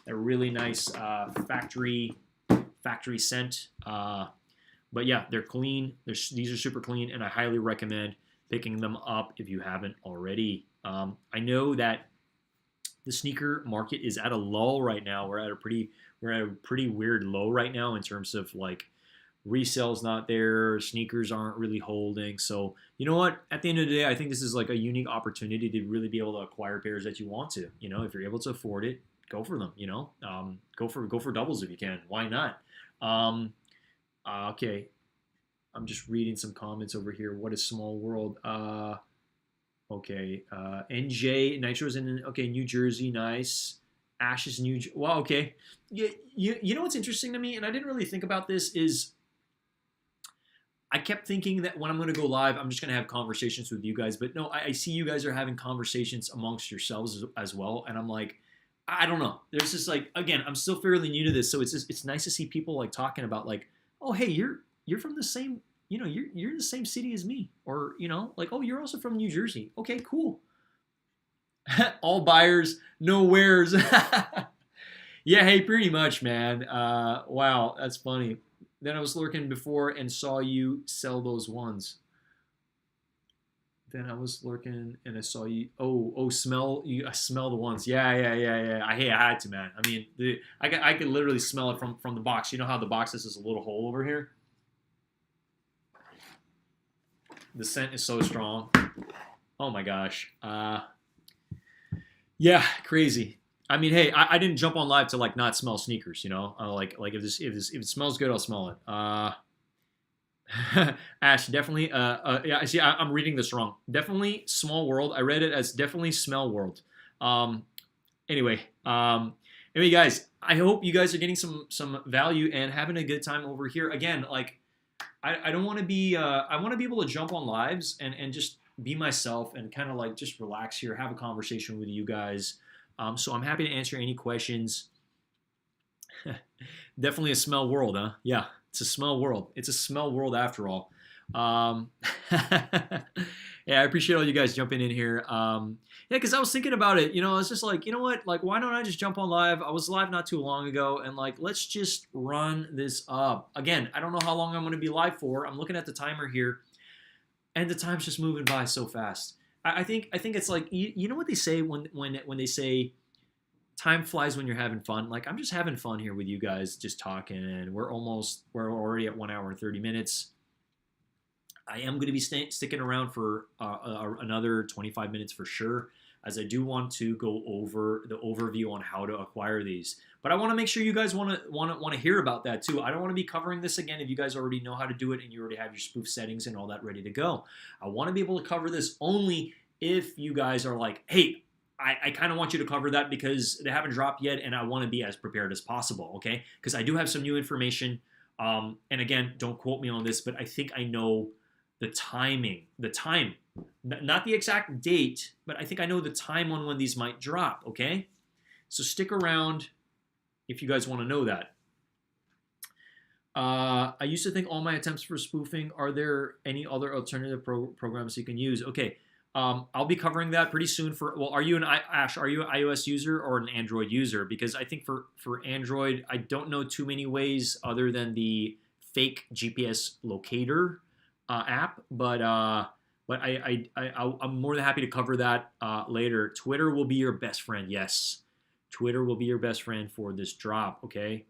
really nice factory scent. But yeah, they're clean. These are super clean, and I highly recommend picking them up if you haven't already. I know that the sneaker market is at a lull right now. We're at a pretty weird low right now in terms of like resale's not there, sneakers aren't really holding. So you know what? At the end of the day, I think this is like a unique opportunity to really be able to acquire pairs that you want to. You know, if you're able to afford it, go for them. You know, go for doubles if you can. Why not? Okay, I'm just reading some comments over here. What is small world? Okay, NJ Nitro's in New Jersey, nice. Ash is wow, okay. You know what's interesting to me, and I didn't really think about this, is I kept thinking that when I'm going to go live, I'm just going to have conversations with you guys. But no, I see you guys are having conversations amongst yourselves as well. And I'm like, I don't know. There's just like, again, I'm still fairly new to this. So it's nice to see people like talking about like, oh, hey, you're from the same, you know, you're in the same city as me. Or, you know, like, oh, you're also from New Jersey. Okay, cool. All buyers, no wares. Yeah, hey, pretty much, man. Wow, that's funny. Then I was lurking before and saw you sell those ones. Then I was lurking and I saw you. Oh, smell you. I smell the ones. Yeah. I had to, man. I mean, I could literally smell it from the box. You know how the box has this little hole over here? The scent is so strong. Oh my gosh. Yeah, crazy. I mean, hey, I didn't jump on live to like not smell sneakers, you know. Like if it smells good, I'll smell it. Ash, definitely. Yeah, I see. I'm reading this wrong. Definitely small world. I read it as definitely smell world. Anyway, guys, I hope you guys are getting some value and having a good time over here. Again, like I don't want to be. I want to be able to jump on lives and just be myself and kind of like just relax here, have a conversation with you guys. So I'm happy to answer any questions. Definitely a smell world, huh? Yeah, it's a smell world. It's a smell world after all. Yeah, I appreciate all you guys jumping in here. Yeah, because I was thinking about it. You know, I was just like, you know what? Like, why don't I just jump on live? I was live not too long ago, and like, let's just run this up. Again, I don't know how long I'm going to be live for. I'm looking at the timer here, and the time's just moving by so fast. I think it's like you know what they say when they say time flies when you're having fun. Like I'm just having fun here with you guys, just talking, and we're already at 1 hour and 30 minutes. I am going to be sticking around for another 25 minutes for sure. as I do want to go over the overview on how to acquire these. But I want to make sure you guys want to hear about that too. I don't want to be covering this again if you guys already know how to do it and you already have your spoof settings and all that ready to go. I want to be able to cover this only if you guys are like, hey, I kind of want you to cover that because they haven't dropped yet and I want to be as prepared as possible, okay? Because I do have some new information. And again, don't quote me on this, but I think I know the timing, not the exact date, but I think I know the time on when these might drop, okay? So stick around if you guys want to know that. I used to think all my attempts for spoofing, are there any other alternative programs you can use? Okay. I'll be covering that pretty soon. Well, are you an iOS user or an Android user? Because I think for Android, I don't know too many ways other than the fake GPS locator app. But I'm more than happy to cover that later. Twitter will be your best friend. Yes, Twitter will be your best friend for this drop. Okay,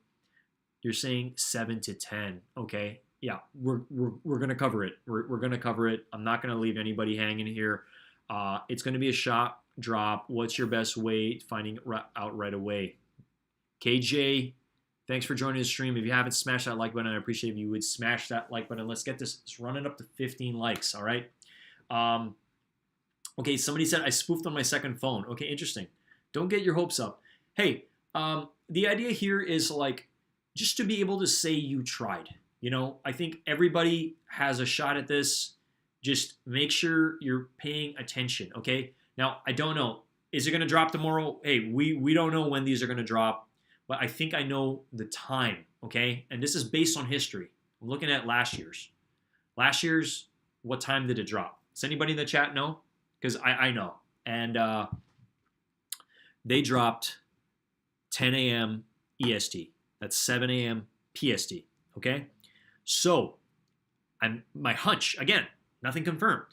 you're saying 7 to 10. Okay. Yeah, we're gonna cover it. We're gonna cover it. I'm not gonna leave anybody hanging here. It's gonna be a shot drop. What's your best way finding out right away? KJ, thanks for joining the stream. If you haven't smashed that like button, I appreciate if you would smash that like button. Let's get this running up to 15 likes. All right. Okay. Somebody said I spoofed on my second phone. Okay, interesting. Don't get your hopes up. Hey, the idea here is like just to be able to say you tried. You know, I think everybody has a shot at this. Just make sure you're paying attention, okay? Now, I don't know. Is it going to drop tomorrow? Hey, we don't know when these are going to drop, but I think I know the time, okay? And this is based on history. I'm looking at last year's. Last year's, what time did it drop? Does anybody in the chat know? Because I know. And they dropped 10 a.m. EST. That's 7 a.m. PST, okay? So, my hunch, again, nothing confirmed.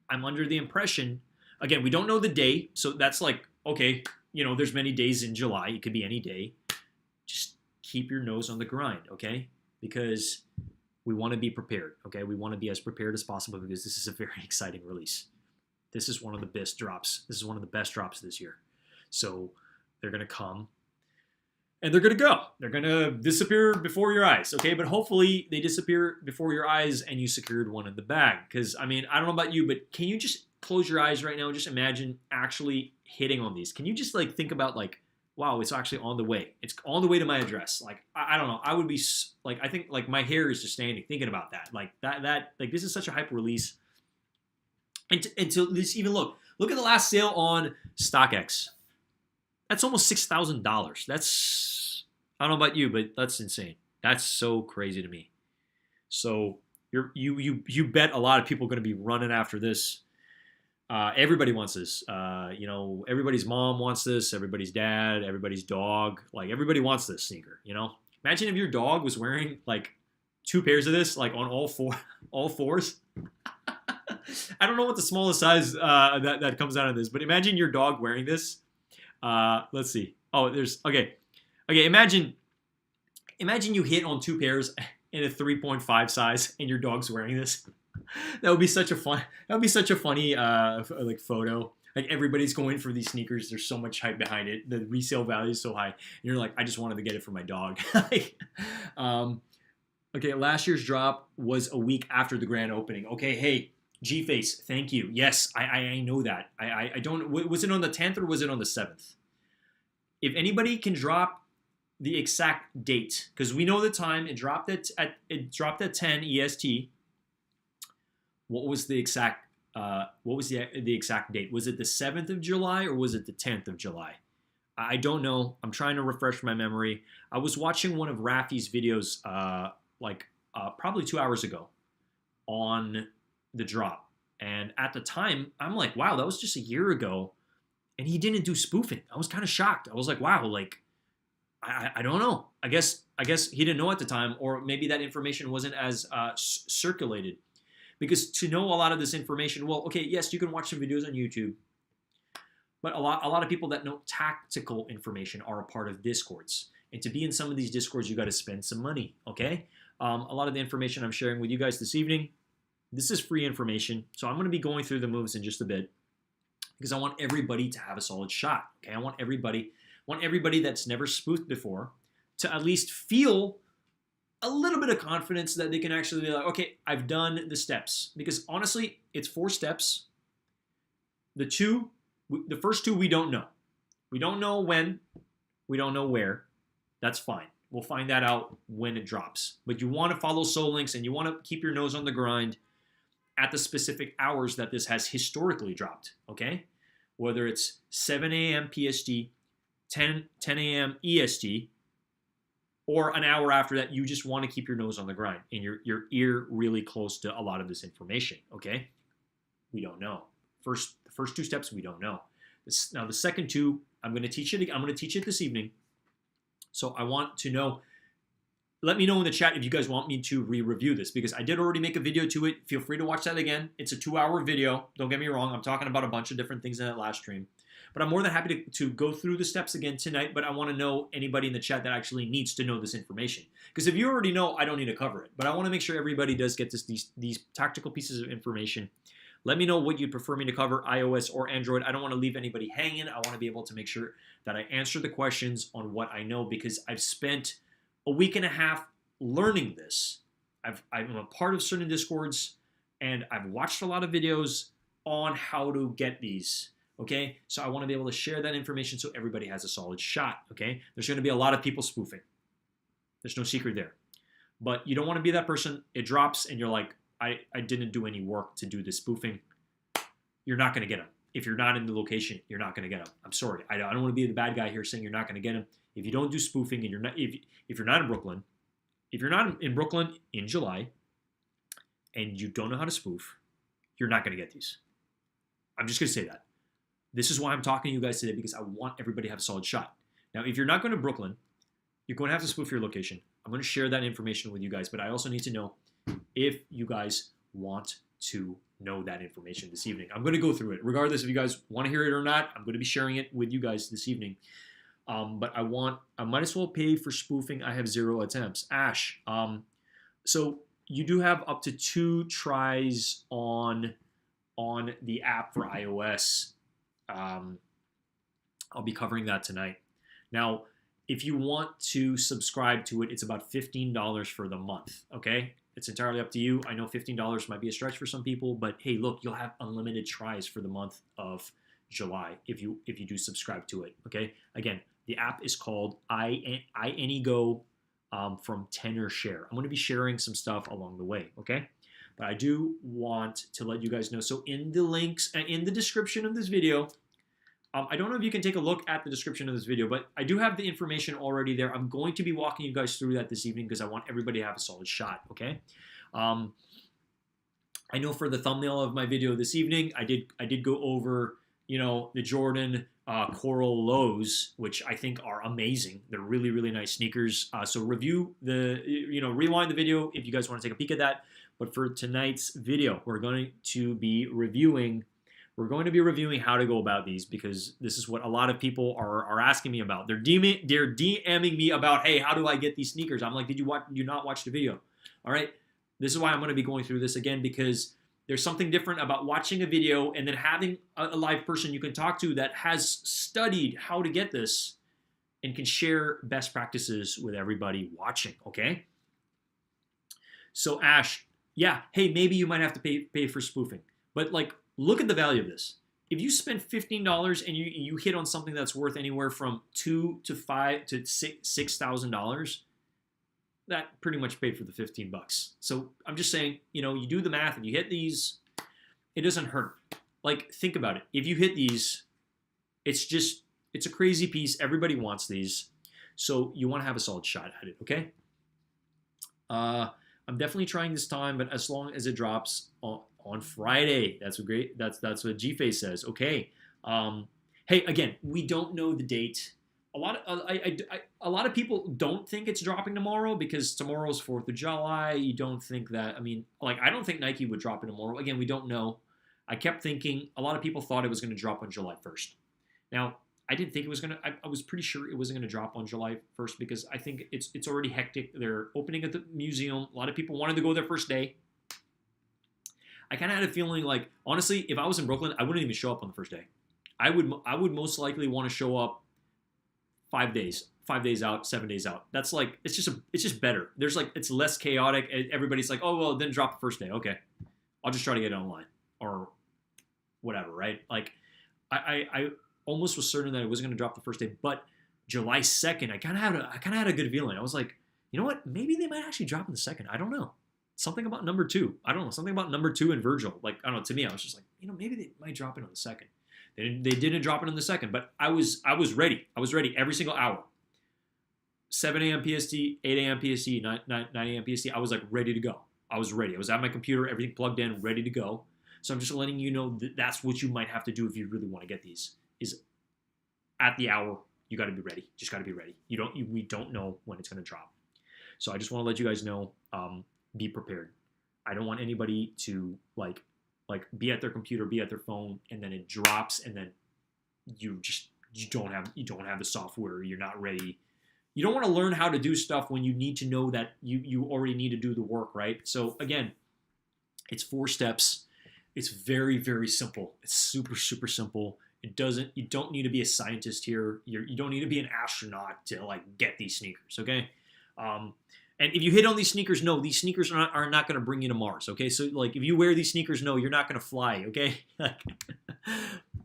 I'm under the impression, again, we don't know the day, so that's like, okay, you know, there's many days in July. It could be any day. Just keep your nose on the grind, okay? Because we want to be prepared, okay? We want to be as prepared as possible because this is a very exciting release. This is one of the best drops. This is one of the best drops this year. So, they're going to come. And they're going to go. They're going to disappear before your eyes, okay? But hopefully they disappear before your eyes and you secured one in the bag. Because, I mean, I don't know about you, but can you just close your eyes right now and just imagine actually hitting on these? Can you just, like, think about, like, wow, it's actually on the way. It's on the way to my address. Like, I don't know. I would be, like, I think, like, my hair is just standing thinking about that. Like, like, this is such a hype release. Until this, even look at the last sale on StockX. That's almost $6,000. That's, I don't know about you, but that's insane. That's so crazy to me. So you bet a lot of people are going to be running after this. Everybody wants this. You know, everybody's mom wants this. Everybody's dad. Everybody's dog. Like everybody wants this sneaker. You know, imagine if your dog was wearing like 2 pairs of this, like on all fours. I don't know what the smallest size that comes out of this, but imagine your dog wearing this. Let's see. Oh, there's okay. Imagine you hit on 2 pairs in a 3.5 size, and your dog's wearing this. That would be such a funny like photo. Like everybody's going for these sneakers. There's so much hype behind it. The resale value is so high. And you're like, I just wanted to get it for my dog. Okay, last year's drop was a week after the grand opening. Okay, hey. G-Face, thank you. Yes, I know that. I don't. Was it on the 10th or was it on the 7th? If anybody can drop the exact date, because we know the time. It dropped at 10 EST. What was the exact? What was the exact date? Was it the 7th of July or was it the 10th of July? I don't know. I'm trying to refresh my memory. I was watching one of Rafi's videos, probably 2 hours ago, on the drop, and at the time I'm like, wow, that was just a year ago and he didn't do spoofing. I was kind of shocked. I was like, wow, like I don't know. I guess he didn't know at the time, or maybe that information wasn't as circulated, because to know a lot of this information, well, okay, yes, you can watch some videos on YouTube, but a lot of people that know tactical information are a part of Discords, and to be in some of these Discords you got to spend some money, okay? A lot of the information I'm sharing with you guys this evening, this is free information, so I'm going to be going through the moves in just a bit. because I want everybody to have a solid shot. Okay, I want everybody that's never spoofed before to at least feel a little bit of confidence that they can actually be like, okay, I've done the steps. Because honestly, it's 4 steps. The first 2 we don't know. We don't know when. We don't know where. That's fine. We'll find that out when it drops. But you want to follow Soul Links and you want to keep your nose on the grind at the specific hours that this has historically dropped, okay? Whether it's 7 a.m. PST, 10 a.m. EST, or an hour after that, you just want to keep your nose on the grind and your ear really close to a lot of this information, okay? We don't know. The first 2 steps, we don't know. Now, the second 2, I'm going to teach it this evening. So I want to know, let me know in the chat if you guys want me to re-review this, because I did already make a video to it. Feel free to watch that again. It's a 2-hour video. Don't get me wrong. I'm talking about a bunch of different things in that last stream. But I'm more than happy to go through the steps again tonight, but I want to know anybody in the chat that actually needs to know this information. Because if you already know, I don't need to cover it. But I want to make sure everybody does get these tactical pieces of information. Let me know what you'd prefer me to cover, iOS or Android. I don't want to leave anybody hanging. I want to be able to make sure that I answer the questions on what I know, because I've spent a week and a half learning this. I'm a part of certain Discords, and I've watched a lot of videos on how to get these. Okay, so I want to be able to share that information so everybody has a solid shot. Okay, there's going to be a lot of people spoofing. There's no secret there. But you don't want to be that person. It drops and you're like, I didn't do any work to do this spoofing. You're not going to get them. If you're not in the location, you're not going to get them. I'm sorry. I don't want to be the bad guy here saying you're not going to get them. If you don't do spoofing and if you're not in Brooklyn, in July and you don't know how to spoof, you're not going to get these. I'm just going to say that. This is why I'm talking to you guys today, because I want everybody to have a solid shot. Now, if you're not going to Brooklyn, you're going to have to spoof your location. I'm going to share that information with you guys, but I also need to know if you guys want to know that information this evening. I'm going to go through it. Regardless if you guys want to hear it or not, I'm going to be sharing it with you guys this evening. But I might as well pay for spoofing. I have 0 attempts. Ash, so you do have up to 2 tries on the app for iOS. I'll be covering that tonight. Now, if you want to subscribe to it, it's about $15 for the month, okay? It's entirely up to you. I know $15 might be a stretch for some people, but hey, look, you'll have unlimited tries for the month of July if you do subscribe to it, okay? Again, the app is called iAnyGo from Tenor Share. I'm going to be sharing some stuff along the way, okay? But I do want to let you guys know. So in the links and in the description of this video, I don't know if you can take a look at the description of this video, but I do have the information already there. I'm going to be walking you guys through that this evening because I want everybody to have a solid shot, okay? I know for the thumbnail of my video this evening, I did go over, you know, the Jordan Coral Lows, which I think are amazing. They're really, really nice sneakers. So rewind the video if you guys want to take a peek at that. But for tonight's video, we're going to be reviewing how to go about these, because this is what a lot of people are asking me about. They're DMing me about, hey, how do I get these sneakers? I'm like, did you not watch the video? All right, this is why I'm going to be going through this again, because there's something different about watching a video and then having a live person you can talk to that has studied how to get this and can share best practices with everybody watching, okay? So Ash, yeah, hey, maybe you might have to pay for spoofing, but like, look at the value of this. If you spend $15 and you hit on something that's worth anywhere from $2,000 to $5,000 to $6,000, that pretty much paid for the $15. So I'm just saying, you know, you do the math and you hit these, it doesn't hurt. Like, think about it. If you hit these, it's a crazy piece. Everybody wants these. So you want to have a solid shot at it, okay? I'm definitely trying this time, but as long as it drops on Friday, that's great. That's what G-Face says. Okay. Hey, again, we don't know the date. A lot of people don't think it's dropping tomorrow because tomorrow's 4th of July. You don't think that. I mean, like, I don't think Nike would drop it tomorrow. Again, we don't know. I kept thinking a lot of people thought it was going to drop on July 1st. Now, I didn't think it was going to. I was pretty sure it wasn't going to drop on July 1st because I think it's already hectic. They're opening at the museum. A lot of people wanted to go their first day. I kind of had a feeling like, honestly, if I was in Brooklyn, I wouldn't even show up on the first day. I would most likely want to show up 5 days out, 7 days out. That's like it's just better. There's like it's less chaotic. Everybody's like, oh well, then drop the first day. Okay, I'll just try to get it online or whatever, right? Like I almost was certain that it was going to drop the first day, but July 2nd, I kind of had a good feeling. I was like, you know what? Maybe they might actually drop in the second. I don't know. Something about number two. I don't know. Something about number two and Virgil. Like I don't know. To me, I was just like, maybe they might drop it on the second. They didn't drop it on the second, but I was ready. I was ready every single hour. 7 a.m. PST, 8 a.m. PST, 9 a.m. PST. I was like ready to go. I was ready. I was at my computer, everything plugged in, ready to go. So I'm just letting you know that's what you might have to do if you really want to get these. Is at the hour, you got to be ready. Just got to be ready. We don't know when it's going to drop. So I just want to let you guys know, be prepared. I don't want anybody to like be at their computer, be at their phone, and then it drops, and then you don't have the software. You're not ready. You don't want to learn how to do stuff when you need to know that you already need to do the work, right? So again, it's 4 steps. It's very, very simple. It's super, super simple. You don't need to be a scientist here. You don't need to be an astronaut to like get these sneakers, okay? And if you hit on these sneakers, no, these sneakers are not going to bring you to Mars, okay? So like if you wear these sneakers, no, you're not going to fly, okay?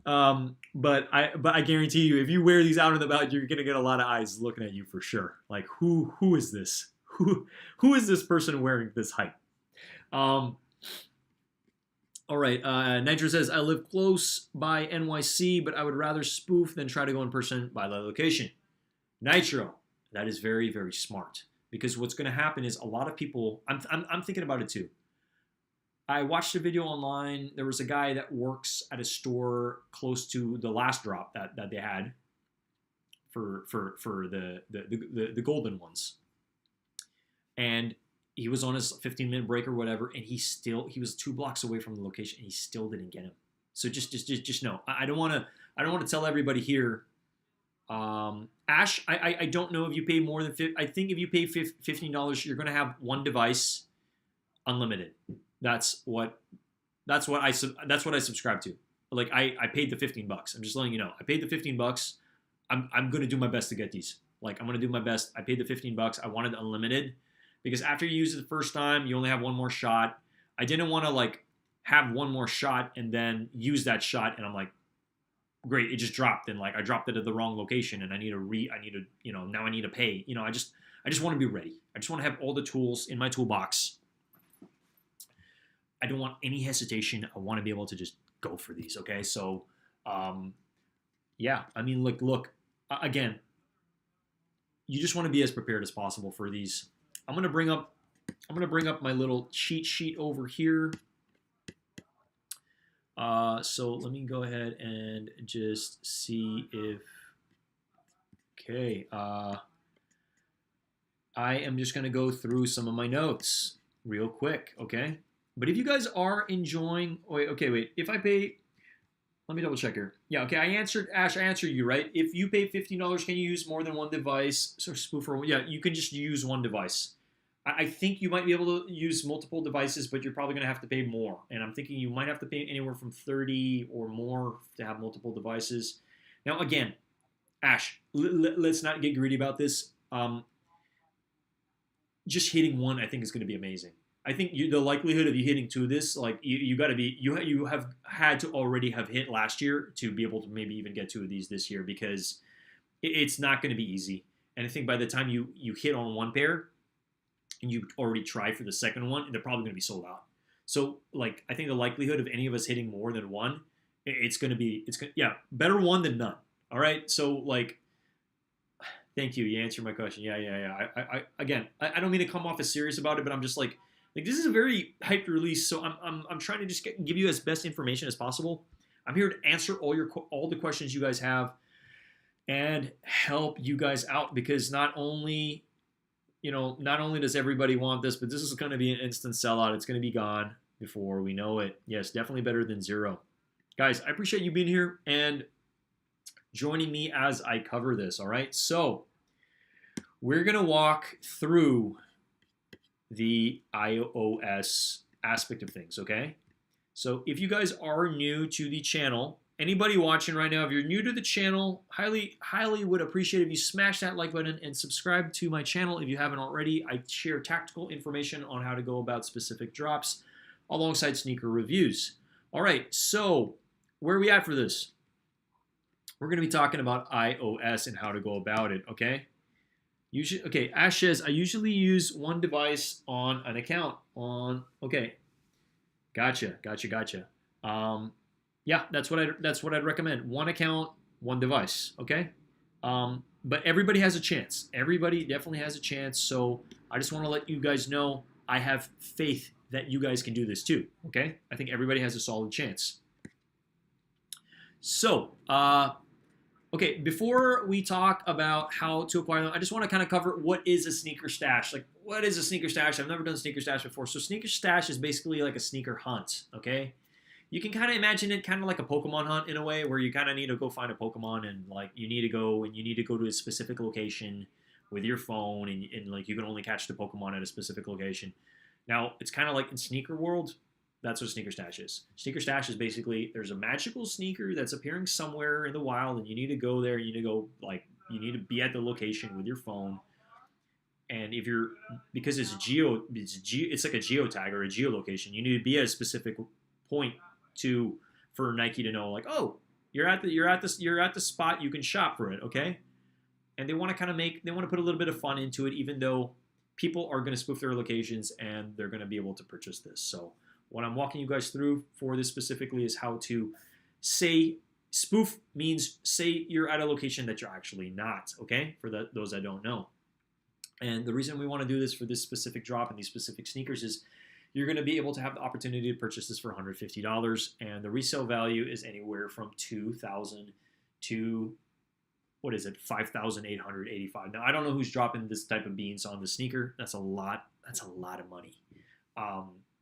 But I guarantee you, if you wear these out and about, you're going to get a lot of eyes looking at you for sure. Like who is this? Who is this person wearing this hype? All right, Nitro says, I live close by NYC, but I would rather spoof than try to go in person by the location. Nitro, that is very, very smart. Because what's going to happen is a lot of people, I'm thinking about it too. I watched a video online. There was a guy that works at a store close to the last drop that they had for the golden ones. And he was on his 15-minute break or whatever, and he was 2 blocks away from the location, and he still didn't get him. So just know. I don't want to tell everybody here. Ash, I don't know if you pay more than I think if you pay $15, you're going to have 1 device, unlimited. That's what I subscribe to. Like I paid the $15. I'm just letting you know. I paid the $15. I'm going to do my best to get these. Like I'm going to do my best. I paid the $15. I wanted unlimited. Because after you use it the first time, you only have 1 more shot. I didn't want to like have 1 more shot and then use that shot, and I'm like, great, it just dropped, and like I dropped it at the wrong location, and now I need to pay. I just want to be ready. I just want to have all the tools in my toolbox. I don't want any hesitation. I want to be able to just go for these. Okay, so yeah, I mean, look, again, you just want to be as prepared as possible for these. I'm gonna bring up my little cheat sheet over here. So let me go ahead and just see if. Okay. I am just gonna go through some of my notes real quick. Okay. But if you guys are enjoying, wait. If I pay, let me double check here. Yeah. Okay. Ash. I answered you right. If you pay $15, can you use more than 1 device? So spoofer. Yeah, you can just use 1 device. I think you might be able to use multiple devices, but you're probably going to have to pay more. And I'm thinking you might have to pay anywhere from $30 or more to have multiple devices. Now, again, Ash, let's not get greedy about this. Just hitting 1, I think, is going to be amazing. I think the likelihood of you hitting 2 of this, like you got to be, you have had to already have hit last year to be able to maybe even get 2 of these this year, because it's not going to be easy. And I think by the time you hit on 1 pair, and you already tried for the second one, they're probably going to be sold out. So, like, I think the likelihood of any of us hitting more than 1, it's better 1 than none. All right. So, like, thank you. You answered my question. Yeah. I don't mean to come off as serious about it, but I'm just like this is a very hyped release. So I'm trying to just give you as best information as possible. I'm here to answer all the questions you guys have and help you guys out, because not only does everybody want this, but this is going to be an instant sellout. It's going to be gone before we know it. Yes, definitely better than 0. Guys, I appreciate you being here and joining me as I cover this, all right? So we're going to walk through the iOS aspect of things, okay? So if you guys are new to the channel, anybody watching right now, if you're new to the channel, highly would appreciate if you smash that like button and subscribe to my channel if you haven't already. I share tactical information on how to go about specific drops alongside sneaker reviews. All right, so where are we at for this? We're going to be talking about iOS and how to go about it, okay? Okay, Ash says, I usually use one device on an account okay. Gotcha. Yeah, that's what I'd recommend. One account, one device, okay? But everybody has a chance. Everybody definitely has a chance. So I just want to let you guys know I have faith that you guys can do this too, okay? I think everybody has a solid chance. So, okay, before we talk about how to acquire them, I just want to kind of cover what is a sneaker stash. Like, what is a sneaker stash? I've never done sneaker stash before. So sneaker stash is basically like a sneaker hunt, okay? You can kind of imagine it kind of like a Pokemon hunt in a way, where you kind of need to go find a Pokemon, and like you need to go to a specific location with your phone, and like you can only catch the Pokemon at a specific location. Now, it's kind of like in sneaker world, that's what sneaker stash is. Sneaker stash is basically there's a magical sneaker that's appearing somewhere in the wild, and you need to go there. You need to be at the location with your phone. And if you're, because it's like a geotag or a geolocation, you need to be at a specific point for Nike to know, like, oh, you're at the spot, you can shop for it, okay? And they want to put a little bit of fun into it, even though people are going to spoof their locations and they're going to be able to purchase this. So what I'm walking you guys through for this specifically is how to say spoof means say you're at a location that you're actually not, okay? For those that don't know. And the reason we want to do this for this specific drop and these specific sneakers is you're going to be able to have the opportunity to purchase this for $150, and the resale value is anywhere from $2,000 to, what is it, $5,885. Now, I don't know who's dropping this type of beans on the sneaker. That's a lot of money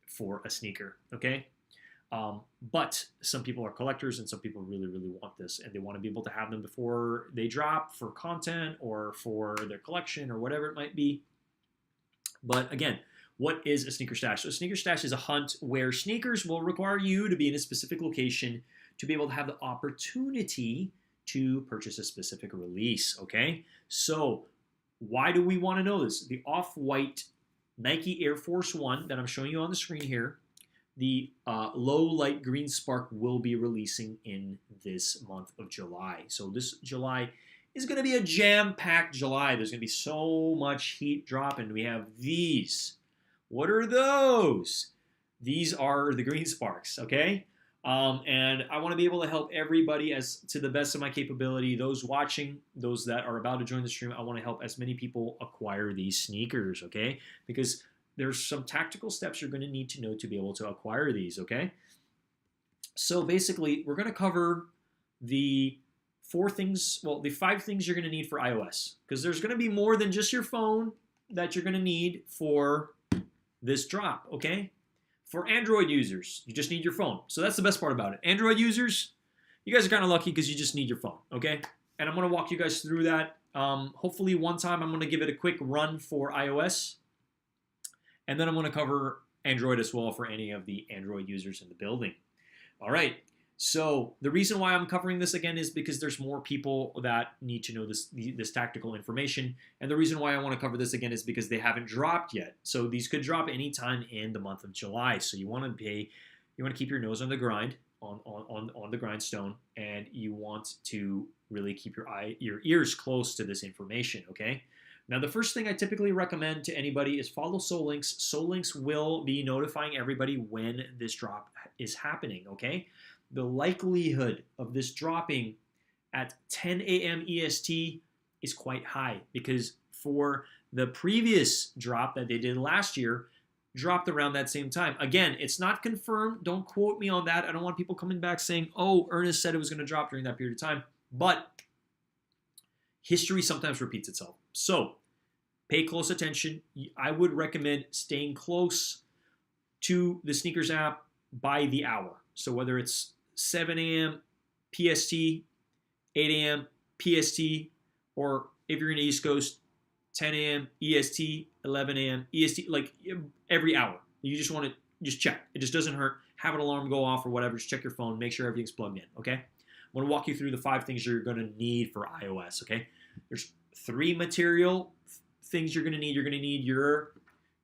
for a sneaker, okay? But some people are collectors, and some people really want this, and they want to be able to have them before they drop for content or for their collection or whatever it might be. But again, what is a sneaker stash? So a sneaker stash is a hunt where sneakers will require you to be in a specific location to be able to have the opportunity to purchase a specific release, okay? So why do we want to know this? The off-white Nike Air Force One that I'm showing you on the screen here, the low light green spark will be releasing in this month of July. So this July is going to be a jam-packed July. There's going to be so much heat dropping. We have these. What are those? These are the green sparks, okay? And I want to be able to help everybody as to the best of my capability. Those watching, those that are about to join the stream, I want to help as many people acquire these sneakers, okay? Because there's some tactical steps you're going to need to know to be able to acquire these, okay? So basically, we're going to cover the the 5 things you're going to need for iOS. Because there's going to be more than just your phone that you're going to need for this drop, okay? For Android users, you just need your phone. So that's the best part about it. Android users, you guys are kind of lucky because you just need your phone, okay? And I'm going to walk you guys through that. Hopefully one time I'm going to give it a quick run for iOS. And then I'm going to cover Android as well for any of the Android users in the building. All right. So the reason why I'm covering this again is because there's more people that need to know this tactical information. And the reason why I want to cover this again is because they haven't dropped yet. So these could drop anytime in the month of July. So you want to keep your nose on the grind, on the grindstone, and you want to really keep your ears close to this information, okay? Now, the first thing I typically recommend to anybody is follow Solinks. Solinks will be notifying everybody when this drop is happening, okay? The likelihood of this dropping at 10 a.m. EST is quite high because for the previous drop that they did last year, dropped around that same time. Again, it's not confirmed. Don't quote me on that. I don't want people coming back saying, oh, Ernest said it was going to drop during that period of time. But history sometimes repeats itself. So pay close attention. I would recommend staying close to the sneakers app by the hour. So whether it's 7 a.m. PST, 8 a.m. PST, or if you're in the East Coast, 10 a.m. EST, 11 a.m. EST, like every hour. You just want to check. It just doesn't hurt. Have an alarm go off or whatever. Just check your phone. Make sure everything's plugged in, okay? I'm going to walk you through the 5 things you're going to need for iOS, okay? There's 3 material things you're going to need. You're going to need your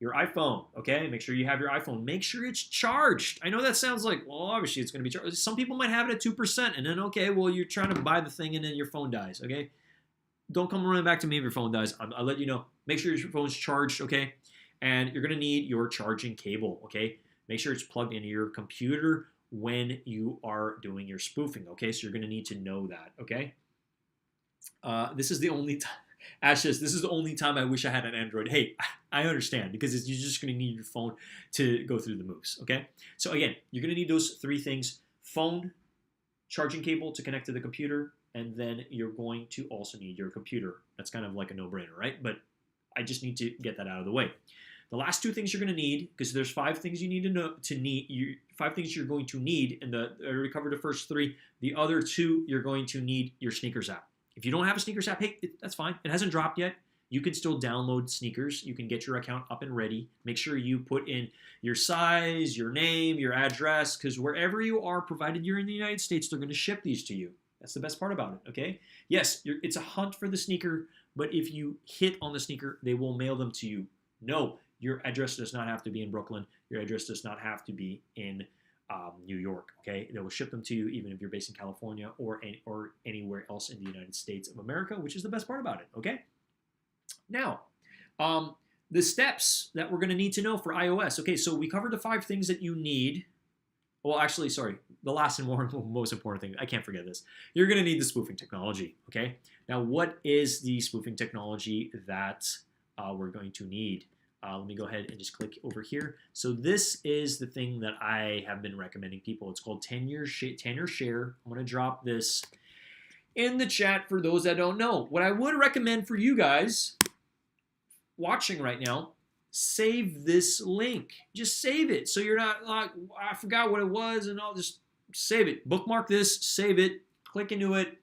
iPhone, okay? Make sure you have your iPhone. Make sure it's charged. I know that sounds like, well, obviously it's going to be charged. Some people might have it at 2%, and then, okay, well, you're trying to buy the thing, and then your phone dies, okay? Don't come running back to me if your phone dies. I'll let you know. Make sure your phone's charged, okay? And you're going to need your charging cable, okay? Make sure it's plugged into your computer when you are doing your spoofing, okay? So you're going to need to know that, okay? This is the only time, Ashes, this is the only time I wish I had an Android. Hey, I understand, because you're just going to need your phone to go through the moves, okay? So again, you're going to need those 3 things: phone, charging cable to connect to the computer, and then you're going to also need your computer. That's kind of like a no-brainer, right? But I just need to get that out of the way. The last 2 things you're going to need, because there's 5 things you need to know 5 things you're going to need, and I already covered the first 3. The other 2, you're going to need your Sneakers app. If you don't have a Sneakers app, hey, that's fine. It hasn't dropped yet. You can still download Sneakers. You can get your account up and ready. Make sure you put in your size, your name, your address, because wherever you are, provided you're in the United States, they're going to ship these to you. That's the best part about it, okay? Yes, it's a hunt for the sneaker, but if you hit on the sneaker, they will mail them to you. No, your address does not have to be in Brooklyn. Your address does not have to be in New York, okay? They will ship them to you even if you're based in California or anywhere else in the United States of America, which is the best part about it, okay? Now, the steps that we're going to need to know for iOS. Okay, so we covered the 5 things that you need. Well, actually, sorry, the last and most important thing, I can't forget this. You're going to need the spoofing technology, okay? Now, what is the spoofing technology that we're going to need? Let me go ahead and just click over here. So this is the thing that I have been recommending people. It's called Tenure Share. I'm going to drop this in the chat for those that don't know. What I would recommend for you guys watching right now, save this link. Just save it. So you're not like, I forgot what it was, and I'll just save it. Bookmark this, save it, click into it.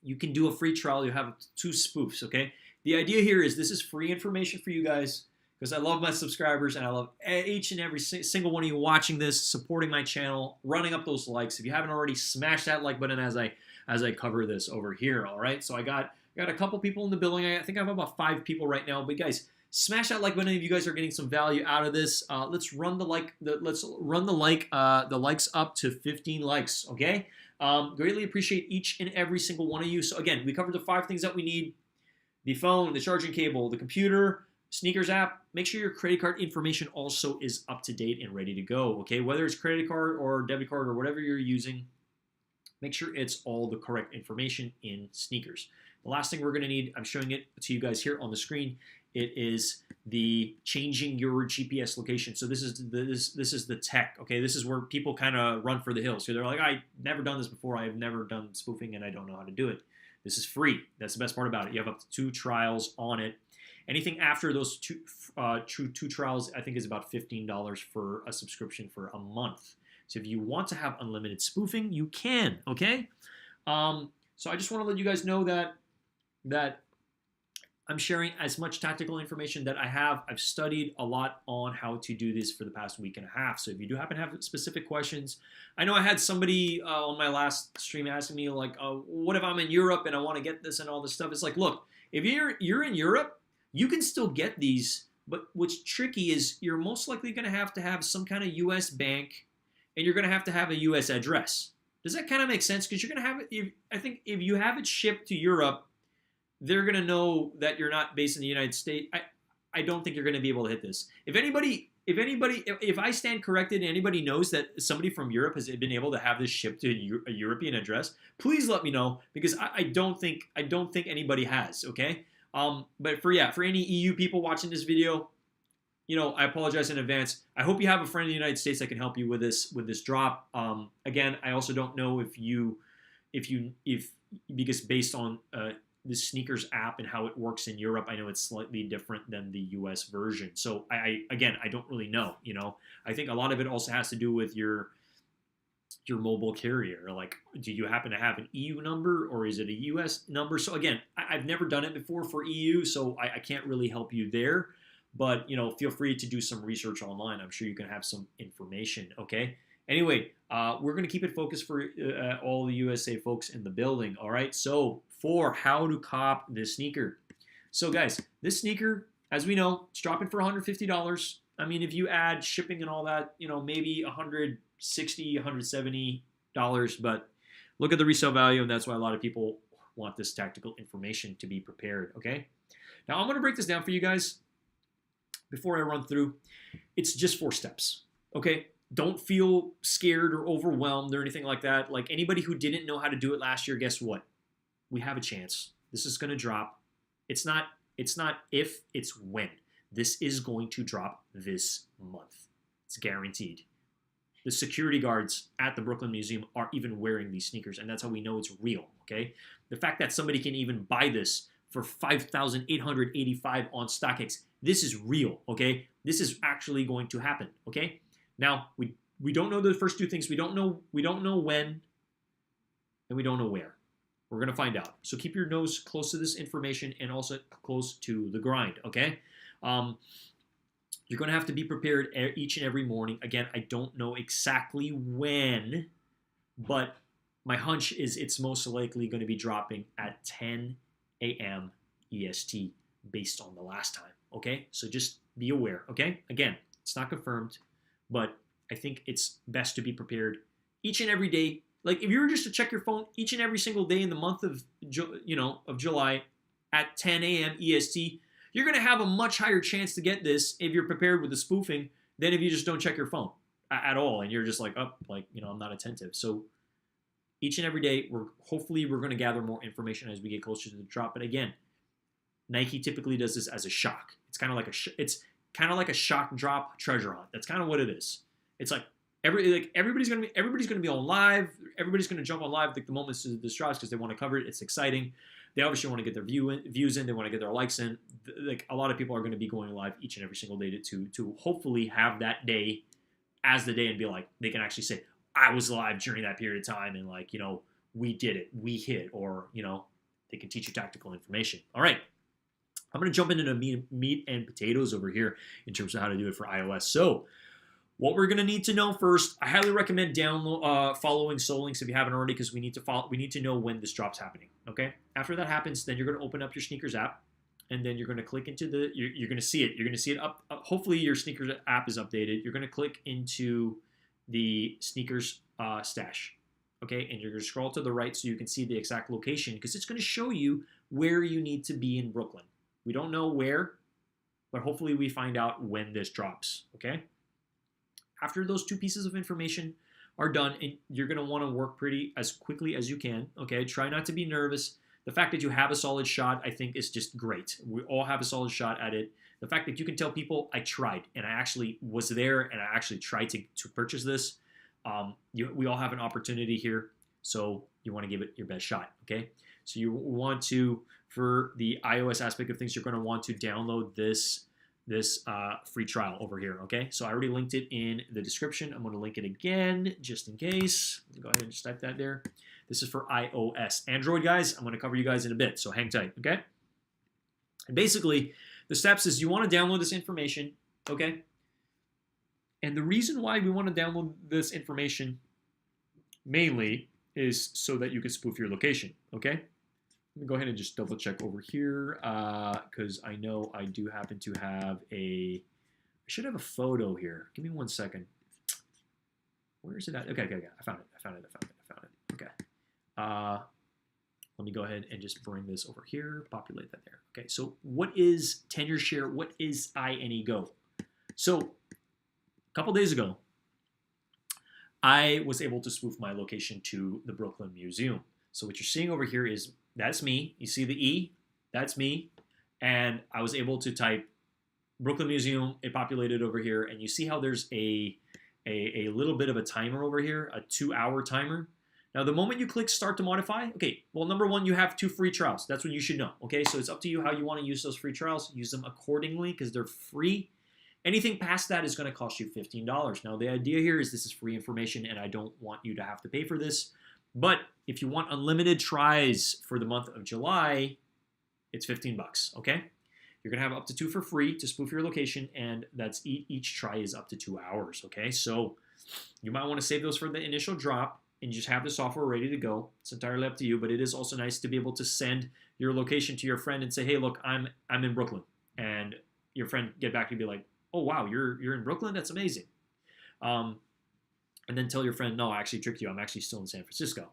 You can do a free trial. You have 2 spoofs, okay? The idea here is this is free information for you guys, because I love my subscribers and I love each and every single one of you watching this, supporting my channel, running up those likes. If you haven't already, smash that like button as I cover this over here, all right? So I got a couple people in the building. I think I have about 5 people right now, but guys, smash that like button if you guys are getting some value out of this. Let's run the likes up to 15 likes, okay? Greatly appreciate each and every single one of you. So again, we covered the 5 things that we need: the phone, the charging cable, the computer, Sneakers app. Make sure your credit card information also is up to date and ready to go, okay? Whether it's credit card or debit card or whatever you're using, make sure it's all the correct information in Sneakers. The last thing we're going to need, I'm showing it to you guys here on the screen, it is the changing your GPS location. So this is the tech, okay? This is where people kind of run for the hills. So they're like, I've never done this before. I've never done spoofing and I don't know how to do it. This is free. That's the best part about it. You have up to 2 trials on it. Anything after those two trials, I think, is about $15 for a subscription for a month. So if you want to have unlimited spoofing, you can, okay? So I just want to let you guys know that I'm sharing as much tactical information that I have. I've studied a lot on how to do this for the past week and a half. So if you do happen to have specific questions, I know I had somebody on my last stream asking me, like, what if I'm in Europe and I want to get this and all this stuff? It's like, look, if you're in Europe, you can still get these, but what's tricky is you're most likely going to have some kind of U.S. bank, and you're going to have a U.S. address. Does that kind of make sense? Because you're going to have it. I think if you have it shipped to Europe, they're going to know that you're not based in the United States. I don't think you're going to be able to hit this. If I stand corrected and anybody knows that somebody from Europe has been able to have this shipped to a European address, please let me know, because I don't think anybody has, okay? But for any EU people watching this video, I apologize in advance. I hope you have a friend in the United States that can help you with this drop. Again, I also don't know because based on the Sneakers app and how it works in Europe, I know it's slightly different than the US version. So I don't really know, I think a lot of it also has to do with your mobile carrier. Like, do you happen to have an EU number or is it a US number? So again, I've never done it before for EU, so I can't really help you there. But, feel free to do some research online. I'm sure you can have some information, okay? Anyway, we're going to keep it focused for all the USA folks in the building. All right. So for how to cop this sneaker. So guys, this sneaker, as we know, it's dropping for $150. I mean, if you add shipping and all that, maybe $160, $170. But look at the resale value, and that's why a lot of people want this tactical information to be prepared. Okay. Now I'm going to break this down for you guys before I run through. It's just 4 steps. Okay. Don't feel scared or overwhelmed or anything like that. Like anybody who didn't know how to do it last year, guess what? We have a chance. This is going to drop. It's not if, it's when. This is going to drop this month. It's guaranteed. The security guards at the Brooklyn Museum are even wearing these sneakers, and that's how we know it's real, okay? The fact that somebody can even buy this for $5,885 on StockX, this is real, okay? This is actually going to happen, okay? Now, we don't know the first 2 things. We don't know when, and we don't know where. We're going to find out. So keep your nose close to this information and also close to the grind, okay? You're going to have to be prepared each and every morning. Again, I don't know exactly when, but my hunch is it's most likely going to be dropping at 10 a.m. EST based on the last time, okay? So just be aware, okay? Again, it's not confirmed, but I think it's best to be prepared each and every day. Like if you were just to check your phone each and every single day in the month of July at 10 a.m. EST, you're going to have a much higher chance to get this if you're prepared with the spoofing than if you just don't check your phone at all and you're just like, oh, I'm not attentive. So each and every day, hopefully we're going to gather more information as we get closer to the drop. But again, Nike typically does this as a shock. It's kind of like a shock drop treasure hunt. That's kind of what it is. It's like everybody's gonna be on live. Everybody's gonna jump on live the moment this drops because they want to cover it. It's exciting. They obviously want to get their views in. They want to get their likes in. Like a lot of people are going to be going live each and every single day to hopefully have that day as the day and be like they can actually say I was live during that period of time and we did it, we hit, or they can teach you tactical information. All right. I'm going to jump into the meat and potatoes over here in terms of how to do it for iOS. So what we're going to need to know first, I highly recommend following Solinks if you haven't already because we need to know when this drop's happening, okay? After that happens, then you're going to open up your sneakers app, and then you're going to click into you're going to see it. You're going to see it up. Hopefully your sneakers app is updated. You're going to click into the sneakers stash, okay? And you're going to scroll to the right so you can see the exact location because it's going to show you where you need to be in Brooklyn. We don't know where, but hopefully we find out when this drops, okay? After those 2 pieces of information are done, and you're going to want to work as quickly as you can, okay? Try not to be nervous. The fact that you have a solid shot, I think, is just great. We all have a solid shot at it. The fact that you can tell people, I tried, and I actually was there, and I actually tried to purchase this. We all have an opportunity here, so you want to give it your best shot, okay? So you want to, for the iOS aspect of things, you're going to want to download this free trial over here, okay? So I already linked it in the description. I'm going to link it again just in case. Go ahead and just type that there. This is for iOS. Android, guys, I'm going to cover you guys in a bit, so hang tight, okay? And basically, the steps is you want to download this information, okay? And the reason why we want to download this information mainly is so that you can spoof your location, okay? Let me go ahead and just double check over here because I know I do happen to have I should have a photo here. Give me 1 second. Where is it at? Okay. I found it. Okay. Let me go ahead and just bring this over here, populate that there. Okay, so what is tenure share? What is INEGO? So a couple days ago, I was able to spoof my location to the Brooklyn Museum. So what you're seeing over here is, that's me. You see the E? That's me. And I was able to type Brooklyn Museum. It populated over here. And you see how there's a little bit of a timer over here, a 2-hour timer. Now, the moment you click Start to Modify, okay, well, number 1, you have 2 free trials. That's what you should know, okay? So it's up to you how you want to use those free trials. Use them accordingly because they're free. Anything past that is going to cost you $15. Now, the idea here is this is free information, and I don't want you to have to pay for this. But if you want unlimited tries for the month of July, it's $15, okay? You're going to have up to 2 for free to spoof your location, and that's each try is up to 2 hours, okay? So You might want to save those for the initial drop and just have the software ready to go. It's entirely up to you, but it is also nice to be able to send your location to your friend and say, hey, look, I'm in Brooklyn. And your friend get back to you and be like, oh, wow, you're in Brooklyn? That's amazing. And then tell your friend, no, I actually tricked you. I'm actually still in San Francisco.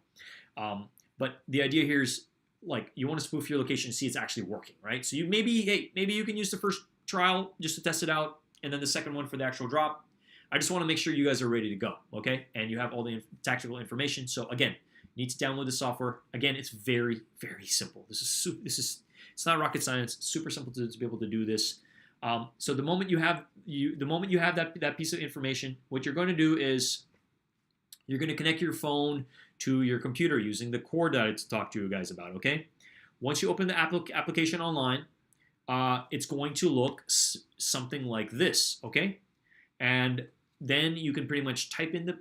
But the idea here is, like, you want to spoof your location and see it's actually working, right? So maybe you can use the first trial just to test it out, and then the second one for the actual drop. I just want to make sure you guys are ready to go, okay? And you have all the tactical information. So again, you need to download the software. Again, it's very, very simple. It's not rocket science. It's super simple to be able to do this. So the moment you have that piece of information, what you're going to do is you're going to connect your phone to your computer using the cord that I talked to you guys about, okay? Once you open the application online, it's going to look something like this, okay? And then you can pretty much type in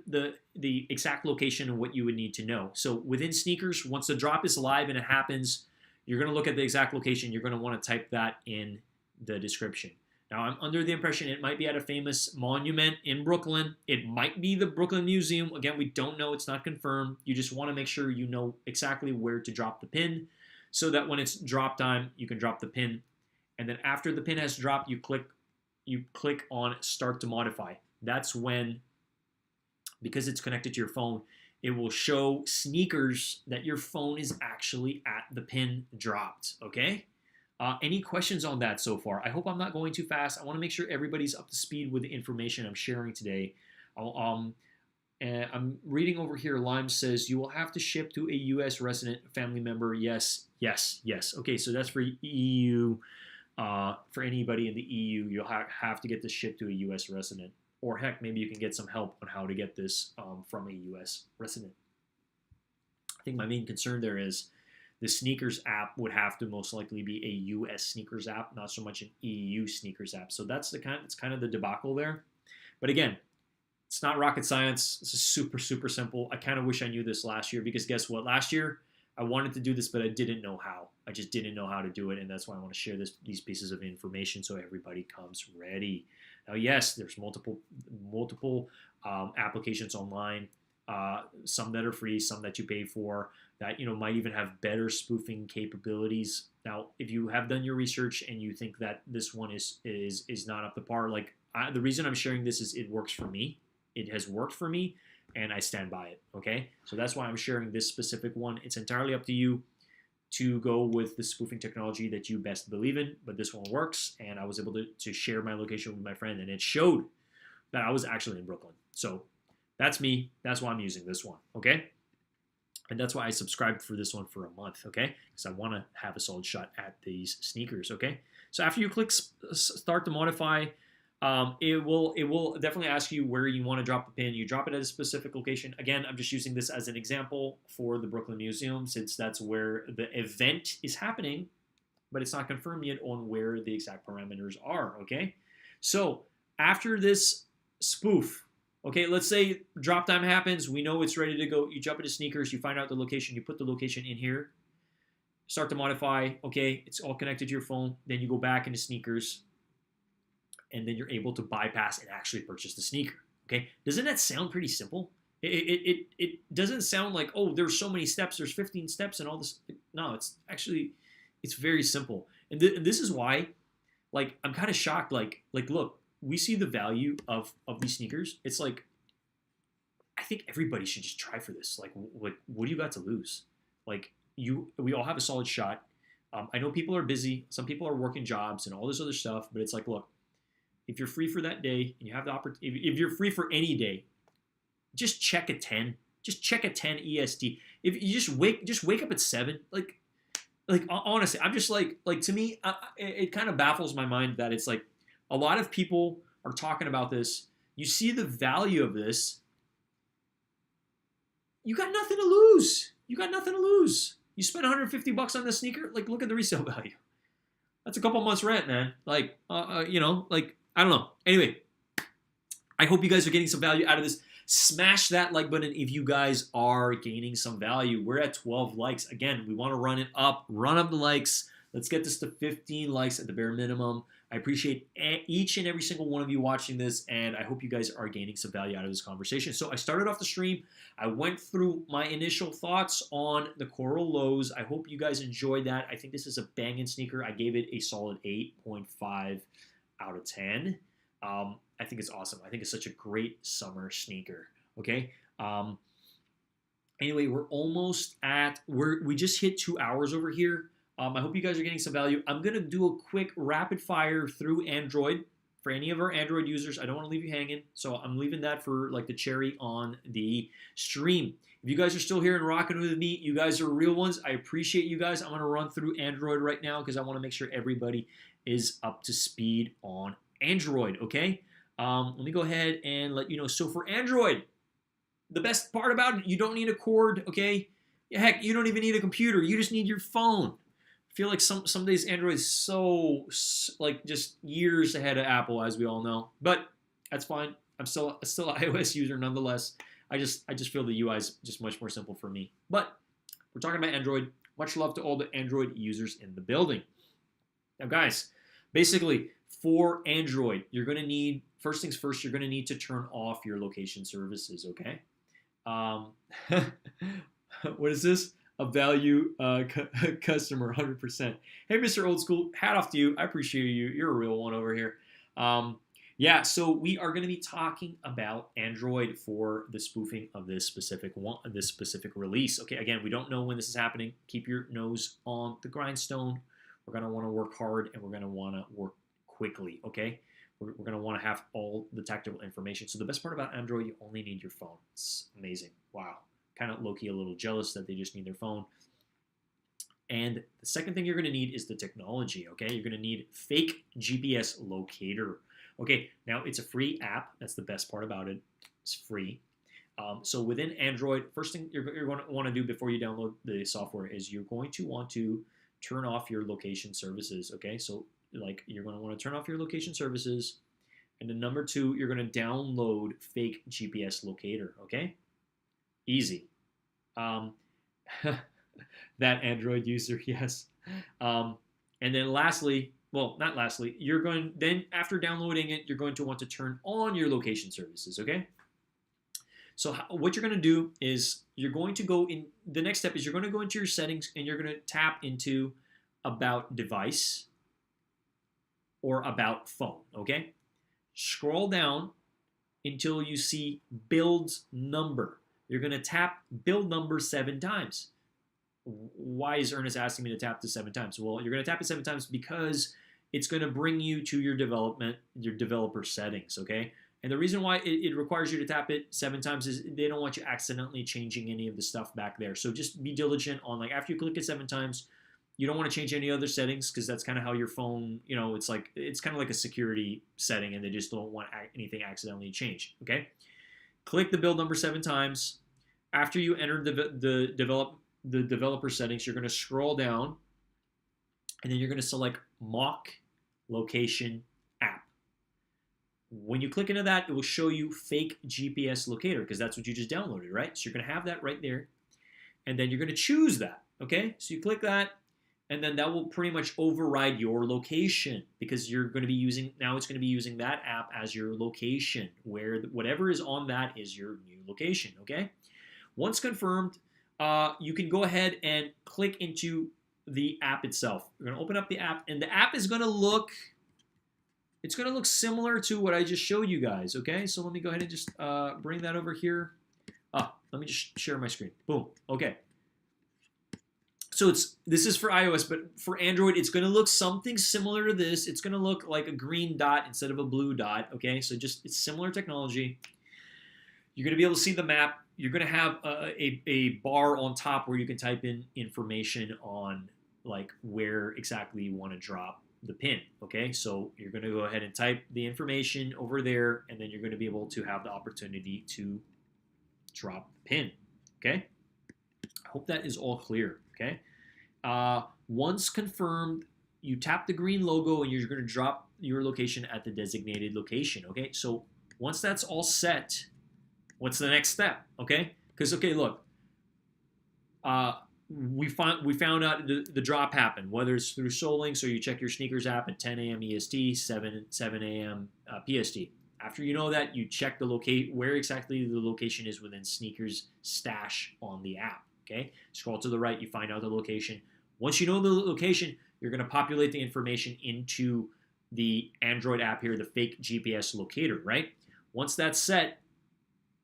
the exact location and what you would need to know. So within Sneakers, once the drop is live and it happens, you're going to look at the exact location. You're going to want to type that in the description. Now, I'm under the impression it might be at a famous monument in Brooklyn. It might be the Brooklyn Museum. Again, we don't know. It's not confirmed. You just want to make sure you know exactly where to drop the pin so that when it's drop time, you can drop the pin. And then after the pin has dropped, you click on Start to Modify. That's when, because it's connected to your phone, it will show Sneakers that your phone is actually at the pin dropped, okay? Any questions on that so far? I hope I'm not going too fast. I want to make sure everybody's up to speed with the information I'm sharing today. And I'm reading over here. Lime says, you will have to ship to a U.S. resident family member. Yes. Okay, so that's for EU. For anybody in the EU, you'll have to get this shipped to a U.S. resident. Or heck, maybe you can get some help on how to get this from a U.S. resident. I think my main concern there is the Sneakers app would have to most likely be a U.S. Sneakers app, not so much an EU Sneakers app. So it's kind of the debacle there. But again, it's not rocket science. This is super, super simple. I kind of wish I knew this last year because guess what? Last year, I wanted to do this, but I didn't know how. I just didn't know how to do it, and that's why I want to share these pieces of information so everybody comes ready. Now, yes, there's multiple applications online, some that are free, some that you pay for, that might even have better spoofing capabilities. Now, if you have done your research and you think that this one is not up to par, the reason I'm sharing this is it works for me. It has worked for me, and I stand by it, okay? So that's why I'm sharing this specific one. It's entirely up to you to go with the spoofing technology that you best believe in, but this one works, and I was able to share my location with my friend, and it showed that I was actually in Brooklyn. So that's me. That's why I'm using this one, okay? And that's why I subscribed for this one for a month, okay? Because I want to have a solid shot at these Sneakers, okay? So after you click Start to Modify, it will definitely ask you where you want to drop the pin. You drop it at a specific location. Again, I'm just using this as an example for the Brooklyn Museum since that's where the event is happening, but it's not confirmed yet on where the exact parameters are, okay? So after this spoof, okay, let's say drop time happens. We know it's ready to go. You jump into Sneakers. You find out the location. You put the location in here. Start to Modify. Okay, it's all connected to your phone. Then you go back into Sneakers. And then you're able to bypass and actually purchase the sneaker. Okay, doesn't that sound pretty simple? It doesn't sound like, oh, there's so many steps. There's 15 steps and all this. No, it's very simple. And this is why, I'm kind of shocked. Look, we see the value of these sneakers. It's I think everybody should just try for this. What do you got to lose? We all have a solid shot. I know people are busy. Some people are working jobs and all this other stuff. But it's look. If you're free for that day and you have the opportunity, if you're free for any day, just check a 10. Just check a 10 EST. If you just wake up at 7, honestly, I'm just to me, it kind of baffles my mind that it's a lot of people are talking about this. You see the value of this. You got nothing to lose. You spent $150 on this sneaker. Look at the resale value. That's a couple months rent, man. I don't know. Anyway, I hope you guys are getting some value out of this. Smash that like button if you guys are gaining some value. We're at 12 likes. Again, we want to run it up. Run up the likes. Let's get this to 15 likes at the bare minimum. I appreciate each and every single one of you watching this, and I hope you guys are gaining some value out of this conversation. So I started off the stream. I went through my initial thoughts on the Coral Lows. I hope you guys enjoyed that. I think this is a banging sneaker. I gave it a solid 8.5 out of 10. I think it's awesome. I think it's such a great summer sneaker. Okay. Anyway, we're almost at, we just hit 2 hours over here. I hope you guys are getting some value. I'm going to do a quick rapid fire through Android for any of our Android users. I don't want to leave you hanging, so I'm leaving that for like the cherry on the stream. If you guys are still here and rocking with me, you guys are real ones. I appreciate you guys. I'm going to run through Android right now because I want to make sure everybody is up to speed on Android, okay? Let me go ahead and let you know. So for Android, the best part about it, you don't need a cord, okay? Heck, you don't even need a computer. You just need your phone. I feel like some days Android is so like just years ahead of Apple, as we all know. But that's fine. I'm still an iOS user nonetheless. I just feel the UI is just much more simple for me. But we're talking about Android. Much love to all the Android users in the building. Now, guys, basically for Android, you're going to need, first things first, you're going to need to turn off your location services, okay? What is this? A value customer, 100%. Hey, Mr. Old School, hat off to you. I appreciate you. You're a real one over here. Yeah, so we are going to be talking about Android for the spoofing of this specific release. Okay, again, we don't know when this is happening. Keep your nose on the grindstone. We're going to want to work hard, and we're going to want to work quickly, okay? We're going to want to have all the tactical information. So the best part about Android, you only need your phone. It's amazing. Wow. Kind of low-key a little jealous that they just need their phone. And the second thing you're going to need is the technology, okay? You're going to need fake GPS locator. Okay, now it's a free app. That's the best part about it. It's free. So within Android, first thing you're going to want to do before you download the software is you're going to want to turn off your location services, okay? So like you're going to want to turn off your location services. And then number two, you're going to download fake GPS locator, okay? Easy. That Android user, yes. And then lastly, well, not lastly, you're going, then after downloading it, you're going to want to turn on your location services, okay? So what you're going to do is you're going to go in, the next step is you're going to go into your settings and you're going to tap into about device or about phone, okay? Scroll down until you see build number. You're going to tap build number 7 times. Why is Ernest asking me to tap this 7 times? Well, you're going to tap it 7 times because it's going to bring you to your developer settings, okay? And the reason why it requires you to tap it 7 times is they don't want you accidentally changing any of the stuff back there. So just be diligent on, like, after you click it 7 times, you don't want to change any other settings because that's kind of how your phone, you know, it's kind of like a security setting and they just don't want anything accidentally changed, okay? Click the build number 7 times. After you enter the developer settings, you're going to scroll down, and then you're going to select Mock Location App. When you click into that, it will show you Fake GPS Locator because that's what you just downloaded, right? So you're going to have that right there, and then you're going to choose that, okay? So you click that, and then that will pretty much override your location because you're going to be using, now it's going to be using that app as your location where whatever is on that is your new location, okay? Once confirmed, you can go ahead and click into the app itself. We're going to open up the app, and the app is going to look, it's going to look similar to what I just showed you guys, okay? So let me go ahead and just bring that over here. Let me just share my screen. Boom. Okay. So this is for iOS, but for Android, it's going to look something similar to this. It's going to look like a green dot instead of a blue dot, okay? So just, it's similar technology. You're going to be able to see the map. You're going to have a bar on top where you can type in information on like where exactly you want to drop the pin, okay? So you're going to go ahead and type the information over there, and then you're going to be able to have the opportunity to drop the pin, okay? I hope that is all clear, okay? Once confirmed, you tap the green logo, and you're going to drop your location at the designated location, okay? So once that's all set, what's the next step, okay? Because, okay, look, we found out the drop happened, whether it's through SolLinks or you check your sneakers app at 10 a.m. EST, 7 a.m. PST. After you know that, you check the where exactly the location is within sneakers stash on the app. Okay, scroll to the right, you find out the location. Once you know the location, you're going to populate the information into the Android app here, the fake GPS locator, right? Once that's set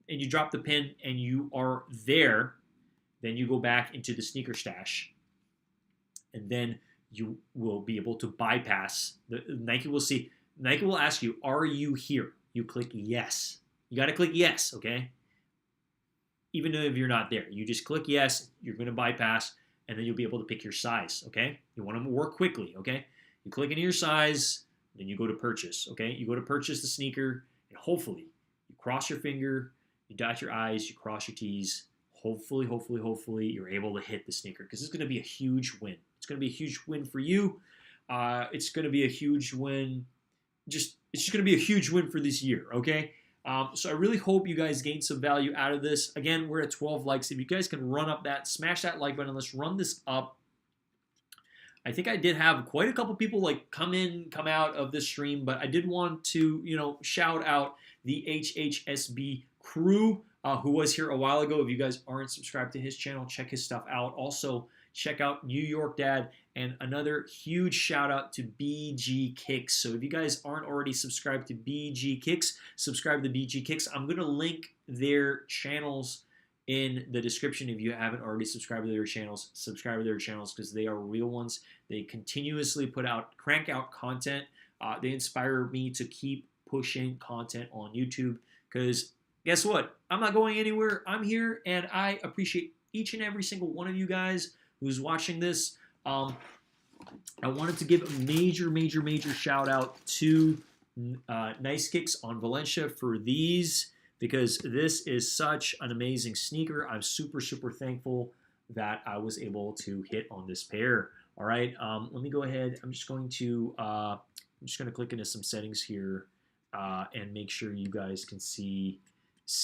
and you drop the pin and you are there, then you go back into the sneaker stash, and then you will be able to bypass. Nike will ask you, are you here? You click yes. You got to click yes, okay? Even if you're not there. You just click yes, you're going to bypass, and then you'll be able to pick your size, okay? You want to work quickly, okay? You click into your size, then you go to purchase, okay? You go to purchase the sneaker, and hopefully you cross your finger, you dot your I's, you cross your T's. Hopefully, you're able to hit the sneaker, because it's going to be a huge win. It's going to be a huge win for you. It's going to be a huge win. It's just going to be a huge win for this year, okay? So I really hope you guys gain some value out of this. Again, we're at 12 likes. If you guys can run up that, smash that like button. Let's run this up. I think I did have quite a couple people like come out of this stream, but I did want to, shout out the HHSB crew. Who was here a while ago. If you guys aren't subscribed to his channel, check his stuff out. Also, check out New York Dad, and another huge shout out to BG Kicks. So if you guys aren't already subscribed to BG Kicks, subscribe to BG Kicks. I'm going to link their channels in the description. If you haven't already subscribed to their channels, subscribe to their channels, because they are real ones. They continuously crank out content. They inspire me to keep pushing content on YouTube, because guess what? I'm not going anywhere. I'm here, and I appreciate each and every single one of you guys who's watching this. I wanted to give a major shout out to Nice Kicks on Valencia for these, because this is such an amazing sneaker. I'm super thankful that I was able to hit on this pair. All right, let me go ahead. I'm just going to click into some settings here and make sure you guys can see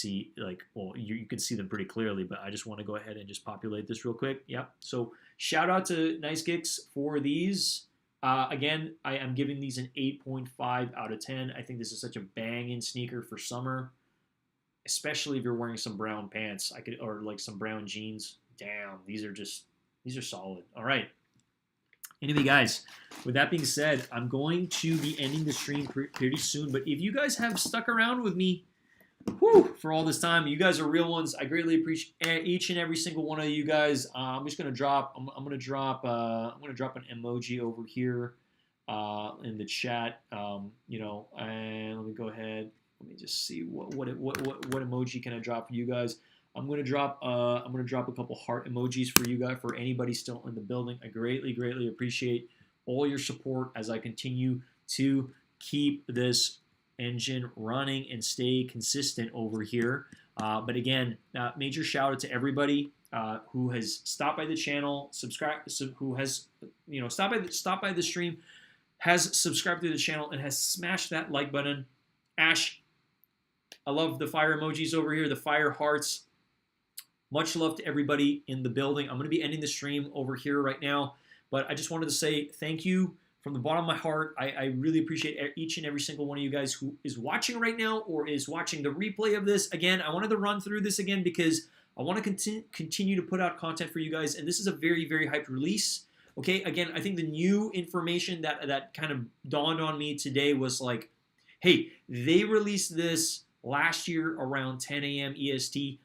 you can see them pretty clearly, but I just want to go ahead and just populate this real quick. Yep. So shout out to Nice Kicks for these. Again, I am giving these an 8.5 out of 10. I think this is such a banging sneaker for summer, especially if you're wearing some brown pants. Or like some brown jeans. Damn, these are solid. All right. Anyway, guys, with that being said, I'm going to be ending the stream pretty soon. But if you guys have stuck around with me for all this time, you guys are real ones. I greatly appreciate each and every single one of you guys. I'm just gonna drop. I'm gonna drop an emoji over here in the chat. And let me go ahead. Let me just see what emoji can I drop for you guys. I'm gonna drop a couple heart emojis for you guys, for anybody still in the building. I greatly appreciate all your support as I continue to keep this engine running and stay consistent over here. But again, major shout out to everybody who has stopped by the channel, who has stopped by the stream, has subscribed to the channel, and has smashed that like button. Ash, I love the fire emojis over here, the fire hearts. Much love to everybody in the building. I'm going to be ending the stream over here right now, but I just wanted to say thank you from the bottom of my heart. I really appreciate each and every single one of you guys who is watching right now or is watching the replay of this. Again, I wanted to run through this again because I want to continue to put out content for you guys, and this is a very hyped release. Okay, again, I think the new information that kind of dawned on me today was like, hey, they released this last year around 10 a.m. EST.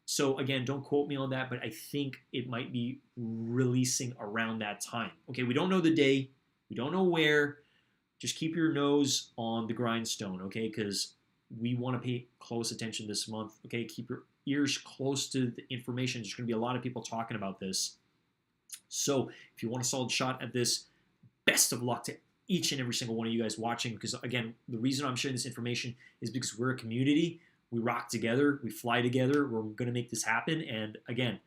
So again, don't quote me on that, but I think it might be releasing around that time. Okay, we don't know the day. We don't know where. Just keep your nose on the grindstone, okay? Because we want to pay close attention this month, okay? Keep your ears close to the information. There's going to be a lot of people talking about this. So if you want a solid shot at this, best of luck to each and every single one of you guys watching, because again, the reason I'm sharing this information is because we're a community. We rock together. We fly together. We're going to make this happen. And again,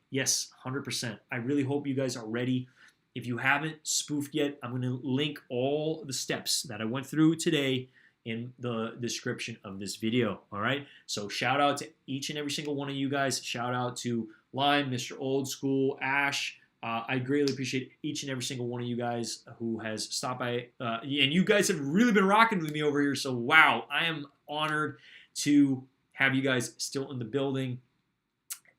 yes, 100%. I really hope you guys are ready. If you haven't spoofed yet, I'm going to link all the steps that I went through today in the description of this video. All right. So shout out to each and every single one of you guys. Shout out to Lime, Mr. Old School, Ash. I greatly appreciate each and every single one of you guys who has stopped by. And you guys have really been rocking with me over here. So, wow, I am honored to have you guys still in the building.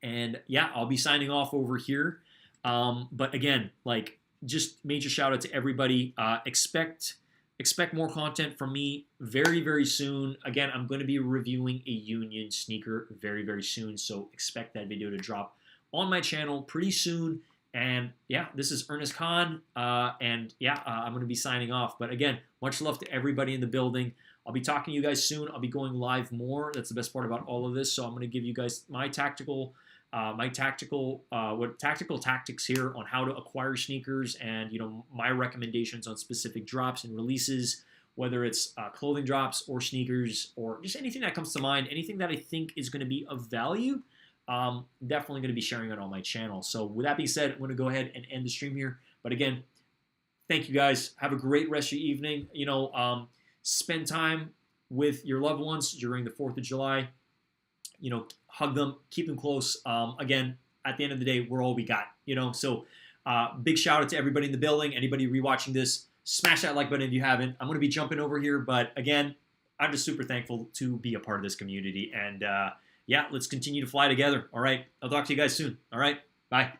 And yeah, I'll be signing off over here. But again, like, just major shout out to everybody. Expect more content from me very, very soon. Again, I'm going to be reviewing a Union sneaker very, very soon. So expect that video to drop on my channel pretty soon. And yeah, this is Ernest Khan. And yeah, I'm going to be signing off. But again, much love to everybody in the building. I'll be talking to you guys soon. I'll be going live more. That's the best part about all of this. So I'm going to give you guys my tactical tactics here on how to acquire sneakers, and my recommendations on specific drops and releases, whether it's clothing drops or sneakers or just anything that comes to mind, anything that I think is going to be of value. Definitely going to be sharing it on my channel. So with that being said, I'm going to go ahead and end the stream here. But again, thank you guys. Have a great rest of your evening. Spend time with your loved ones during the 4th of July. Hug them, keep them close. Again, at the end of the day, we're all we got. So big shout out to everybody in the building. Anybody rewatching this, smash that like button if you haven't. I'm going to be jumping over here, but again, I'm just super thankful to be a part of this community. And yeah, let's continue to fly together. All right, I'll talk to you guys soon. All right, bye.